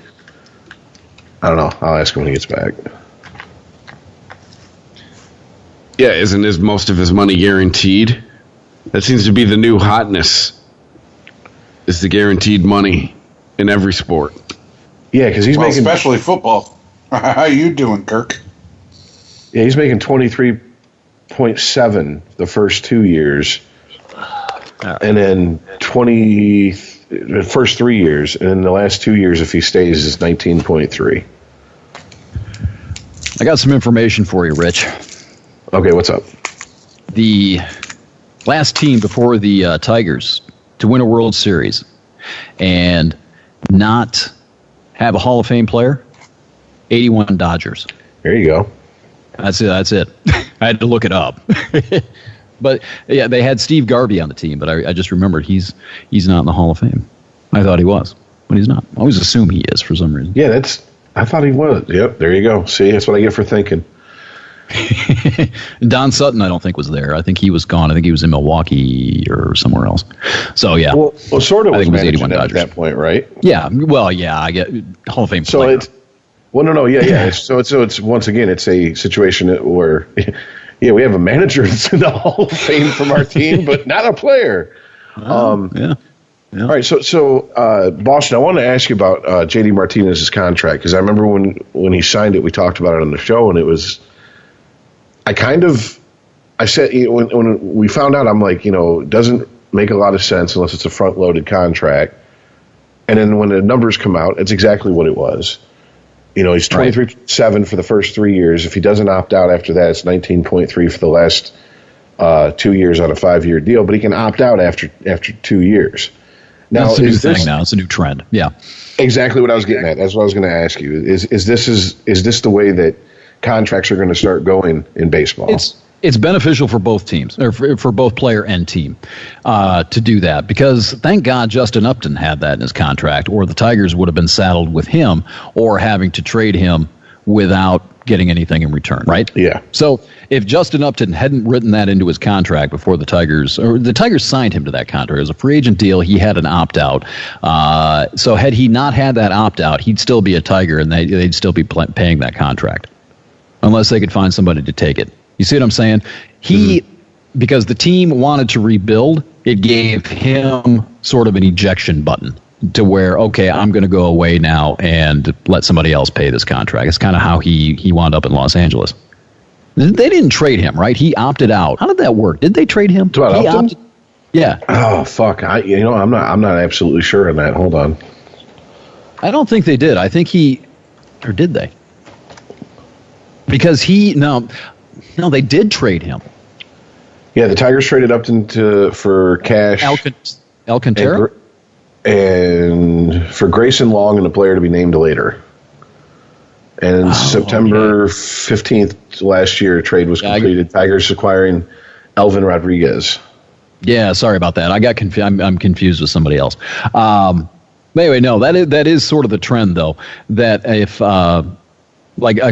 I don't know. I'll ask him when he gets back. Yeah, isn't most of his money guaranteed? That seems to be the new hotness. Is the guaranteed money in every sport? Yeah, because he's making, especially football. How you doing, Kirk? Yeah, he's making 23.7 the first 2 years, and then 20 the first 3 years, and then the last 2 years, if he stays, is 19.3. I got some information for you, Rich. Okay, what's up? The last team before the Tigers to win a World Series and not have a Hall of Fame player, 81 Dodgers. There you go. That's it. I had to look it up. But yeah, they had Steve Garvey on the team, but I just remembered he's not in the Hall of Fame. I thought he was, but he's not. I always assume he is for some reason. Yeah, I thought he was. Yep, there you go. See, that's what I get for thinking. Don Sutton, I don't think, was there. I think he was gone. I think he was in Milwaukee or somewhere else. So yeah, well, sort of. I think it was 81 Dodgers at that point, right? Yeah. Well, yeah, I get Hall of Fame. So player. Yeah. So it's once again, it's a situation where, yeah, we have a manager that's in the Hall of Fame from our team, but not a player. Yeah. All right, so Boston, I want to ask you about J.D. Martinez's contract, because I remember when he signed it, we talked about it on the show, and it was. I said, when we found out, I'm like, it doesn't make a lot of sense unless it's a front-loaded contract. And then when the numbers come out, it's exactly what it was. He's 23.7 for the first 3 years. If he doesn't opt out after that, it's 19.3 for the last 2 years on a 5-year deal. But he can opt out after 2 years. Now, that's a new thing now. It's a new trend. Yeah. Exactly what I was getting at. That's what I was going to ask you. Is this the way that contracts are going to start going in baseball? It's beneficial for both teams, or for both player and team, to do that, because thank God Justin Upton had that in his contract, or the Tigers would have been saddled with him or having to trade him without getting anything in return, right? Yeah. So if Justin Upton hadn't written that into his contract before the Tigers signed him to that contract, it was a free agent deal, he had an opt-out. So had he not had that opt-out, he'd still be a Tiger, and they'd still be paying that contract, unless they could find somebody to take it. You see what I'm saying? Because the team wanted to rebuild, it gave him sort of an ejection button to where, okay, I'm going to go away now and let somebody else pay this contract. It's kind of how he wound up in Los Angeles. They didn't trade him, right? He opted out. How did that work? Did they trade him? Yeah. Oh, fuck. I'm not absolutely sure on that. Hold on. I don't think they did. I think or did they? Because no, they did trade him. Yeah, the Tigers traded Upton for cash. Alcantara? And for Grayson Long and a player to be named later. And September 15th last year, a trade was completed. Tigers acquiring Elvin Rodriguez. Yeah, sorry about that. I got confused. I'm confused with somebody else. But anyway, no, that is sort of the trend, though, that if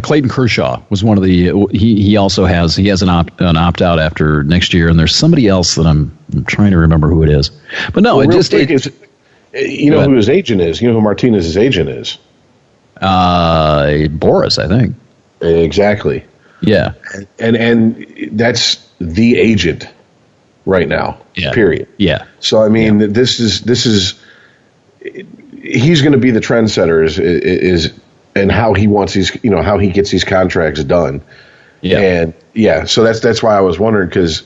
Clayton Kershaw was one of the he also has an opt out after next year, and there's somebody else that I'm trying to remember who it is. But no, who his agent is. You know who Martinez's agent is? Boris, I think. Exactly. Yeah. And that's the agent right now. Yeah. Period. Yeah. So I mean, this is he's going to be the trendsetter is and how he wants these, how he gets these contracts done. Yeah. And so that's why I was wondering, because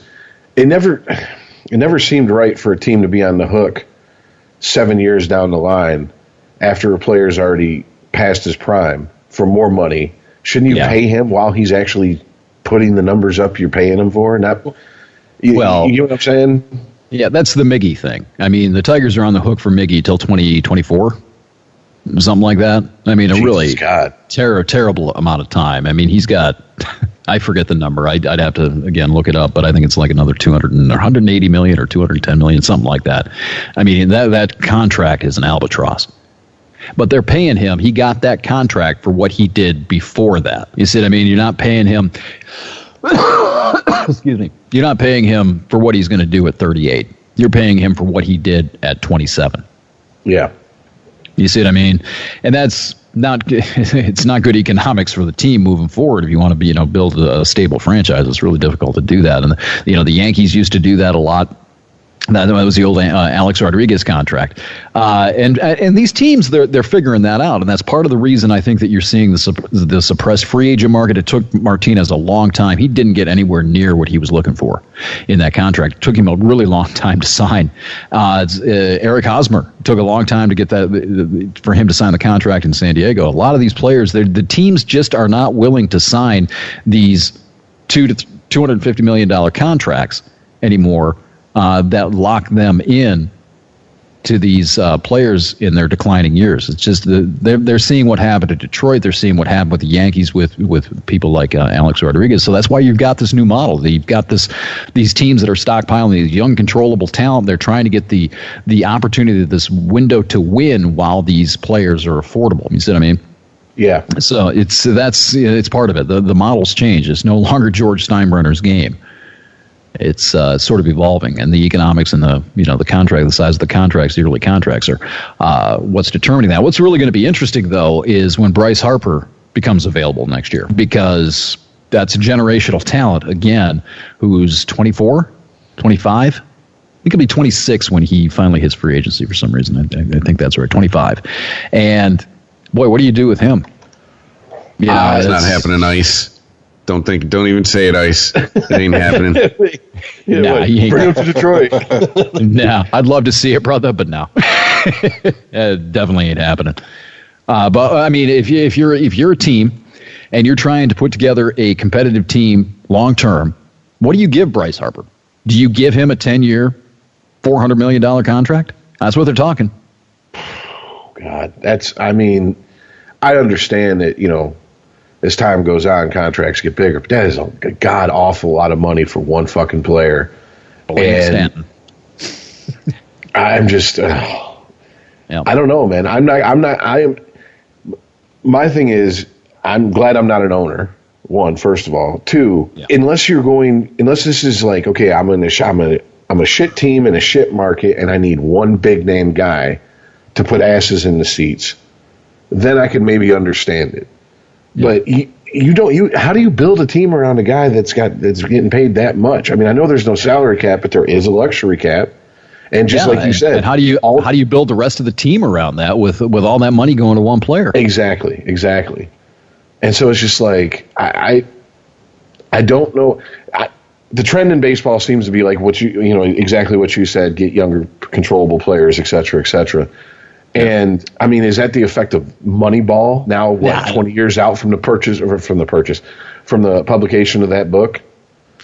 it never seemed right for a team to be on the hook 7 years down the line after a player's already past his prime for more money. Shouldn't you pay him while he's actually putting the numbers up you're paying him for? You know what I'm saying? Yeah, that's the Miggy thing. I mean, the Tigers are on the hook for Miggy till 2024. Something like that. I mean, a really terrible amount of time. I mean, he's got I forget the number. I'd have to, again, look it up, but I think it's like another 180 million or 210 million, something like that. I mean, that contract is an albatross. But they're paying him. He got that contract for what he did before that. You see what I mean? You're not paying him. Excuse me. You're not paying him for what he's going to do at 38. You're paying him for what he did at 27. Yeah. You see what I mean? And that's not, it's not good economics for the team moving forward. If you want to build a stable franchise, it's really difficult to do that. And the Yankees used to do that a lot. That was the old Alex Rodriguez contract, and these teams they're figuring that out, and that's part of the reason I think that you're seeing the suppressed free agent market. It took Martinez a long time; he didn't get anywhere near what he was looking for in that contract. It took him a really long time to sign. Eric Hosmer took a long time to get that for him to sign the contract in San Diego. A lot of these players, the teams just are not willing to sign these $250 million contracts anymore. That lock them in to these players in their declining years. It's just they're seeing what happened at Detroit. They're seeing what happened with the Yankees with people like Alex Rodriguez. So that's why you've got this new model. You've got these teams that are stockpiling these young, controllable talent. They're trying to get the opportunity, this window to win while these players are affordable. You see what I mean? Yeah. So it's part of it. The model's changed. It's no longer George Steinbrenner's game. It's sort of evolving, and the economics and the contract, the size of the contracts, the early contracts are what's determining that. What's really going to be interesting, though, is when Bryce Harper becomes available next year, because that's a generational talent, again, who's 24, 25. He could be 26 when he finally hits free agency for some reason. I think that's right, 25. And, boy, what do you do with him? It's not happening, Ice. Don't even say it, Ice. It ain't happening. Bring him to Detroit. No, I'd love to see it, brother, but no. It definitely ain't happening. But I mean, if you're a team and you're trying to put together a competitive team long term, what do you give Bryce Harper? Do you give him a 10-year, $400 million contract? That's what they're talking. God, I understand that, as time goes on, contracts get bigger, but that is a god awful lot of money for one fucking player. And I'm just, I don't know, man. My thing is, I'm glad I'm not an owner. One, first of all. Two, unless this is like, okay, I'm a shit team in a shit market, and I need one big name guy to put asses in the seats, then I could maybe understand it. But how do you build a team around a guy that's getting paid that much? I mean, I know there's no salary cap, but there is a luxury cap. And just like you said, and how do you build the rest of the team around that with all that money going to one player? Exactly. And so it's just like I don't know. The trend in baseball seems to be like exactly what you said: get younger, controllable players, et cetera, et cetera. And I mean, is that the effect of Moneyball now? 20 years out from the publication of that book?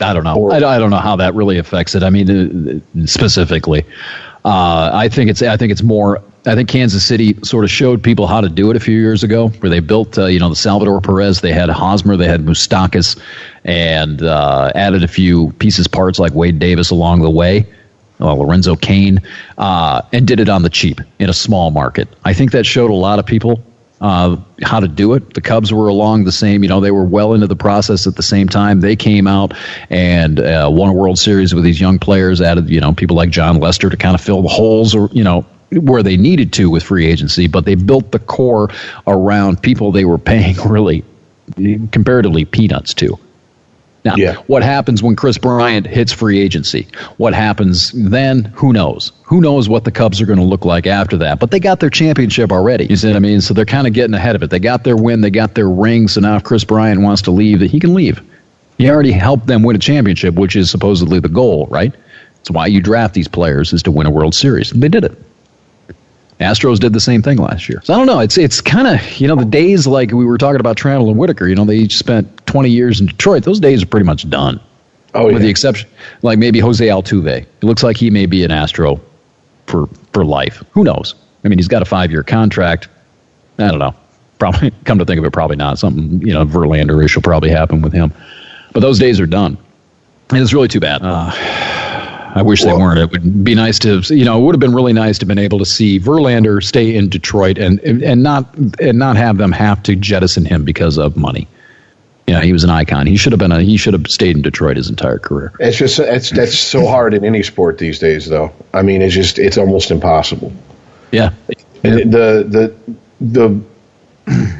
I don't know. I don't know how that really affects it. I mean, specifically, I think Kansas City sort of showed people how to do it a few years ago, where they built, the Salvador Perez. They had Hosmer, they had Moustakas, and added a few parts like Wade Davis along the way. Lorenzo Cain, and did it on the cheap in a small market. I think that showed a lot of people how to do it. The Cubs were along the same, they were well into the process at the same time. They came out and won a World Series with these young players, added, people like John Lester to kind of fill the holes, or, where they needed to with free agency, but they built the core around people they were paying really comparatively peanuts to. Now, what happens when Chris Bryant hits free agency? What happens then? Who knows? Who knows what the Cubs are going to look like after that? But they got their championship already. You see what I mean? So they're kind of getting ahead of it. They got their win. They got their ring. So now if Chris Bryant wants to leave, he can leave. He already helped them win a championship, which is supposedly the goal, right? That's why you draft these players, is to win a World Series. They did it. Astros did the same thing last year. So I don't know. It's kind of, the days like we were talking about Tranel and Whitaker, they each spent 20 years in Detroit. Those days are pretty much done. Oh, yeah. With the exception, like maybe Jose Altuve. It looks like he may be an Astro for life. Who knows? I mean, he's got a 5-year contract. I don't know. Probably, come to think of it, probably not. Something, Verlander-ish will probably happen with him. But those days are done. And it's really too bad. I wish they weren't. It would be nice to, it would have been really nice to have been able to see Verlander stay in Detroit and not have them have to jettison him because of money. He was an icon. He should have stayed in Detroit his entire career. It's just that's so hard in any sport these days, though. I mean, it's almost impossible. Yeah. And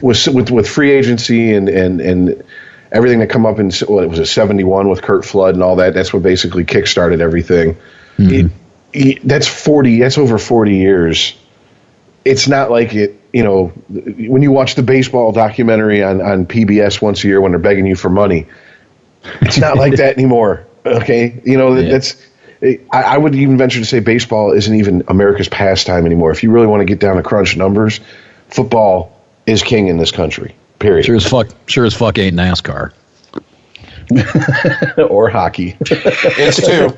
with free agency and everything that come up in, it was 71 with Curt Flood and all that. That's what basically kickstarted everything. Mm-hmm. That's over 40 years. It's not like when you watch the baseball documentary on PBS once a year when they're begging you for money, it's not like that anymore. Okay. I would even venture to say baseball isn't even America's pastime anymore. If you really want to get down to crunch numbers, football is king in this country. Period. Sure as fuck ain't NASCAR. Or hockey. It's too.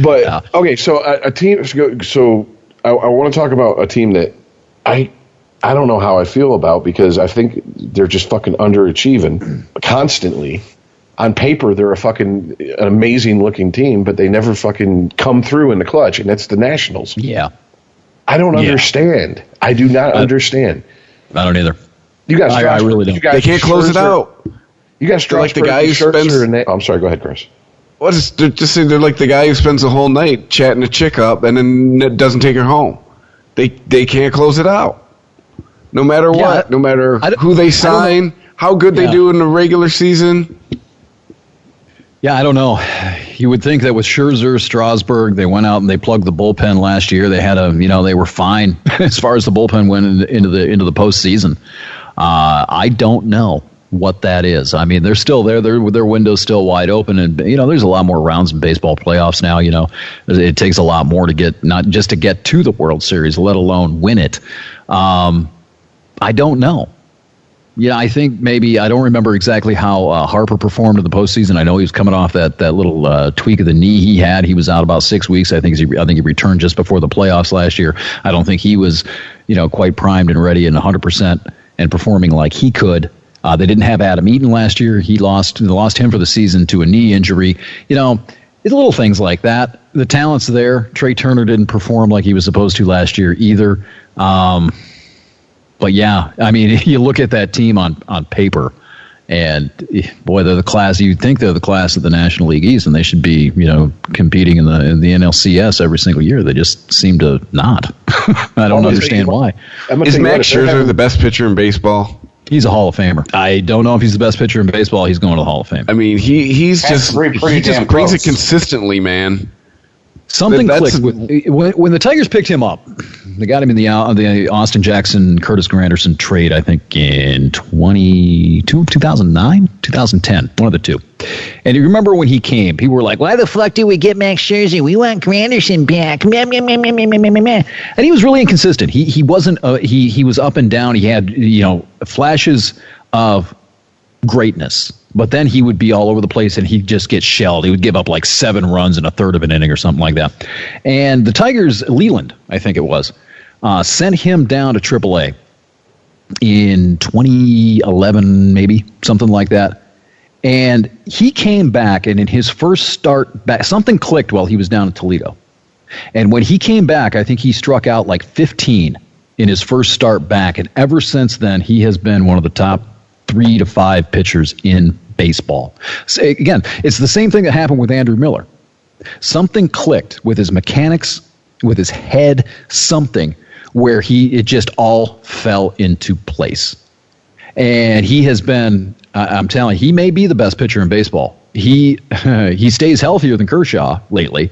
But okay, so a team. So I want to talk about a team that I don't know how I feel about, because I think they're just fucking underachieving constantly. On paper, they're an amazing looking team, but they never fucking come through in the clutch, and that's the Nationals. Yeah. I don't understand. I do not understand. I don't either. You guys, I really don't. They can't close it out. You guys, like the guy who spends. I'm sorry. Go ahead, Chris. They're like the guy who spends the whole night chatting a chick up and then doesn't take her home. They can't close it out. No matter what, no matter who they sign, how good they do in the regular season. Yeah, I don't know. You would think that with Scherzer, Strasburg, they went out and they plugged the bullpen last year. They had they were fine as far as the bullpen went into the postseason. I don't know what that is. I mean, they're still there. Their window's still wide open, and there's a lot more rounds in baseball playoffs now. It takes a lot more to get, not just to get to the World Series, let alone win it. I don't know. Yeah, I think maybe, I don't remember exactly how Harper performed in the postseason. I know he was coming off that little tweak of the knee he had. He was out about 6 weeks. I think he returned just before the playoffs last year. I don't think he was, quite primed and ready and 100% and performing like he could. They didn't have Adam Eaton last year. They lost him for the season to a knee injury. It's little things like that. The talent's there. Trey Turner didn't perform like he was supposed to last year either. But yeah, I mean, you look at that team on paper, and boy, they're the class. You'd think they're the class of the National League East, and they should be, competing in the NLCS every single year. They just seem to not. I don't understand why. Is Max Scherzer the best pitcher in baseball? He's a Hall of Famer. I don't know if he's the best pitcher in baseball. He's going to the Hall of Fame. I mean, he just brings it consistently, man. Something clicked when the Tigers picked him up. They got him in the Austin Jackson, Curtis Granderson trade, I think in 2009, 2010, one of the two. And you remember when he came, people were like, why the fuck did we get Max Scherzer? We want Granderson back. And he was really inconsistent. He wasn't, he was up and down. He had, flashes of greatness, but then he would be all over the place and he'd just get shelled. He would give up like 7 runs in a third of an inning or something like that. And the Tigers, Leland, I think it was, sent him down to AAA in 2011, maybe, something like that. And he came back, and in his first start back, something clicked while he was down in Toledo. And when he came back, I think he struck out like 15 in his first start back. And ever since then, he has been one of the top 3 to 5 pitchers in baseball. So again, it's the same thing that happened with Andrew Miller. Something clicked with his mechanics, with his head, something where it just all fell into place. And he has been, I'm telling you, he may be the best pitcher in baseball. He stays healthier than Kershaw lately.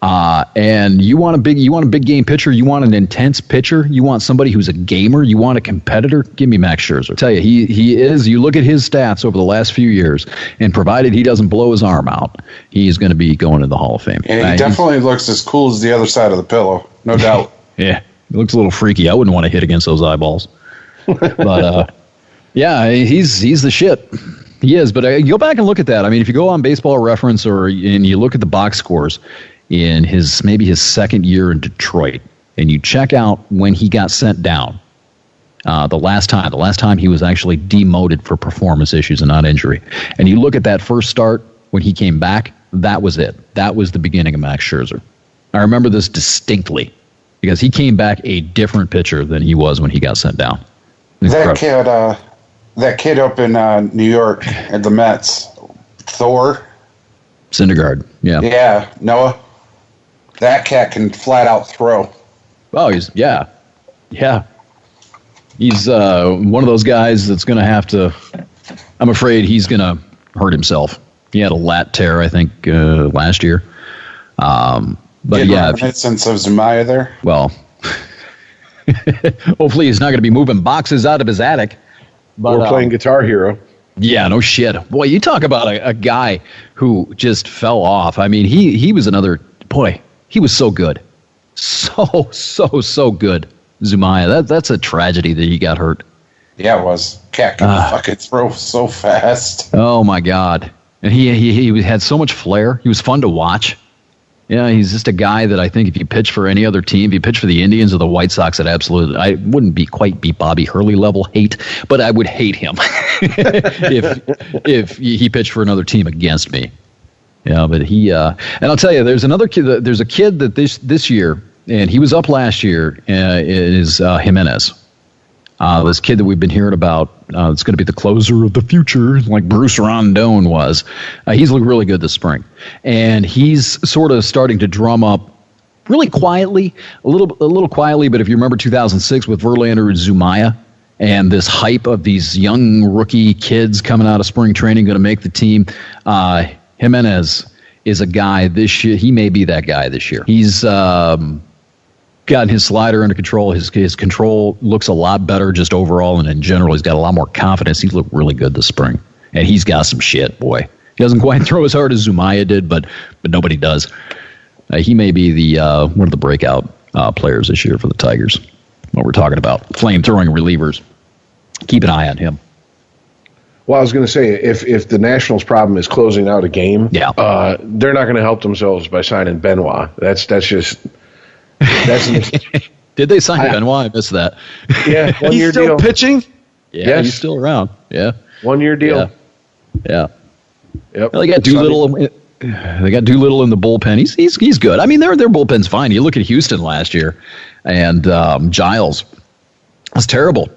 And you want a big game pitcher. You want an intense pitcher. You want somebody who's a gamer. You want a competitor. Give me Max Scherzer. I tell you, he is. You look at his stats over the last few years, and provided he doesn't blow his arm out, he's going to be going to the Hall of Fame. And he definitely looks as cool as the other side of the pillow, no doubt. Yeah, he looks a little freaky. I wouldn't want to hit against those eyeballs. But yeah, he's the shit. He is. But go back and look at that. I mean, if you go on Baseball Reference and you look at the box scores in maybe his second year in Detroit, and you check out when he got sent down, The last time he was actually demoted for performance issues and not injury. And you look at that first start when he came back, that was it. That was the beginning of Max Scherzer. I remember this distinctly because he came back a different pitcher than he was when he got sent down. That kid up in New York at the Mets, Thor. Syndergaard, yeah. Yeah, Noah. That cat can flat out throw. Oh, yeah. He's one of those guys that's going to have to. I'm afraid he's going to hurt himself. He had a lat tear, I think, last year. But yeah, since of Zumaya there. Well, hopefully he's not going to be moving boxes out of his attic. But, or playing Guitar Hero. Yeah, no shit. Boy, you talk about a guy who just fell off. I mean, he was another boy. He was so good, so good. Zumaya, that's a tragedy that he got hurt. Yeah, it was. Cat can fucking throw so fast. Oh my God! And he had so much flair. He was fun to watch. Yeah, he's just a guy that I think if you pitch for any other team, if you pitch for the Indians or the White Sox, I wouldn't quite be Bobby Hurley level hate, but I would hate him if he pitched for another team against me. Yeah, but and I'll tell you, there's another kid. There's a kid that this year, and he was up last year. Is Jimenez. This kid that we've been hearing about, it's going to be the closer of the future, like Bruce Rondon was. He's looked really good this spring. And he's sort of starting to drum up really quietly, a little quietly, but if you remember 2006 with Verlander and Zumaya, and this hype of these young rookie kids coming out of spring training going to make the team, Jimenez is a guy this year. He may be that guy this year. He's gotten his slider under control. His control looks a lot better just overall, and in general, he's got a lot more confidence. He's looked really good this spring, and he's got some shit, boy. He doesn't quite throw as hard as Zumaya did, but nobody does. He may be the one of the breakout players this year for the Tigers. What we're talking about, flame-throwing relievers. Keep an eye on him. Well, I was going to say, if the Nationals' problem is closing out a game, they're not going to help themselves by signing Benoit. That's Did they sign Benoit? I missed that. Yeah, he's still pitching. Yeah, yes. He's still around. Yeah, 1 year deal. Yeah. Yep. Well, they got Doolittle. They got Doolittle in the bullpen. He's good. I mean, their bullpen's fine. You look at Houston last year, and Giles was terrible,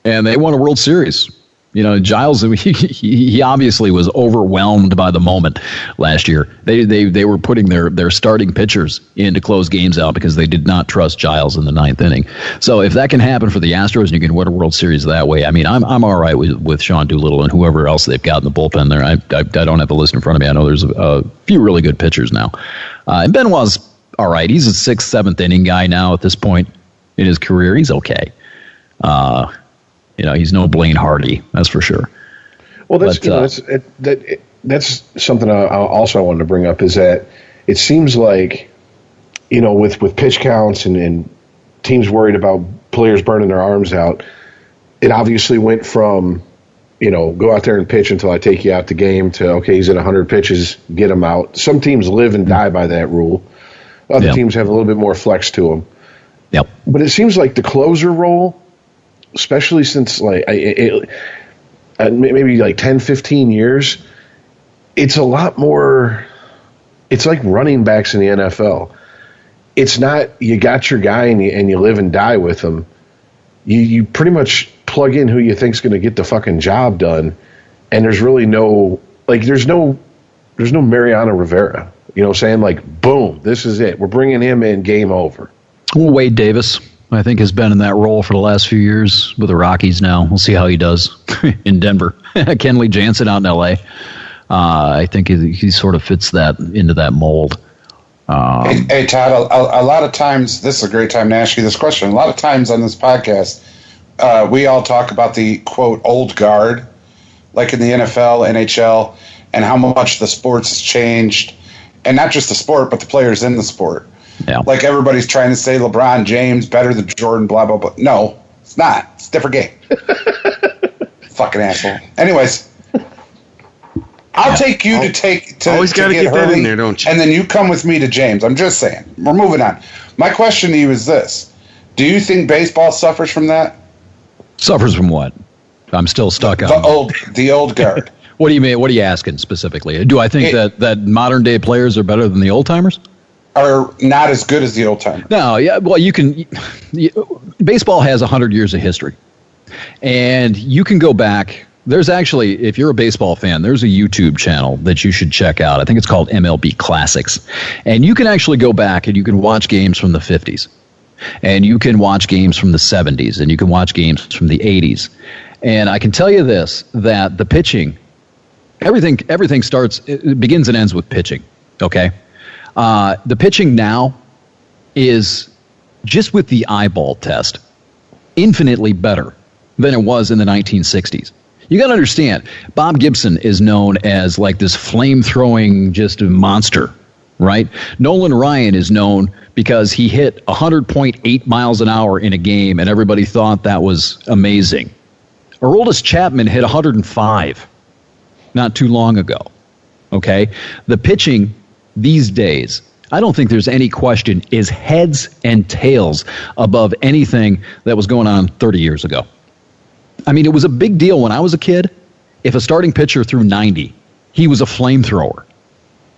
and they won a World Series. You know, Giles, he obviously was overwhelmed by the moment last year. They were putting their starting pitchers in to close games out because they did not trust Giles in the ninth inning. So if that can happen for the Astros and you can win a World Series that way, I mean, I'm all right with Sean Doolittle and whoever else they've got in the bullpen there. I don't have the list in front of me. I know there's a few really good pitchers now. And Benoit's all right. He's a 6th, 7th inning guy now at this point in his career. He's okay. You know, he's no Blaine Hardy, that's for sure. Well, that's something I also wanted to bring up is that it seems like, you know, with pitch counts and teams worried about players burning their arms out, it obviously went from, you know, go out there and pitch until I take you out the game to, okay, he's at 100 pitches, get him out. Some teams live and die by that rule. Other teams have a little bit more flex to them. Yep. But it seems like the closer role, especially since like maybe like 10, 15 years, it's a lot more. It's like running backs in the NFL. It's not you got your guy and you live and die with him. You pretty much plug in who you think's going to get the fucking job done, and there's really no Mariano Rivera. You know what I'm saying? Like, boom, this is it. We're bringing him in, game over. Well, Wade Davis, I think, has been in that role for the last few years with the Rockies now. We'll see how he does in Denver. Kenley Jansen out in L.A. I think he sort of fits into that mold. Hey, Todd, a lot of times, this is a great time to ask you this question. A lot of times on this podcast, we all talk about the, quote, old guard, like in the NFL, NHL, and how much the sports has changed. And not just the sport, but the players in the sport. Yeah. Like everybody's trying to say LeBron James better than Jordan, blah, blah, blah. No, it's not. It's a different game. Fucking asshole. Anyways, I'll take you to always got to get that in there, don't you? And then you come with me to James. I'm just saying. We're moving on. My question to you is this. Do you think baseball suffers from that? Suffers from what? I'm still stuck on the old guard. What do you mean? What are you asking specifically? Do I think that modern day players are better than the old timers? Are not as good as the old timers? No, yeah. Well, baseball has 100 years of history, and you can go back. There's actually, if you're a baseball fan, there's a YouTube channel that you should check out. I think it's called MLB Classics, and you can actually go back and you can watch games from the 50s, and you can watch games from the 70s, and you can watch games from the 80s. And I can tell you this, that the pitching, everything begins and ends with pitching, okay? The pitching now is, just with the eyeball test, infinitely better than it was in the 1960s. You got to understand, Bob Gibson is known as like this flame-throwing just monster, right? Nolan Ryan is known because he hit 100.8 miles an hour in a game, and everybody thought that was amazing. Aroldis Chapman hit 105 not too long ago, okay? The pitching these days, I don't think there's any question, is heads and tails above anything that was going on 30 years ago. I mean, it was a big deal when I was a kid. If a starting pitcher threw 90, he was a flamethrower.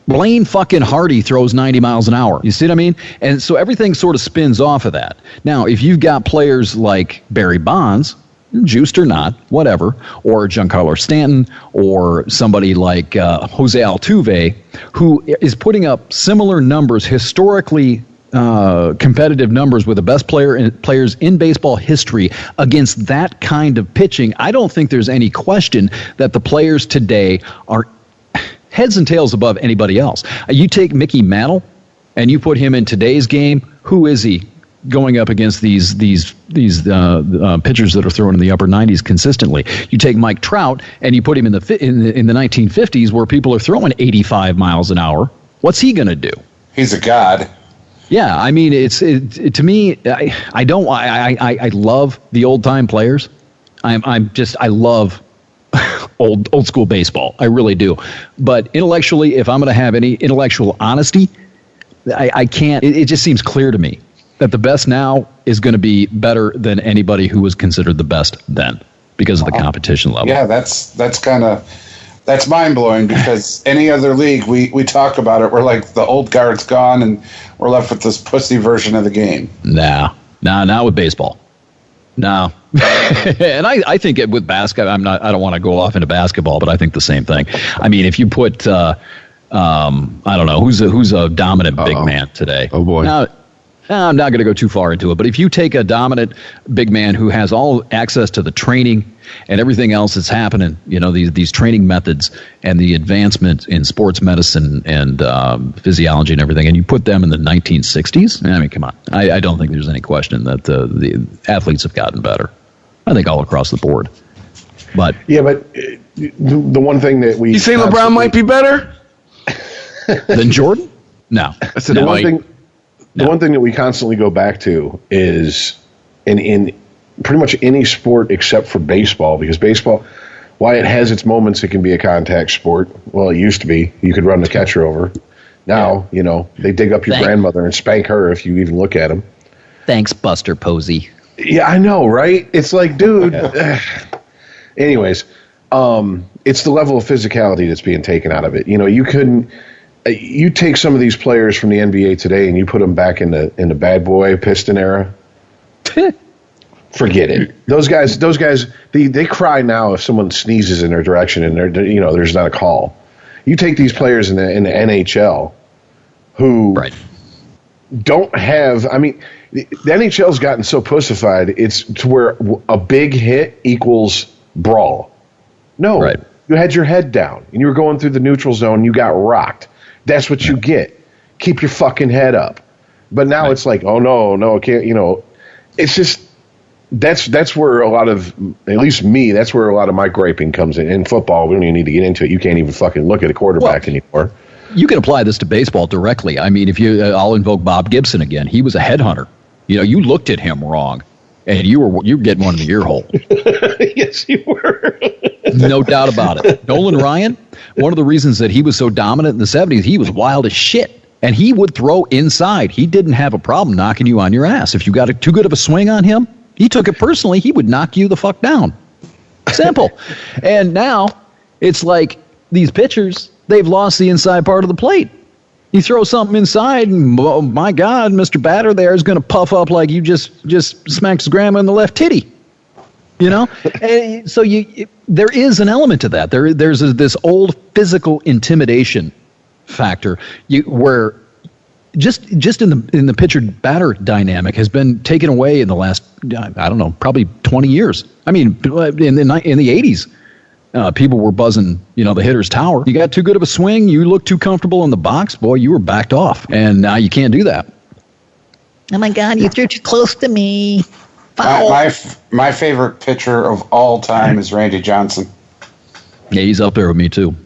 Blaine fucking Hardy throws 90 miles an hour. You see what I mean? And so everything sort of spins off of that. Now, if you've got players like Barry Bonds, juiced or not, whatever, or Giancarlo Stanton, or somebody like Jose Altuve, who is putting up similar numbers, historically competitive numbers with the best players in baseball history against that kind of pitching, I don't think there's any question that the players today are heads and tails above anybody else. You take Mickey Mantle and you put him in today's game, who is he going up against these pitchers that are throwing in the upper 90s consistently? You take Mike Trout and you put him in the 1950s where people are throwing 85 miles an hour. What's he going to do? He's a god. Yeah, I mean, to me, I love the old time players. I love old school baseball. I really do. But intellectually, if I'm going to have any intellectual honesty, I can't. It just seems clear to me that the best now is going to be better than anybody who was considered the best then because of the competition level. Yeah, that's mind-blowing because any other league, we talk about it, we're like the old guard's gone and we're left with this pussy version of the game. Nah, not with baseball. No. And I think with basketball, I don't want to go off into basketball, but I think the same thing. I mean, if you put, I don't know, who's a dominant big man today? Oh, boy. Now, I'm not going to go too far into it, but if you take a dominant big man who has all access to the training and everything else that's happening, these training methods and the advancement in sports medicine and physiology and everything, and you put them in the 1960s, I mean, come on. I don't think there's any question that the athletes have gotten better. I think all across the board. But the one thing that we... You say LeBron might be better? Than Jordan? No. The one thing that we constantly go back to is in pretty much any sport except for baseball, because baseball, while it has its moments, it can be a contact sport. Well, it used to be. You could run the catcher over. Now, they dig up your grandmother and spank her if you even look at them. Thanks, Buster Posey. Yeah, I know, right? It's like, dude. Anyways, it's the level of physicality that's being taken out of it. You take some of these players from the NBA today and you put them back in the bad boy Piston era. Forget it. Those guys, they cry now if someone sneezes in their direction and there's not a call. You take these players in the NHL who don't have. I mean, the NHL's gotten so pussified. It's to where a big hit equals brawl. No, you had your head down and you were going through the neutral zone. And you got rocked. That's what you get. Keep your fucking head up. But now it's like, oh no, I can't. It's just that's where a lot of, at least me, that's where a lot of my griping comes in. In football, we don't even need to get into it. You can't even fucking look at a quarterback anymore. You can apply this to baseball directly. I mean, I'll invoke Bob Gibson again. He was a headhunter. You looked at him wrong, and you were getting one in the ear hole. Yes, you were. No doubt about it. Nolan Ryan, one of the reasons that he was so dominant in the 70s, he was wild as shit. And he would throw inside. He didn't have a problem knocking you on your ass. If you got too good of a swing on him, He took it personally. He would knock you the fuck down. Simple. And now it's like these pitchers, they've lost the inside part of the plate. You throw something inside, and oh my God, Mr. Batter there is going to puff up like you just smacked his grandma in the left titty. You know? And so there is an element to that. There's this old physical intimidation factor where just in the pitcher-batter dynamic has been taken away in the last, I don't know, probably 20 years. I mean, in the 80s. People were buzzing, the hitter's tower. You got too good of a swing. You look too comfortable in the box. Boy, you were backed off. And now you can't do that. Oh, my God, you threw too close to me. My favorite pitcher of all time is Randy Johnson. Yeah, he's up there with me, too.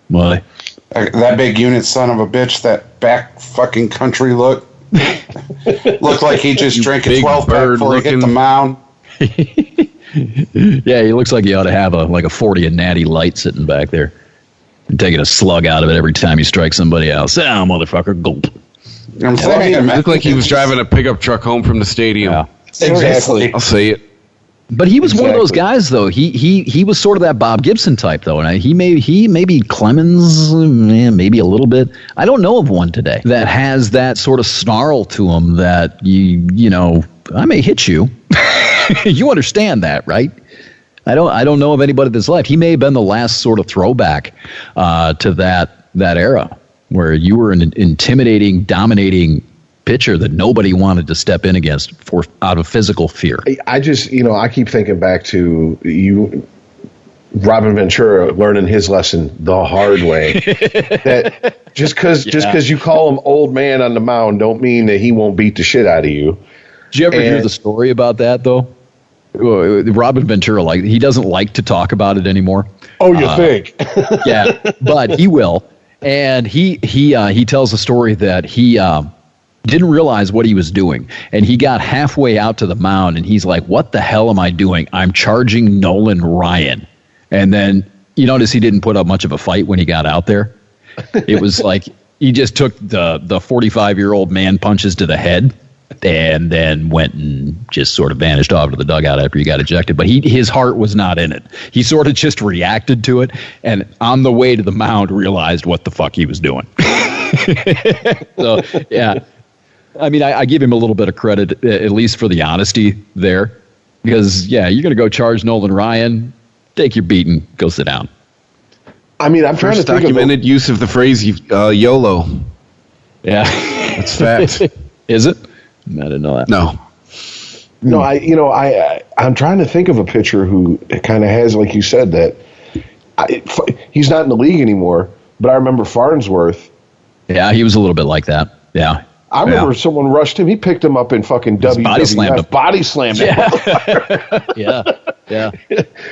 Why? That big unit son of a bitch, that back fucking country look. Looked like he just drank a 12-pack before he hit the mound. Yeah, he looks like he ought to have a 40 of Natty Light sitting back there and taking a slug out of it every time he strikes somebody else. Ah, motherfucker, gulp. I'm saying, it looked like he was driving a pickup truck home from the stadium. Yeah. Exactly. I'll say it. But he was one of those guys, though. He was sort of that Bob Gibson type, though, and he may be Clemens, maybe a little bit. I don't know of one today that has that sort of snarl to him that I may hit you. You understand that, right? I don't know of anybody that's left. He may have been the last sort of throwback to that era where you were an intimidating, dominating pitcher that nobody wanted to step in against out of physical fear. I just, I keep thinking back to Robin Ventura learning his lesson the hard way. That just because you call him old man on the mound don't mean that he won't beat the shit out of you. Did you ever hear the story about that, though? Robin Ventura, he doesn't like to talk about it anymore. Oh, you think? Yeah, but he will. And he tells a story that he didn't realize what he was doing. And he got halfway out to the mound, and he's like, what the hell am I doing? I'm charging Nolan Ryan. And then you notice he didn't put up much of a fight when he got out there. It was like he just took the 45-year-old man punches to the head and then went and just sort of vanished off to the dugout after he got ejected. But his heart was not in it. He sort of just reacted to it, and on the way to the mound realized what the fuck he was doing. So, yeah. I mean, I give him a little bit of credit, at least for the honesty there. Because, yeah, you're going to go charge Nolan Ryan, take your beating, go sit down. I mean, I'm trying to think documented use of the phrase YOLO. Yeah. That's fact. Is it? I didn't know that. No. No, I'm trying to think of a pitcher who kind of has, like you said, that he's not in the league anymore, but I remember Farnsworth. Yeah, he was a little bit like that. Yeah. I remember someone rushed him. He picked him up in fucking WWF. Body slammed him. Yeah. Yeah.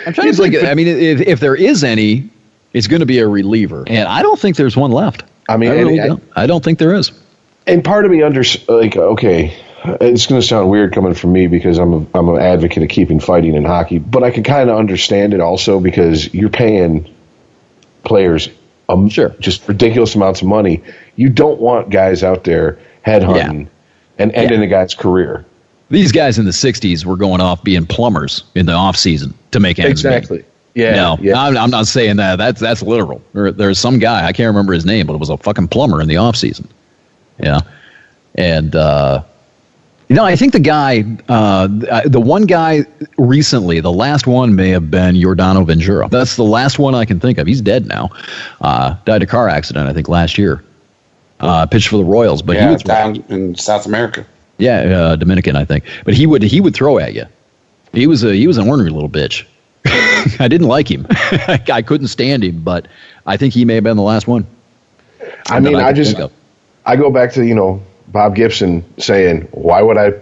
I'm trying to think. I mean, if there is any, it's going to be a reliever. And I don't think there's one left. I mean, I don't think there is. And part of me okay, it's going to sound weird coming from me because I'm an advocate of keeping fighting in hockey, but I can kind of understand it also because you're paying players just ridiculous amounts of money. You don't want guys out there headhunting and ending a guy's career. These guys in the 60s were going off being plumbers in the off season to make ends meet. Exactly. Yeah. No, I'm not saying that. That's literal. There's some guy, I can't remember his name, but it was a fucking plumber in the off season. Yeah. And, I think the guy, the one guy recently, the last one may have been Yordano Ventura. That's the last one I can think of. He's dead now. Died in a car accident, I think, last year. Pitched for the Royals. But he was down in South America. Yeah, Dominican, I think. But he would throw at you. He was an ornery little bitch. I didn't like him. I couldn't stand him, but I think he may have been the last one. I mean, I go back to, Bob Gibson saying, why would I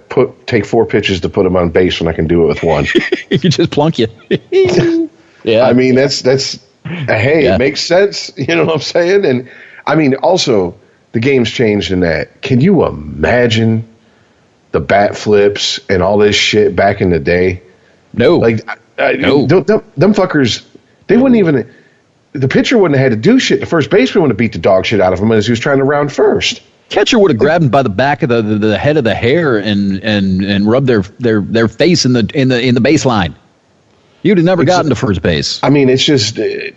take 4 pitches to put him on base when I can do it with one? He could just plunk you. Yeah. I mean, it makes sense. You know what I'm saying? And I mean, also the game's changed in that. Can you imagine the bat flips and all this shit back in the day? No. No. Them fuckers, they wouldn't even, the pitcher wouldn't have had to do shit. The first baseman would have beat the dog shit out of him as he was trying to round first. Catcher would have grabbed him by the back of the head of the hair and rubbed their face in the baseline. You'd have never gotten to first base. I mean, it's just I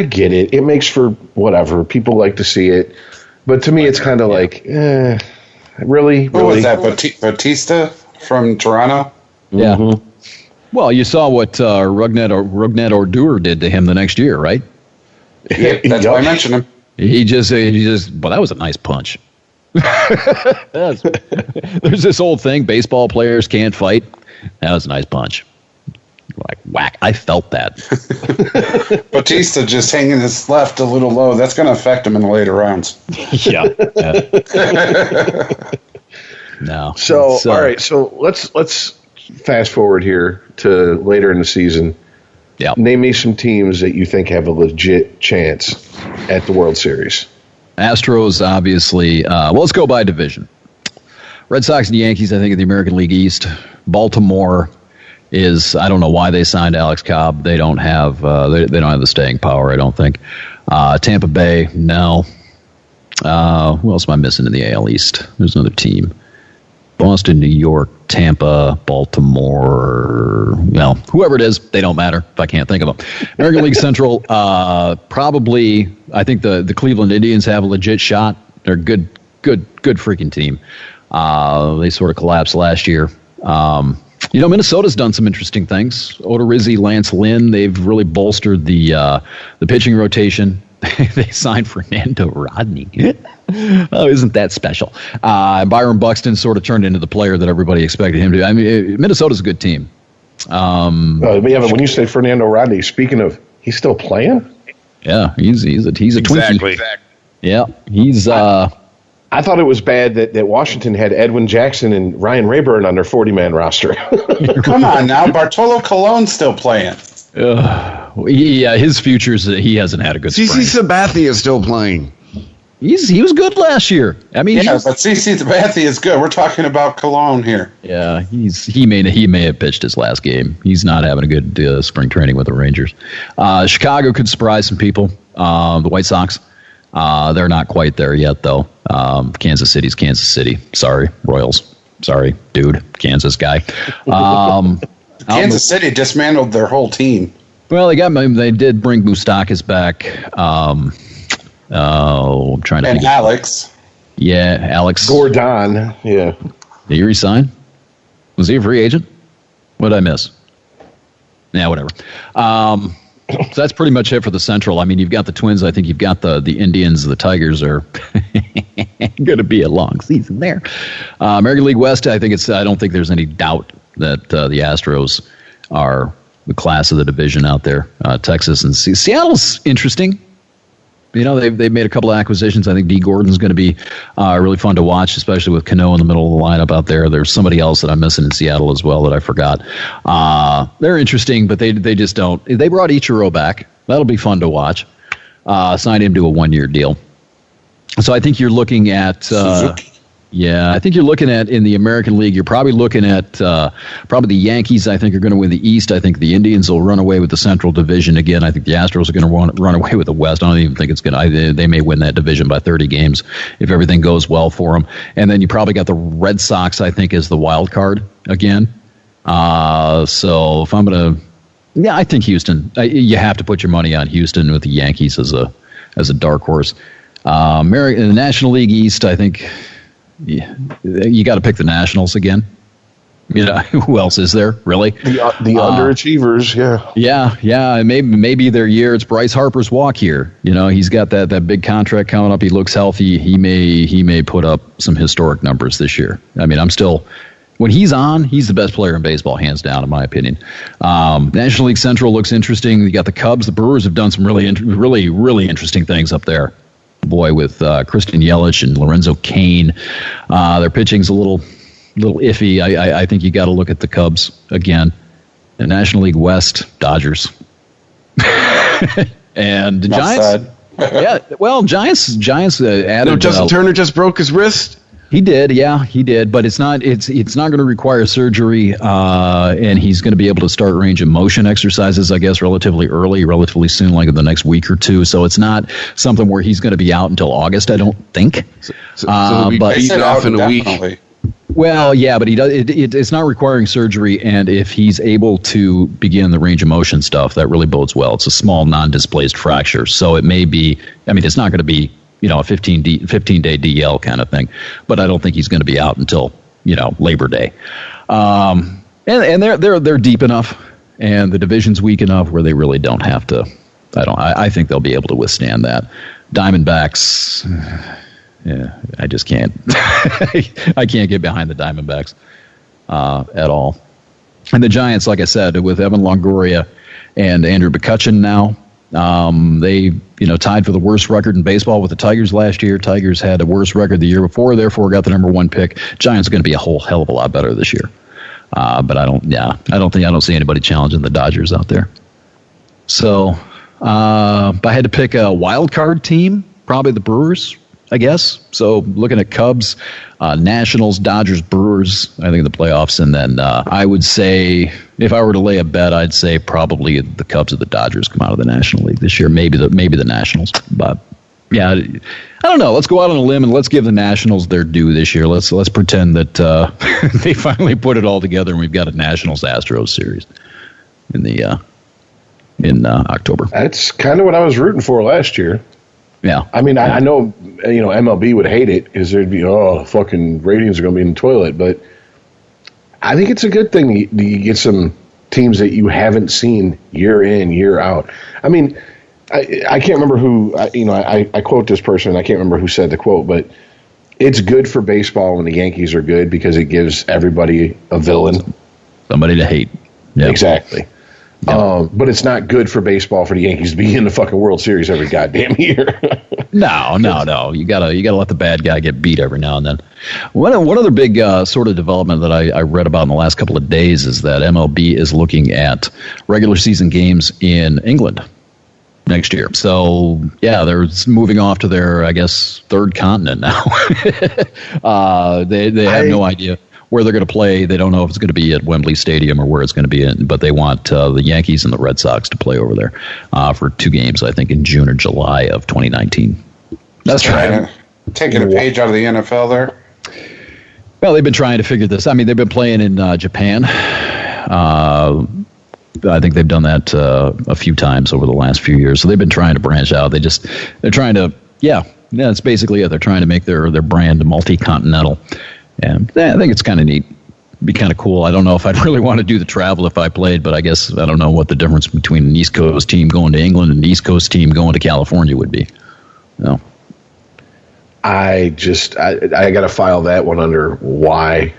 get it. It makes for whatever. People like to see it, but to me, it's kind of like, really. What was that? Batista from Toronto? Yeah. Mm-hmm. Well, you saw what Rougned Odor did to him the next year, right? Yeah, that's why I mentioned him. He just. Well, that was a nice punch. There's this old thing: baseball players can't fight. That was a nice punch. Like whack! I felt that. Batista just hanging his left a little low. That's going to affect him in the later rounds. Yeah. No. So all right. So let's fast forward here to later in the season. Yeah. Name me some teams that you think have a legit chance at the World Series. Astros, obviously. Let's go by division. Red Sox and Yankees, I think, in the American League East. Baltimore is, I don't know why they signed Alex Cobb. They don't have they don't have the staying power, I don't think. Tampa Bay, no. Who else am I missing in the AL East? There's another team. Boston, New York, Tampa, Baltimore, well, whoever it is, they don't matter if I can't think of them. American League Central, probably, I think the Cleveland Indians have a legit shot. They're a good freaking team. They sort of collapsed last year. Minnesota's done some interesting things. Odorizzi, Lance Lynn, they've really bolstered the pitching rotation. They signed Fernando Rodney. Oh, isn't that special? Byron Buxton sort of turned into the player that everybody expected him to. I mean, Minnesota's a good team. But when you say Fernando Rodney, speaking of, he's still playing? Yeah, he's a Twinkie. Yeah, he's. I thought it was bad that Washington had Edwin Jackson and Ryan Rayburn on their 40-man roster. Come on now, Bartolo Colon's still playing. Yeah, his futures, he hasn't had a good spring. CC Sabathia is still playing. He was good last year. I mean, yeah, but CC Sabathia is good. We're talking about Colon here. Yeah, he may have pitched his last game. He's not having a good spring training with the Rangers. Chicago could surprise some people. The White Sox, they're not quite there yet, though. Kansas City's Kansas City. Sorry, Royals. Sorry, dude, Kansas guy. Kansas City dismantled their whole team. Well, they did bring Moustakas back. I'm trying to think. And Alex. Yeah, Alex. Gordon. Yeah. Did he resign? Was he a free agent? What did I miss? Yeah, whatever. So that's pretty much it for the Central. I mean, you've got the Twins. I think you've got the Indians. The Tigers are going to be a long season there. American League West, I don't think there's any doubt that the Astros are the class of the division out there. Texas and Seattle's interesting. You know, they've made a couple of acquisitions. I think D. Gordon's going to be really fun to watch, especially with Cano in the middle of the lineup out there. There's somebody else that I'm missing in Seattle as well that I forgot. They're interesting, but they just don't. They brought Ichiro back. That'll be fun to watch. Signed him to a 1-year deal. So I think you're looking at I think you're looking at, in the American League, you're probably looking at probably the Yankees, I think, are going to win the East. I think the Indians will run away with the Central Division again. I think the Astros are going to run away with the West. I don't even think it's going to. They may win that division by 30 games if everything goes well for them. And then you probably got the Red Sox, I think, as the wild card again. So if I'm going to, I think Houston. You have to put your money on Houston with the Yankees as a dark horse. In the National League East, I think. Yeah, you got to pick the Nationals again. You know, who else is there, really? The underachievers, yeah. Yeah. Maybe their year. It's Bryce Harper's walk year. You know, he's got that big contract coming up. He looks healthy. He may put up some historic numbers this year. I mean, when he's on, he's the best player in baseball, hands down, in my opinion. National League Central looks interesting. You got the Cubs. The Brewers have done some really interesting things up there. Boy, with Christian Yelich and Lorenzo Cain, their pitching's a little iffy. I think you got to look at the Cubs again. The National League West, Dodgers, and the Giants. Yeah, well, Giants added. Justin Turner just broke his wrist. He did, yeah, he did, but it's not going to require surgery, and he's going to be able to start range of motion exercises, I guess, relatively soon, like in the next week or two. So it's not something where he's going to be out until August, I don't think. But he's off in a week. Well, yeah, but it's not requiring surgery, and if he's able to begin the range of motion stuff, that really bodes well. It's a small, non-displaced fracture, so it may be. I mean, it's not going to be, a 15-day DL kind of thing, but I don't think he's going to be out until Labor Day. And they're deep enough, and the division's weak enough where they really don't have to. I think they'll be able to withstand that. Diamondbacks. Yeah, I just can't. I can't get behind the Diamondbacks at all. And the Giants, like I said, with Evan Longoria and Andrew McCutchen now, they tied for the worst record in baseball with the Tigers last year. Tigers had a worse record the year before, therefore got the number 1 pick. Giants are going to be a whole hell of a lot better this year. But I don't see anybody challenging the Dodgers out there. So, if I had to pick a wild card team, probably the Brewers, I guess. So looking at Cubs, Nationals, Dodgers, Brewers, I think in the playoffs. And then I would say, if I were to lay a bet, I'd say probably the Cubs or the Dodgers come out of the National League this year. Maybe the Nationals. But yeah, I don't know. Let's go out on a limb and let's give the Nationals their due this year. Let's pretend that they finally put it all together and we've got a Nationals-Astros series in October. That's kind of what I was rooting for last year. Yeah. I mean, I know, MLB would hate it because there'd be, fucking ratings are going to be in the toilet. But I think it's a good thing you get some teams that you haven't seen year in, year out. I mean, I can't remember who, I quote this person. I can't remember who said the quote, but it's good for baseball when the Yankees are good because it gives everybody a villain. Somebody to hate. Yeah. Exactly. Yeah. But it's not good for baseball for the Yankees to be in the fucking World Series every goddamn year. No. You gotta let the bad guy get beat every now and then. One other big sort of development that I read about in the last couple of days is that MLB is looking at regular season games in England next year. So yeah, they're moving off to their, I guess, third continent now. They have no idea where they're going to play. They don't know if it's going to be at Wembley Stadium or where it's going to be in, but they want the Yankees and the Red Sox to play over there for 2 games, I think, in June or July of 2019. That's right. Taking a page out of the NFL there. Well, they've been trying to figure this. I mean, they've been playing in Japan. I think they've done that a few times over the last few years. So they've been trying to branch out. They're trying to, that's basically it. They're trying to make their brand multi-continental. And I think it's kind of neat. It'd be kind of cool. I don't know if I'd really want to do the travel if I played, but I guess I don't know what the difference between an East Coast team going to England and an East Coast team going to California would be. No. I got to file that one under why.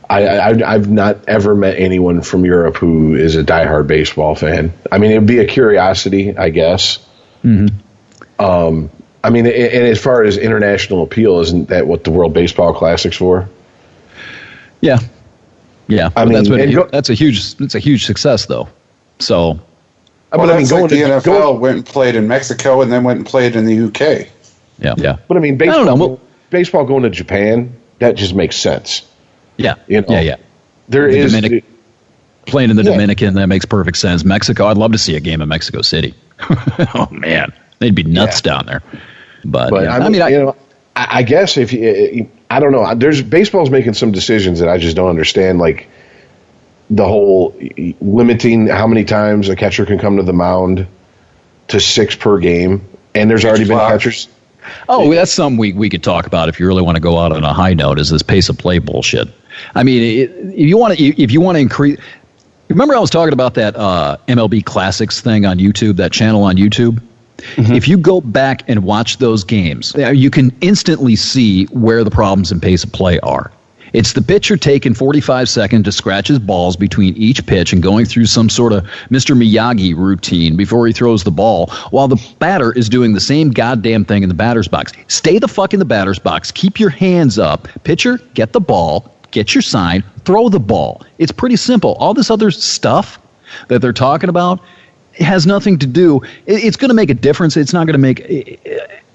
I've not ever met anyone from Europe who is a diehard baseball fan. I mean, it'd be a curiosity, I guess. Mm-hmm. I mean, and as far as international appeal, isn't that what the World Baseball Classic's for? Yeah. I mean, that's a huge success, though. So, that's like the NFL went and played in Mexico and then went and played in the UK. Yeah. But I mean, baseball going to Japan, that just makes sense. Yeah. Yeah. Playing in the Dominican, that makes perfect sense. Mexico, I'd love to see a game in Mexico City. Oh man, they'd be nuts down there. But I guess if you, I don't know. Baseball's making some decisions that I just don't understand, like the whole limiting how many times a catcher can come to the mound to 6 per game, and there's already been catchers. Oh, that's something we could talk about if you really want to go out on a high note. Is this pace of play bullshit? I mean, if you want to increase. Remember, I was talking about that MLB Classics thing on YouTube, that channel on YouTube. Mm-hmm. If you go back and watch those games, you can instantly see where the problems in pace of play are. It's the pitcher taking 45 seconds to scratch his balls between each pitch and going through some sort of Mr. Miyagi routine before he throws the ball, while the batter is doing the same goddamn thing in the batter's box. Stay the fuck in the batter's box. Keep your hands up. Pitcher, get the ball. Get your sign. Throw the ball. It's pretty simple. All this other stuff that they're talking about, it has nothing to do. It's going to make a difference. It's not going to make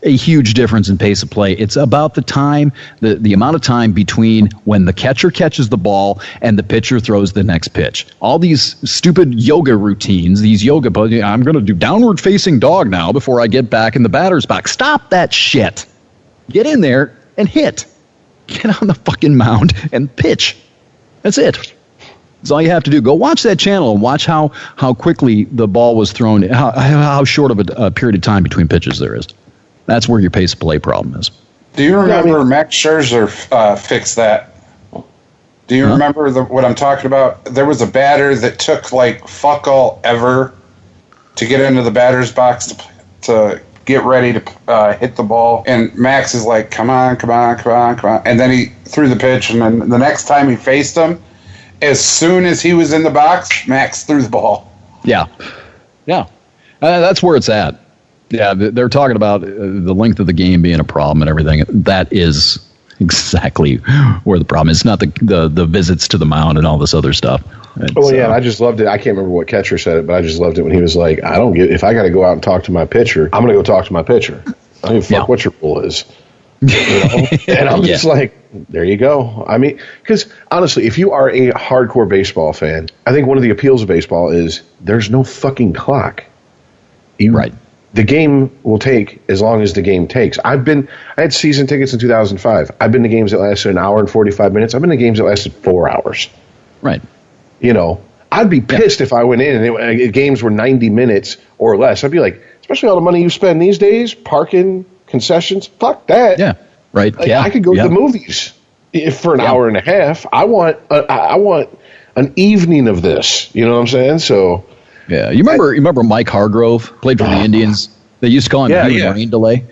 a huge difference in pace of play. It's about the time, the amount of time between when the catcher catches the ball and the pitcher throws the next pitch. All these stupid yoga routines, I'm going to do downward facing dog now before I get back in the batter's box. Stop that shit. Get in there and hit. Get on the fucking mound and pitch. That's it. That's all you have to do. Go watch that channel and watch how quickly the ball was thrown, how short of a period of time between pitches there is. That's where your pace of play problem is. Do you remember Max Scherzer fixed that? Do you remember what I'm talking about? There was a batter that took like fuck all ever to get into the batter's box to get ready to hit the ball. And Max is like, come on. And then he threw the pitch, and then the next time he faced him, as soon as he was in the box, Max threw the ball. Yeah. That's where it's at. Yeah, they're talking about the length of the game being a problem and everything. That is exactly where the problem is. It's not the visits to the mound and all this other stuff. And I just loved it. I can't remember what catcher said it, but I just loved it when he was like, if I got to go out and talk to my pitcher, I'm going to go talk to my pitcher. I don't give a fuck what your rule is. You know? And I'm just like, there you go. I mean, because honestly, if you are a hardcore baseball fan, I think one of the appeals of baseball is there's no fucking clock. Right. The game will take as long as the game takes. I had season tickets in 2005. I've been to games that lasted an hour and 45 minutes. I've been to games that lasted 4 hours. Right. You know, I'd be pissed if I went in and games were 90 minutes or less. I'd be like, especially all the money you spend these days, parking, concessions, fuck that. Yeah. Right. Like, I could go to the movies for an hour and a half. I want an evening of this. You know what I'm saying? So. Yeah, you remember Mike Hargrove, played for the Indians? They used to call him the human rain delay.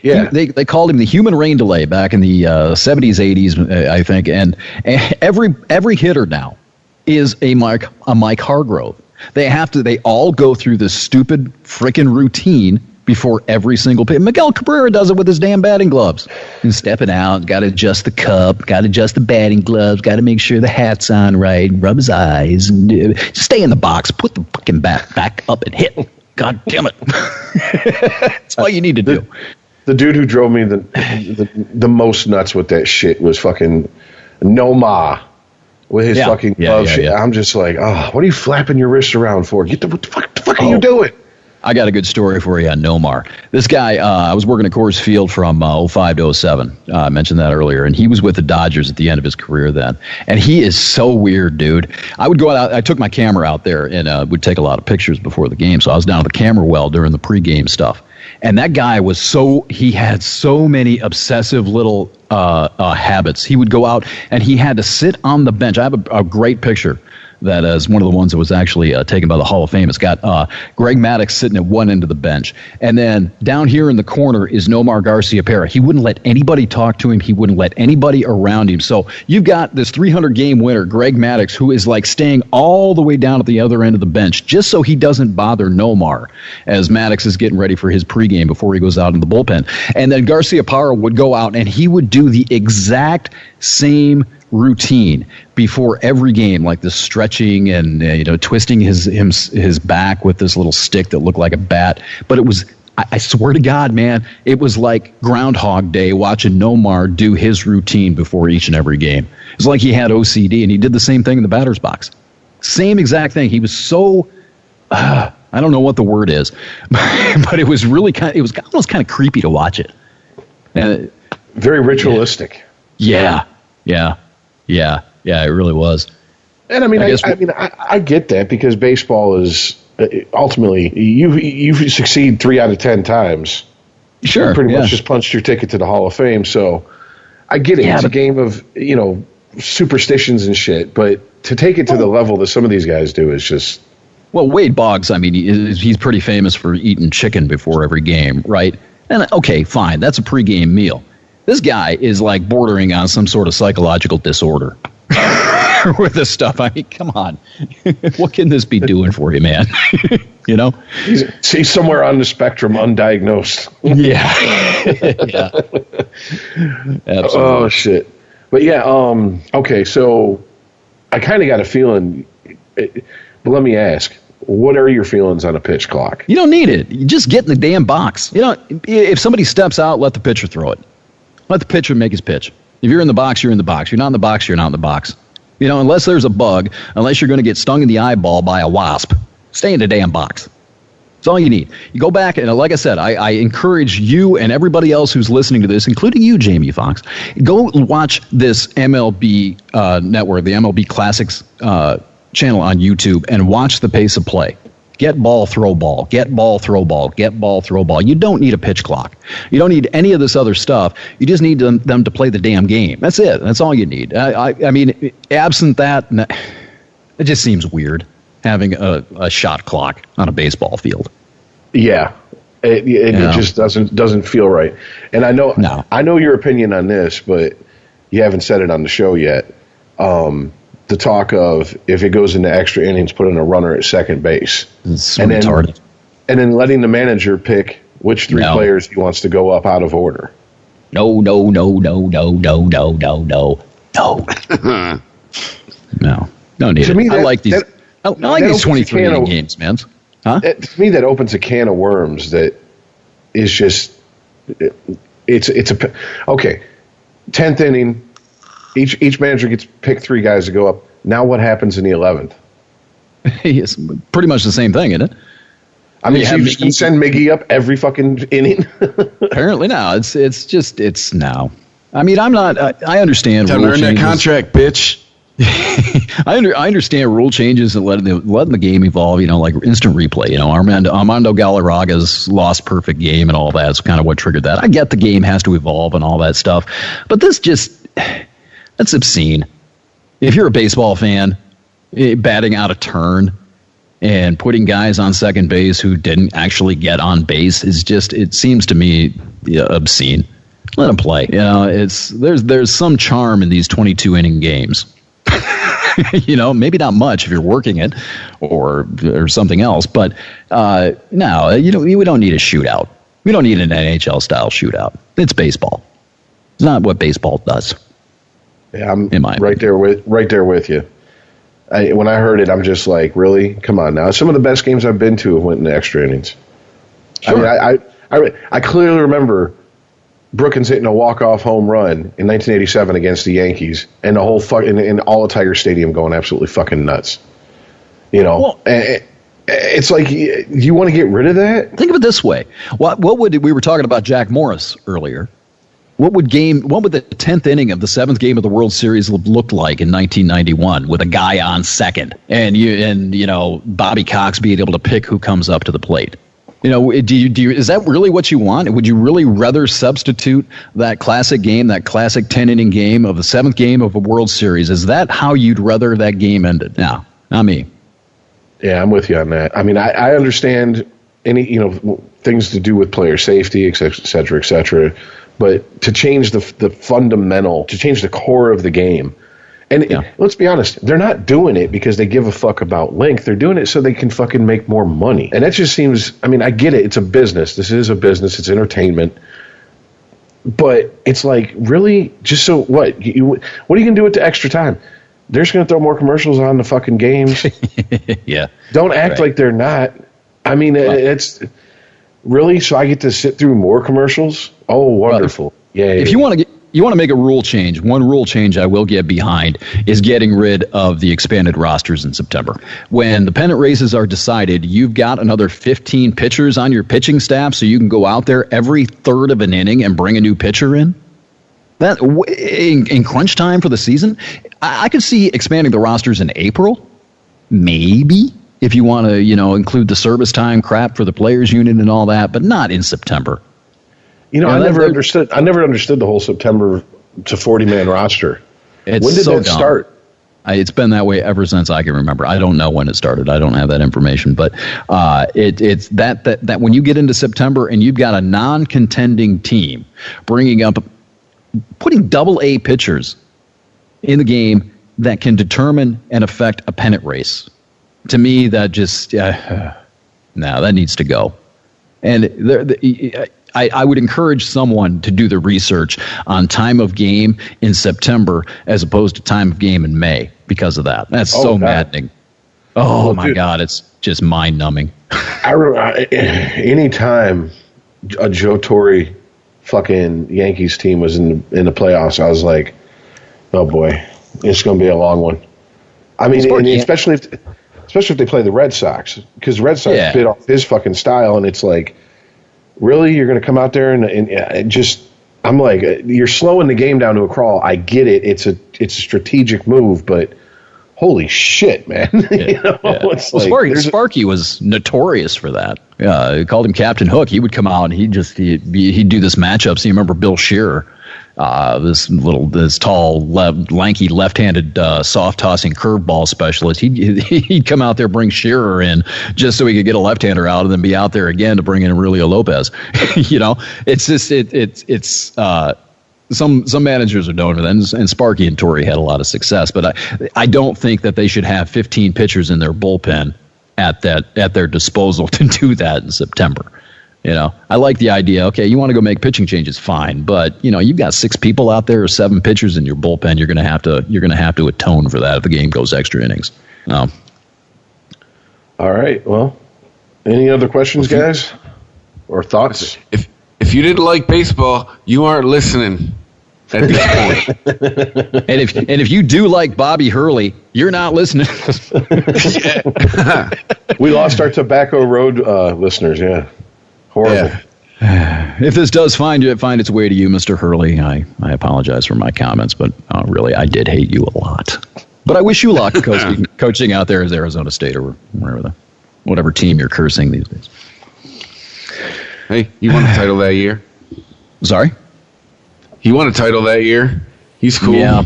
Yeah. They called him the human rain delay back in the 70s, 80s, I think. And every hitter now is a Mike Hargrove. They all go through this stupid freaking routine before every single pitch. Miguel Cabrera does it with his damn batting gloves. And stepping out, got to adjust the cup, got to adjust the batting gloves, got to make sure the hat's on right, rub his eyes, and stay in the box, put the fucking bat back up and hit. God damn it. That's all you need to do. The dude who drove me the most nuts with that shit was fucking Nomar with his fucking glove shit. Yeah. I'm just like, what are you flapping your wrist around for? What the fuck are you doing? I got a good story for you on Nomar. This guy, I was working at Coors Field from 05 to 07. I mentioned that earlier. And he was with the Dodgers at the end of his career then. And he is so weird, dude. I would go out. I took my camera out there and would take a lot of pictures before the game. So I was down at the camera well during the pregame stuff. And that guy he had so many obsessive little habits. He would go out and he had to sit on the bench. I have a great picture that is one of the ones that was actually taken by the Hall of Fame. It's got Greg Maddux sitting at one end of the bench. And then down here in the corner is Nomar Garciaparra. He wouldn't let anybody talk to him. He wouldn't let anybody around him. So you've got this 300-game winner, Greg Maddux, who is like staying all the way down at the other end of the bench just so he doesn't bother Nomar as Maddux is getting ready for his pregame before he goes out in the bullpen. And then Garciaparra would go out and he would do the exact same routine before every game, like the stretching and twisting his back with this little stick that looked like a bat. But it was, I swear to God, man, it was like Groundhog Day watching Nomar do his routine before each and every game. It was like he had OCD, and he did the same thing in the batter's box. Same exact thing. He was so I don't know what the word is, but it was really almost kind of creepy to watch it. Very ritualistic. Yeah. It really was. And I get that because baseball is ultimately you succeed 3 out of 10 times. Sure, you pretty much just punched your ticket to the Hall of Fame. So I get it. It's a game of superstitions and shit. But to take it to the level that some of these guys do is just. Well, Wade Boggs, I mean, he's pretty famous for eating chicken before every game, right? And okay, fine, that's a pregame meal. This guy is like bordering on some sort of psychological disorder with this stuff. I mean, come on. What can this be doing for you, man? He's somewhere on the spectrum, undiagnosed. Yeah. Absolutely. Oh, shit. But yeah, okay, so I kind of got a feeling, but let me ask, What are your feelings on a pitch clock? You don't need it. You just get in the damn box. If somebody steps out, let the pitcher throw it. Let the pitcher make his pitch. If you're in the box, you're in the box. You're not in the box, you're not in the box. Unless there's a bug, unless you're going to get stung in the eyeball by a wasp, stay in the damn box. That's all you need. You go back, and like I said, I encourage you and everybody else who's listening to this, including you, Jamie Foxx, go watch this MLB network, the MLB Classics channel on YouTube, and watch the pace of play. Get ball, throw ball. Get ball, throw ball. Get ball, throw ball. You don't need a pitch clock. You don't need any of this other stuff. You just need them to play the damn game. That's it. That's all you need. I mean, absent that, it just seems weird having a shot clock on a baseball field. Yeah. It just doesn't feel right. And I know your opinion on this, but you haven't said it on the show yet. The talk of if it goes into extra innings, put in a runner at second base. It's so retarded. And then letting the manager pick which three players he wants to go up out of order. No. No, don't need it. I like these. I like these 23 inning games, man. Huh? To me, that opens a can of worms that is just it's a okay. 10th inning. Each manager gets pick 3 guys to go up. Now what happens in the 11th? It's pretty much the same thing, isn't it? I mean, so you just send Miggy up every fucking inning? Apparently now. It's now. I mean, I understand rule changes. Earn that contract, bitch. I understand rule changes and letting the game evolve, like instant replay. Armando Galarraga's lost perfect game and all that's kind of what triggered that. I get the game has to evolve and all that stuff, but that's obscene. If you're a baseball fan, batting out of turn and putting guys on second base who didn't actually get on base it seems to me obscene. Let them play. There's some charm in these 22 inning games. Maybe not much if you're working it or something else, but no, we don't need a shootout. We don't need an NHL style shootout. It's baseball. It's not what baseball does. Yeah, I'm right there with you. When I heard it, I'm just like, really? Come on now. Some of the best games I've been to have went into extra innings. Sure. I clearly remember Brookins hitting a walk-off home run in 1987 against the Yankees, and the whole in all of Tiger Stadium going absolutely fucking nuts. It's like you want to get rid of that. Think of it this way: we were talking about Jack Morris earlier. What would the 10th inning of the 7th game of the World Series look like in 1991 with a guy on second and Bobby Cox being able to pick who comes up to the plate? Is that really what you want? Would you really rather substitute that classic game, that classic 10-inning game of the 7th game of a World Series? Is that how you'd rather that game ended? No, not me. Yeah, I'm with you on that. I mean, I understand any things to do with player safety, et cetera, et cetera. But to change the fundamental, to change the core of the game, and let's be honest, they're not doing it because they give a fuck about length. They're doing it so they can fucking make more money. And that just seems, I mean, I get it. It's a business. This is a business. It's entertainment. But it's like, really? Just so what? What are you going to do with the extra time? They're just going to throw more commercials on the fucking games. Yeah. Don't act like they're not. I mean, it's... Really? So I get to sit through more commercials? Oh, wonderful. Yay. If you want to make a rule change, one rule change I will get behind is getting rid of the expanded rosters in September. When the pennant races are decided, you've got another 15 pitchers on your pitching staff, so you can go out there every third of an inning and bring a new pitcher in. That in crunch time for the season, I could see expanding the rosters in April, maybe. If you want to, include the service time crap for the players unit and all that, but not in September. I never understood the whole September to 40-man roster. When did that start? It's been that way ever since I can remember. I don't know when it started. I don't have that information, but it's that when you get into September and you've got a non-contending team putting double-A pitchers in the game that can determine and affect a pennant race. To me, that just that needs to go. And I would encourage someone to do the research on time of game in September as opposed to time of game in May because of that. That's maddening. Oh, my God. It's just mind-numbing. Anytime a Joe Torre fucking Yankees team was in the playoffs, I was like, oh, boy, it's going to be a long one. I mean, especially if they play the Red Sox, because the Red Sox bit off his fucking style, and it's like, really? You're going to come out there and just – I'm like, you're slowing the game down to a crawl. I get it. It's a strategic move, but – holy shit, man. Sparky was notorious for that. He called him Captain Hook. He would come out and he'd do this matchup. So you remember Bill Shearer, this tall, lanky, left-handed, soft-tossing curveball specialist. He'd come out there, bring Shearer in just so he could get a left-hander out and then be out there again to bring in Aurelio Lopez. It's just, Some managers are known for that, and Sparky and Torrey had a lot of success. But I don't think that they should have 15 pitchers in their bullpen at their disposal to do that in September. I like the idea. Okay, you want to go make pitching changes, fine. But you've got 6 people out there or 7 pitchers in your bullpen. You're gonna have to atone for that if the game goes extra innings. All right. Well, any other questions, guys, or thoughts? If you didn't like baseball, you aren't listening at this point. and if you do like Bobby Hurley, you're not listening. We lost our Tobacco Road listeners. Yeah, horrible. Yeah. If this does find its way to you, Mr. Hurley, I apologize for my comments, but really, I did hate you a lot. But I wish you luck coaching out there as Arizona State or whatever team you're cursing these days. Hey, he won a title that year. Sorry? He won a title that year. He's cool.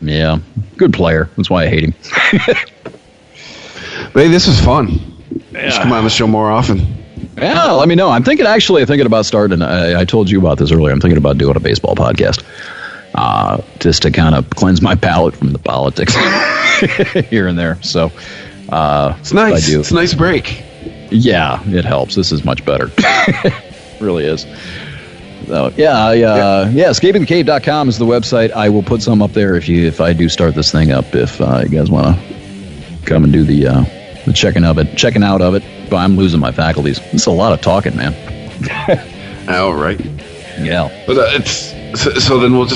Yeah. Good player. That's why I hate him. But hey, this was fun. Yeah. Just come on the show more often. Yeah, let me know. I'm thinking about starting. I told you about this earlier. I'm thinking about doing a baseball podcast. Just to kind of cleanse my palate from the politics here and there. So it's nice. It's a nice break. Yeah, it helps. This is much better. Really is. So, escapingthecave.com is the website. I will put some up there if I do start this thing up. If you guys want to come and do the checking out of it. But I'm losing my faculties. It's a lot of talking, man. All right. Yeah. But so then we'll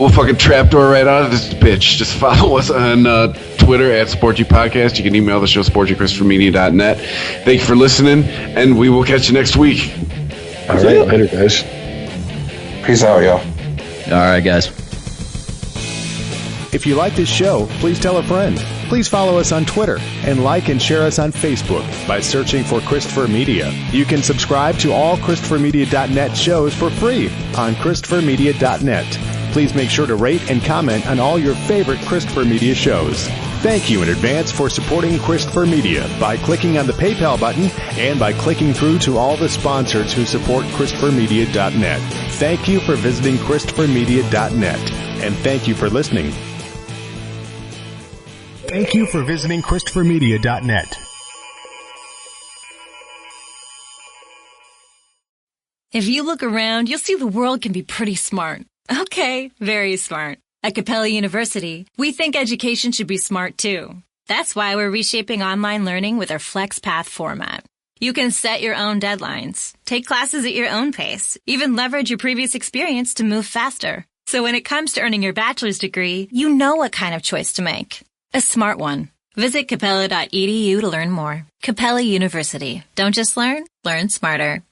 fucking trapdoor right out of this bitch. Just follow us on Twitter at SportG Podcast. You can email the show sportg@christophermedia.net. Thank you for listening, and we will catch you next week. All right, later, guys. Peace out, y'all. All right, guys. If you like this show, please tell a friend. Please follow us on Twitter and like and share us on Facebook by searching for Christopher Media. You can subscribe to all ChristopherMedia.net shows for free on ChristopherMedia.net. Please make sure to rate and comment on all your favorite Christopher Media shows. Thank you in advance for supporting Christopher Media by clicking on the PayPal button and by clicking through to all the sponsors who support ChristopherMedia.net. Thank you for visiting ChristopherMedia.net, and thank you for listening. Thank you for visiting ChristopherMedia.net. If you look around, you'll see the world can be pretty smart. Okay, very smart. At Capella University, we think education should be smart too. That's why we're reshaping online learning with our FlexPath format. You can set your own deadlines, take classes at your own pace, even leverage your previous experience to move faster. So when it comes to earning your bachelor's degree, you know what kind of choice to make. A smart one. Visit capella.edu to learn more. Capella University. Don't just learn, learn smarter.